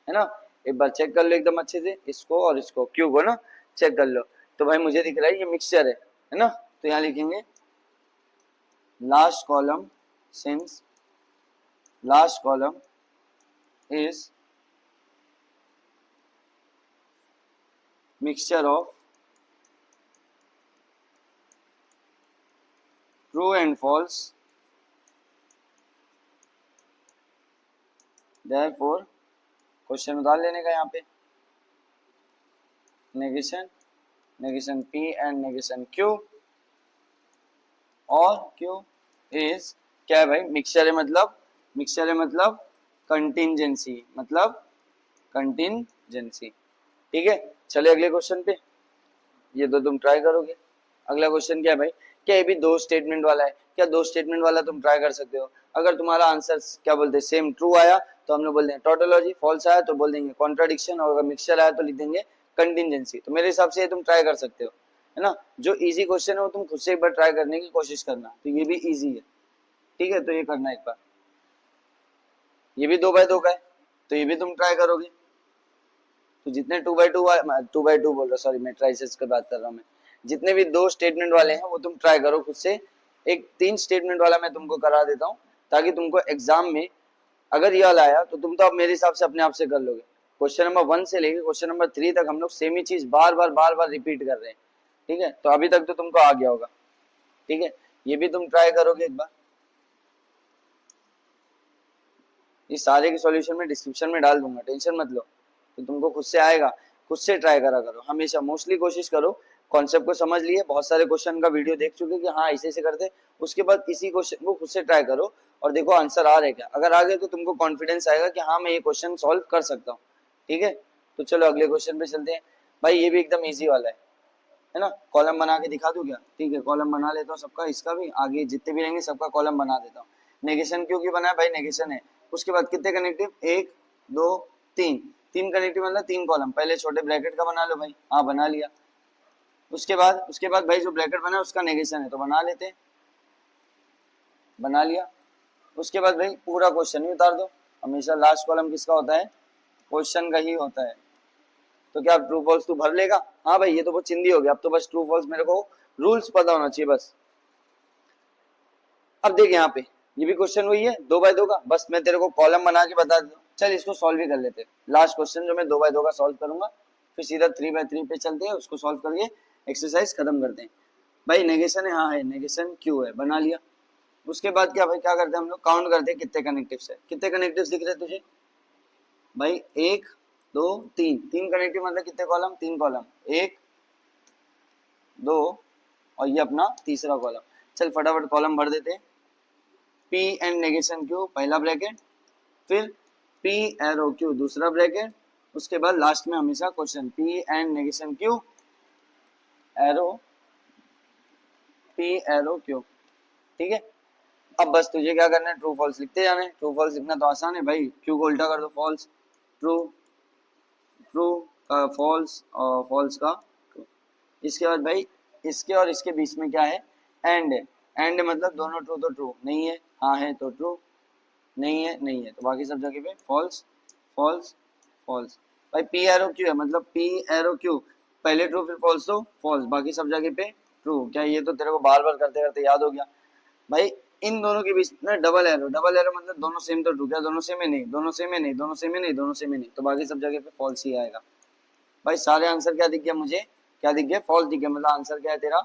है ना। एक बार चेक कर लो एकदम अच्छे से, इसको और इसको, क्यू को ना चेक कर लो। तो भाई मुझे दिख रहा है ये मिक्सचर है ना। तो यहाँ लिखेंगे last column, since last column is mixture of true and false, therefore question उतार लेने का यहाँ पे, negation, negation P and negation Q, और क्यू इज क्या है भाई, मिक्सचर है मतलब, मिक्सचर है मतलब कंटिंजेंसी, मतलब कंटिंजेंसी। ठीक है, चले अगले क्वेश्चन पे, ये तो तुम ट्राई करोगे। अगला क्वेश्चन क्या है भाई, क्या ये भी दो स्टेटमेंट वाला है, क्या दो स्टेटमेंट वाला तुम ट्राई कर सकते हो। अगर तुम्हारा आंसर क्या बोलते हैं सेम ट्रू आया तो हम लोग बोल देंगे टोटोलॉजी, फॉल्स आया तो बोल देंगे कॉन्ट्राडिक्शन, और अगर मिक्सचर आया तो लिख देंगे कंटिंजेंसी। तो मेरे हिसाब से ये तुम ट्राई कर सकते हो, है ना। जो इजी क्वेश्चन है वो तुम खुद से एक बार ट्राई करने की कोशिश करना, तो ये भी इजी है, ठीक है। तो ये करना एक बार, ये भी 2x2 का है, तो ये भी तुम ट्राई करोगे। तो जितने 2x2 बोल रहा, सॉरी मैं ट्राइसेस की बात कर रहा हूँ मैं, जितने भी दो स्टेटमेंट वाले हैं वो तुम ट्राई करो खुद से। एक तीन स्टेटमेंट वाला मैं तुमको करा देता हूँ, ताकि तुमको एग्जाम में अगर यह लाया तो तुम तो अब मेरे हिसाब से अपने आप से कर लोगे। क्वेश्चन नंबर 1 से लेके क्वेश्चन नंबर 3 तक हम लोग सेम ही चीज बार बार रिपीट कर रहे हैं, ठीक है। तो अभी तक तो तुमको आ गया होगा, ठीक है। ये भी तुम ट्राई करोगे एक बार, ये सारे के सॉल्यूशन में डिस्क्रिप्शन में डाल दूंगा, टेंशन मत लो। तो तुमको खुद से आएगा, खुद से ट्राई करा करो हमेशा, मोस्टली कोशिश करो। कॉन्सेप्ट को समझ लिए, बहुत सारे क्वेश्चन का वीडियो देख चुके कि हाँ ऐसे करते, उसके बाद इसी क्वेश्चन को खुद से ट्राई करो और देखो आंसर आ रहे क्या। अगर आ गए तो तुमको कॉन्फिडेंस आएगा कि हाँ मैं ये क्वेश्चन सॉल्व कर सकता हूँ, ठीक है। तो चलो अगले क्वेश्चन पे चलते हैं भाई, ये भी एकदम ईजी वाला है ना। कॉलम बना के दिखा दूं क्या, ठीक है कॉलम बना लेता हूँ सबका, इसका भी आगे जितने भी रहेंगे सबका कॉलम बना देता हूँ। नेगेशन क्यों बना है भाई, नेगेशन है। उसके बाद कितने कनेक्टिव, एक दो तीन, तीन कनेक्टिव मतलब तीन कॉलम। पहले छोटे ब्रैकेट का बना लो भाई, हाँ बना लिया। उसके बाद भाई जो ब्रैकेट बना है उसका नेगेशन है तो बना लेते हैं, बना लिया। उसके बाद भाई पूरा क्वेश्चन ही उतार दो, हमेशा लास्ट कॉलम किसका होता है, क्वेश्चन का ही होता है। तो क्या ट्रू फॉल्स तू भर लेगा, हाँ भाई ये तो बहुत चिंदी हो गया, अब तो बस ट्रू फॉल्स मेरे को रूल्स पता होना चाहिए बस। अब देख यहाँ पे ये भी क्वेश्चन वही है 2x2 का, बस मैं तेरे को कॉलम बना के बता दूं। चल इसको सॉल्व ही कर लेते हैं, लास्ट क्वेश्चन जो मैं 2x2 का सॉल्व करूंगा, फिर सीधा 3x3 पे चलते हैं, उसको सॉल्व करके एक्सरसाइज खत्म करते हैं। भाई नेगेशन है, हाँ है, नेगेशन क्यू है, बना लिया। उसके बाद क्या भाई, क्या करते हैं हम लोग, काउंट करते हैं कितने कनेक्टिव्स है, कितने कनेक्टिव्स दिख रहे हैं तुझे भाई, एक दो तीन, तीन कनेक्टिव मतलब कितने कॉलम, तीन कॉलम, एक 2 और ये अपना तीसरा कॉलम। चल फटाफट कॉलम भर देते हैं। पी एंड नेगेशन क्यू पहला ब्रैकेट, फिर पी एरो क्यू दूसरा ब्रैकेट, उसके बाद लास्ट में हमेशा question P and negation Q arrow P arrow Q. ठीक है, अब बस तुझे क्या करना है, ट्रू फॉल्स लिखते जाना है। ट्रू फॉल्स लिखना तो आसान है भाई, क्यू को उल्टा कर दो फॉल्स, ट्रू ट्रू का फॉल्स और फॉल्स का ट्रू। इसके बाद भाई इसके और इसके बीच में क्या है, एंड है। एंड मतलब दोनों ट्रू तो ट्रू, नहीं है हाँ है तो ट्रू, नहीं है नहीं है, तो बाकी सब जगह पे फॉल्स फॉल्स फॉल्स। भाई पी एरो क्यू है मतलब पी एरो क्यू, पहले ट्रू फिर फॉल्स तो फॉल्स, बाकी सब जगह पे ट्रू। क्या ये तो तेरे को बार बार करते करते याद हो गया भाई। इन दोनों के बीच में डबल एरो, डबल एरो मतलब दोनों सेम तो ट्रू, क्या दोनों सेम है नहीं, दोनों सेम है नहीं, दोनों सेम है नहीं, दोनों सेम है नहीं, तो बाकी सब जगह पे फॉल्स ही आएगा। भाई सारे आंसर क्या दिख गया मुझे, क्या दिख गया, फॉल्स दिख गया, मतलब आंसर क्या है तेरा,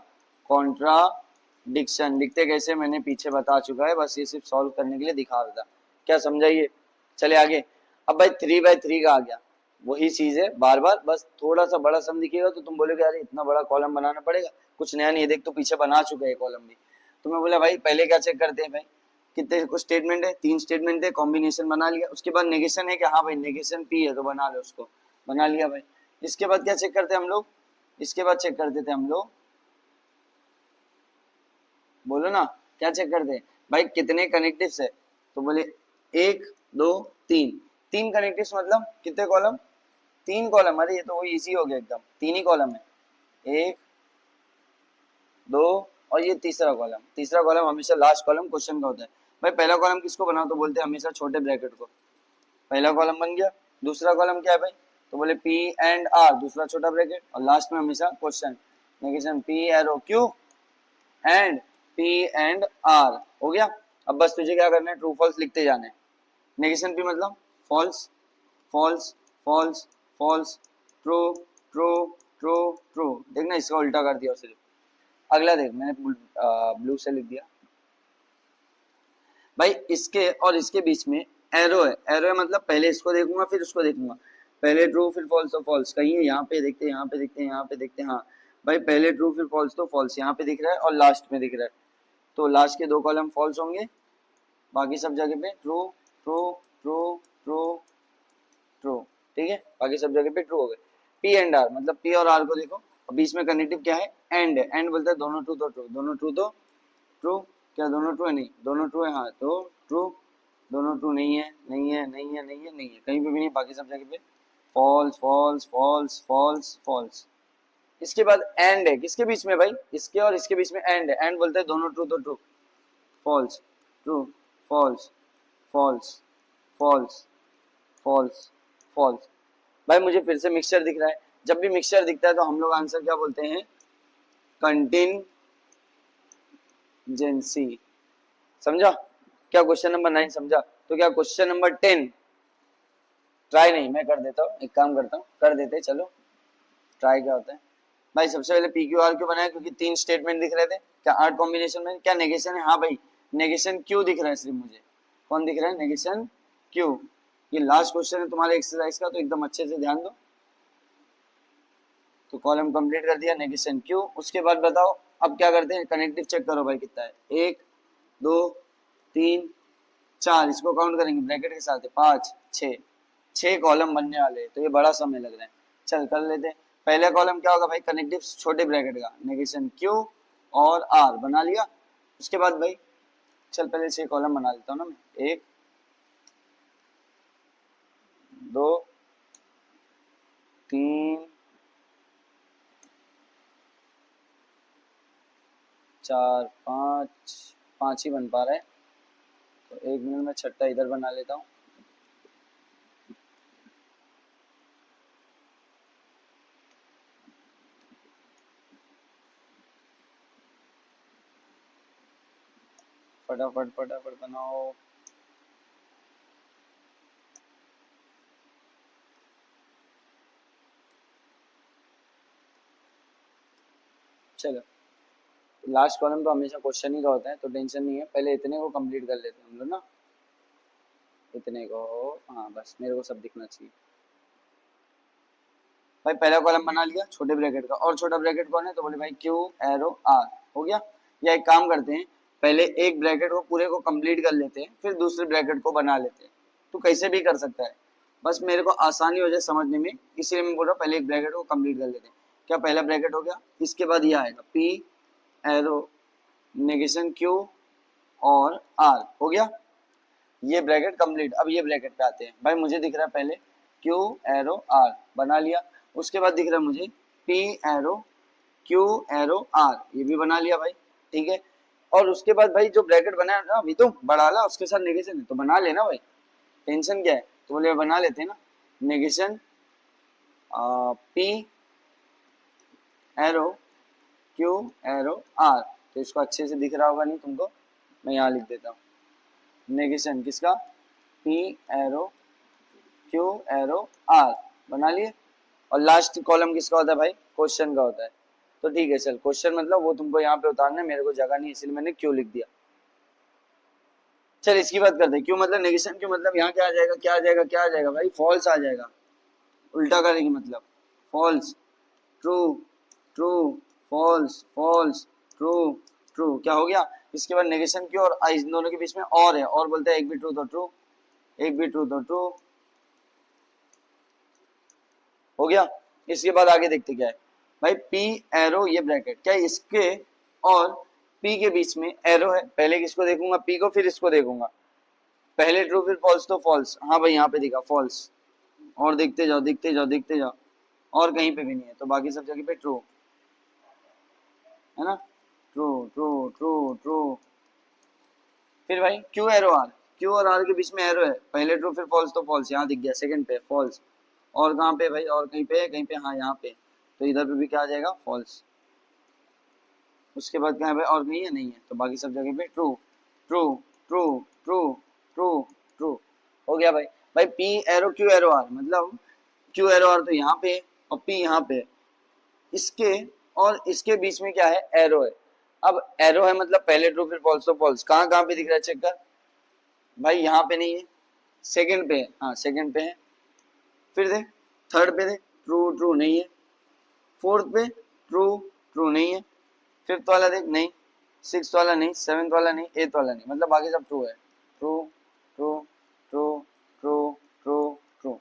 कॉन्ट्राडिक्शन। लिखते कैसे मैंने पीछे बता चुका है, बस ये सिर्फ सॉल्व करने के लिए दिखा रहा था। क्या समझाइए, चले आगे। अब भाई 3/3 का आ गया, वही चीज है बार बार, बस थोड़ा सा बड़ा सम दिखेगा तो तुम बोलोगे अरे इतना बड़ा कॉलम बनाना पड़ेगा, कुछ नया नहीं है, देख तो पीछे बना चुका है कॉलम भी। तो मैं बोला भाई पहले क्या चेक करते हैं भाई, कितने कुछ स्टेटमेंट है, 3 स्टेटमेंट है, कॉम्बिनेशन बना लिया, उसके बाद नेगेशन है कि हाँ भाई नेगेशन पी है तो बना लो उसको, बना लिया भाई। इसके बाद क्या चेक करते हैं हम लोग, इसके बाद चेक करते थे हम लोग, बोलो ना क्या चेक करते हैं भाई, कितने कनेक्टिव्स है, तो बोले 1 2 3, 3 कनेक्टिव्स मतलब कितने कॉलम, 3 कॉलम। अरे ये तो वो इजी हो गया एकदम, 3 ही कॉलम है, 1 2 और ये तीसरा कॉलम। तीसरा कॉलम हमेशा लास्ट कॉलम क्वेश्चन का होता है। भाई पहला कॉलम किसको बनाओ, तो बोलते हैं हमेशा छोटे ब्रैकेट को। पहला कॉलम बन गया, दूसरा कॉलम क्या है भाई, तो बोले पी एंड आर दूसरा छोटा ब्रैकेट, और लास्ट में हमेशा question negation P arrow Q and P and R. हो गया। अब बस तुझे क्या करना है, ट्रू फॉल्स लिखते जाना है। नेगेशन पी मतलब false false false false, true true true true. देखना इसका उल्टा कर दिया सिर्फ। अगला देख, मैंने ब्लू से लिख दिया भाई, इसके और इसके बीच में एरो है। एरो है मतलब पहले इसको देखूंगा फिर उसको देखूंगा, पहले ट्रू फिर फॉल्स तो फॉल्स। कहीं है यहाँ पे देखते हैं, यहाँ पे देखते हैं, यहाँ पे देखते हैं, हाँ भाई पहले ट्रू फिर फॉल्स तो फॉल्स यहाँ पे दिख रहा है और लास्ट में दिख रहा है, तो लास्ट के 2 कॉलम फॉल्स होंगे, बाकी सब जगह पे true true true true true. ठीक है, बाकी सब जगह पे ट्रू हो गए। पी एंड आर मतलब पी और आर को देखो, और बीच में कनेक्टिव क्या है, एंड है। एंड बोलता है दोनों ट्रू तो ट्रू, दोनों ट्रू तो ट्रू। क्या दोनों ट्रू है, नहीं दोनों ट्रू है, हाँ तो ट्रू। दोनों ट्रू नहीं है नहीं है नहीं है नहीं है नहीं है, कहीं पे भी नहीं, बाकी सब जगह पे false false false false false. इसके बाद एंड है, किसके बीच में भाई, इसके और इसके बीच में एंड है। एंड बोलते हैं दोनों ट्रू तो true, false true false false false false false. भाई मुझे फिर से मिक्सचर दिख रहा है, जब भी मिक्सचर दिखता है तो हम लोग आंसर क्या बोलते हैं, कंटिनजेंसी। समझा, क्या क्वेश्चन नंबर 9 समझा, तो क्या क्वेश्चन नंबर 10 ट्राई नहीं, मैं कर देता हूँ, एक काम करता हूँ कर देते, चलो ट्राई क्या होता है। भाई सबसे पहले पी क्यू आर क्यों बनाया, क्योंकि 3 स्टेटमेंट दिख रहे थे, क्या 8 कॉम्बिनेशन में क्या नेगेशन है, हाँ भाई नेगेशन क्यू दिख रहा है सिर्फ मुझे, कौन दिख रहा है, नेगेशन क्यू। ये लास्ट क्वेश्चन है तुम्हारे एक्सरसाइज का, तो एकदम अच्छे से ध्यान दो। तो कॉलम कंप्लीट कर दिया, नेगेशन क्यू। उसके बाद बताओ अब क्या करते हैं, कनेक्टिव चेक करो भाई कितना है, 1 2 3 4, इसको काउंट करेंगे ब्रैकेट के साथ, 5 6, 6 कॉलम बनने वाले हैं, तो ये बड़ा समय लग रहा है। चल कर लेते हैं। पहला कॉलम क्या होगा भाई, कनेक्टिव छोटे ब्रैकेट का, नेगेशन क्यू और आर बना लिया। उसके बाद भाई चल पहले 6 कॉलम बना लेता हूँ ना मैं, 1 2 3 4 5, 5 ही बन पा रहा है, तो 1 मिनट में छठा इधर बना लेता हूँ। फटाफट फटाफट बनाओ। चलो लास्ट कॉलम तो हमेशा क्वेश्चन ही का होता है, तो टेंशन नहीं है, पहले इतने को कंप्लीट कर लेते हैं हम लोग ना, इतने को, हाँ बस मेरे को सब दिखना चाहिए। भाई पहला कॉलम बना लिया छोटे ब्रैकेट का, और छोटा ब्रैकेट कौन है, तो बोले भाई क्यू एरो आर, हो गया। या एक काम करते हैं, पहले एक ब्रैकेट को पूरे को कंप्लीट कर लेते हैं, फिर दूसरे ब्रैकेट को बना लेते हैं। तो कैसे भी कर सकता है, बस मेरे को आसानी हो जाए समझने में, इसलिए मैं बोल रहा हूँ पहले एक ब्रैकेट को कंप्लीट कर लेते हैं। क्या पहला ब्रैकेट हो गया, इसके बाद ये आएगा पी एरो नेगेशन क्यू और आर, हो गया ये ब्रैकेट कंप्लीट। अब ये ब्रैकेट पे आते हैं, भाई मुझे दिख रहा है पहले क्यू एरो आर बना लिया, उसके बाद दिख रहा है मुझे P arrow Q arrow R, ये भी बना लिया भाई, ठीक है। और उसके बाद भाई जो ब्रैकेट बनाया ना अभी तो बढ़ा ला, उसके साथ नेगेशन है तो बना लेना भाई, टेंशन क्या है, तो बोले बना लेते हैं ना, negation P arrow Q arrow R, तो इसको अच्छे से दिख रहा होगा नहीं तुमको, मैं यहाँ लिख देता हूँ, नेगेशन किसका, P arrow Q arrow R, बना लिए। और लास्ट कॉलम किसका होता है भाई, क्वेश्चन का होता है। तो ठीक है चल, क्वेश्चन मतलब वो तुमको यहाँ पे उतारना है, मेरे को जगह नहीं इसलिए मैंने क्यू लिख दिया। चल इसकी बात करते हैं, क्यों मतलब नेगेशन, क्यों मतलब यहाँ क्या आ जाएगा, क्या आ जाएगा, क्या आ जाएगा भाई, फॉल्स आ जाएगा, उल्टा करेंगे मतलब false true true false false true true, क्या हो गया। इसके बाद नेगेशन क्यों और इन दोनों के बीच में और है, और बोलते हैं एक भी ट्रू तो ट्रू, एक भी ट्रू तो ट्रू, हो गया। इसके बाद आगे देखते क्या है भाई, पी एरो ये ब्रैकेट, क्या इसके और पी के बीच में एरो है, पहले किसको देखूंगा, पी को, फिर इसको देखूंगा, पहले ट्रू फिर फॉल्स, तो फॉल्स, हाँ भाई यहाँ पे दिखा फॉल्स, और देखते जाओ देखते जाओ देखते जाओ, और कहीं पे भी नहीं है, तो बाकी सब जगह पे ट्रू है ना, ट्रू ट्रू ट्रू ट्रू। फिर भाई क्यू एरो आर, क्यू और आर के बीच में एरो है, पहले ट्रू फिर फॉल्स, तो फॉल्स, यहाँ दिख गया सेकंड पे फॉल्स, और कहाँ पे भाई, और कहीं पे है, कहीं पे, हाँ यहाँ पे, तो इधर पे भी क्या आ जाएगा फॉल्स। उसके बाद क्या है भाई, और कहीं है, नहीं है, तो बाकी सब जगह पे true true true true true true, हो गया भाई। भाई P arrow Q arrow R मतलब क्यू एरो आर तो यहाँ पे और पी यहाँ पे, इसके और इसके बीच में क्या है, एरो है। अब एरो है मतलब पहले ट्रू फिर फॉल्स, तो फॉल्स, कहाँ कहाँ पे दिख रहा है चेक कर भाई, यहाँ पे नहीं है, सेकंड पे है, हाँ सेकंड पे है, फिर देख थर्ड पे देख ट्रू ट्रू नहीं है, फोर्थ पे ट्रू ट्रू नहीं है, फिफ्थ वाला देख नहीं, सिक्स वाला नहीं, सेवेंथ वाला नहीं, एथ वाला नहीं, मतलब बाकी सब ट्रू है, true true true true true true.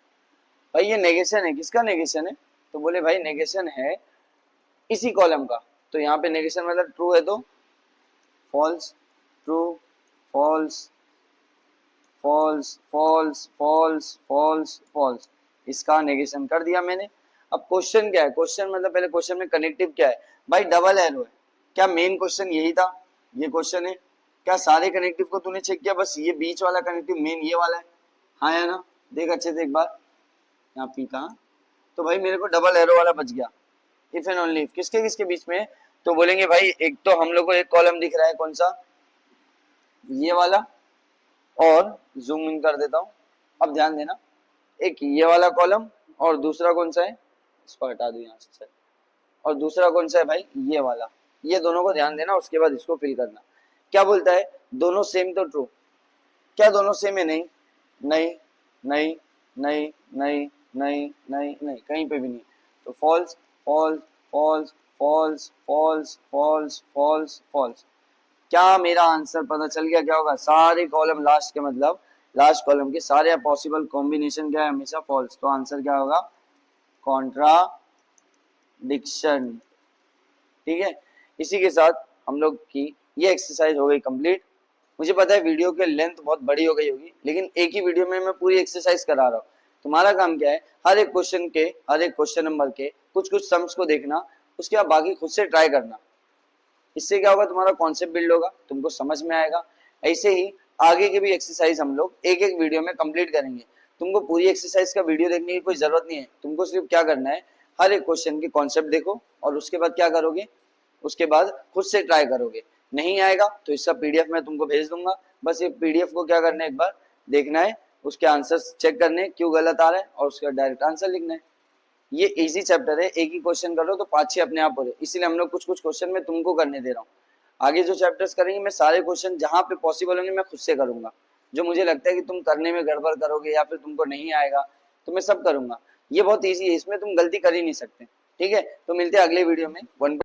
भाई ये नेगेशन है, किसका नेगेशन है, तो बोले भाई नेगेशन है इसी कॉलम का, तो यहाँ पे नेगेशन मतलब ट्रू है तो false true false false false false false false, इसका नेगेशन कर दिया मैंने। अब क्वेश्चन क्या है, क्वेश्चन मतलब पहले क्वेश्चन में कनेक्टिव क्या है भाई, डबल एरो है, क्या मेन क्वेश्चन यही था, ये क्वेश्चन है, क्या सारे कनेक्टिव को तूने चेक किया, बस ये बीच वाला कनेक्टिव मेन ये वाला है, हाँ या ना, देख अच्छे से एक बार, यहाँ पी था, तो भाई मेरे को डबल एरो वाला बच गया, इफ एंड ओनली इफ, किसके किसके बीच में है, तो बोलेंगे भाई एक तो हम लोग को एक कॉलम दिख रहा है कौन सा, ये वाला, और जूम इन कर देता हूं, अब ध्यान देना, एक ये वाला कॉलम और दूसरा कौन सा है, इसको हटा दो यहाँ से, और दूसरा कौन सा है भाई, ये वाला, ये दोनों को ध्यान देना, उसके बाद इसको फिल करना। क्या बोलता है, दोनों सेम तो ट्रू, क्या दोनों सेम है, नहीं नहीं नहीं नहीं नहीं नहीं नहीं नहीं, कहीं पे भी नहीं, तो false false false false false false false false. क्या मेरा आंसर पता चल गया क्या होगा, सारे कॉलम लास्ट के मतलब लास्ट कॉलम के सारे पॉसिबल कॉम्बिनेशन क्या है, हमेशा फॉल्स, तो आंसर क्या होगा, कॉन्ट्राडिक्शन, ठीक है। इसी के साथ हम लोग की ये एक्सरसाइज हो गई कंप्लीट। मुझे पता है वीडियो की लेंथ बहुत बड़ी हो गई होगी, लेकिन एक ही वीडियो में मैं पूरी एक्सरसाइज करा रहा हूँ। तुम्हारा काम क्या है, हर एक क्वेश्चन के, हर एक क्वेश्चन नंबर के कुछ कुछ सम्स को देखना, उसके बाद बाकी खुद से ट्राई करना। इससे क्या होगा, तुम्हारा कॉन्सेप्ट बिल्ड होगा, तुमको समझ में आएगा। ऐसे ही आगे के भी एक्सरसाइज हम लोग एक एक वीडियो में कंप्लीट करेंगे। तुमको पूरी एक्सरसाइज का वीडियो देखने की कोई जरूरत नहीं है, तुमको सिर्फ क्या करना है, हर एक क्वेश्चन के कॉन्सेप्ट देखो, और उसके बाद क्या करोगे, उसके बाद खुद से ट्राई करोगे। नहीं आएगा तो इसका पीडीएफ मैं तुमको भेज दूंगा, बस ये पीडीएफ को क्या करना है, एक बार देखना है, उसके आंसर्स चेक करने क्यों गलत आ रहा है, और उसका डायरेक्ट आंसर लिखना है। ये इजी चैप्टर है, एक ही क्वेश्चन करो तो 5-6 अपने आप हो रहे, इसीलिए हम लोग कुछ कुछ क्वेश्चन में तुमको करने दे रहा हूँ। आगे जो चैप्टर्स करेंगे मैं सारे क्वेश्चन जहाँ पे पॉसिबल होंगे मैं खुद से करूंगा, जो मुझे लगता है कि तुम करने में गड़बड़ करोगे या फिर तुमको नहीं आएगा तो मैं सब करूंगा। ये बहुत ईजी है, इसमें तुम गलती कर ही नहीं सकते। ठीक है, तो मिलते हैं अगले वीडियो में। वन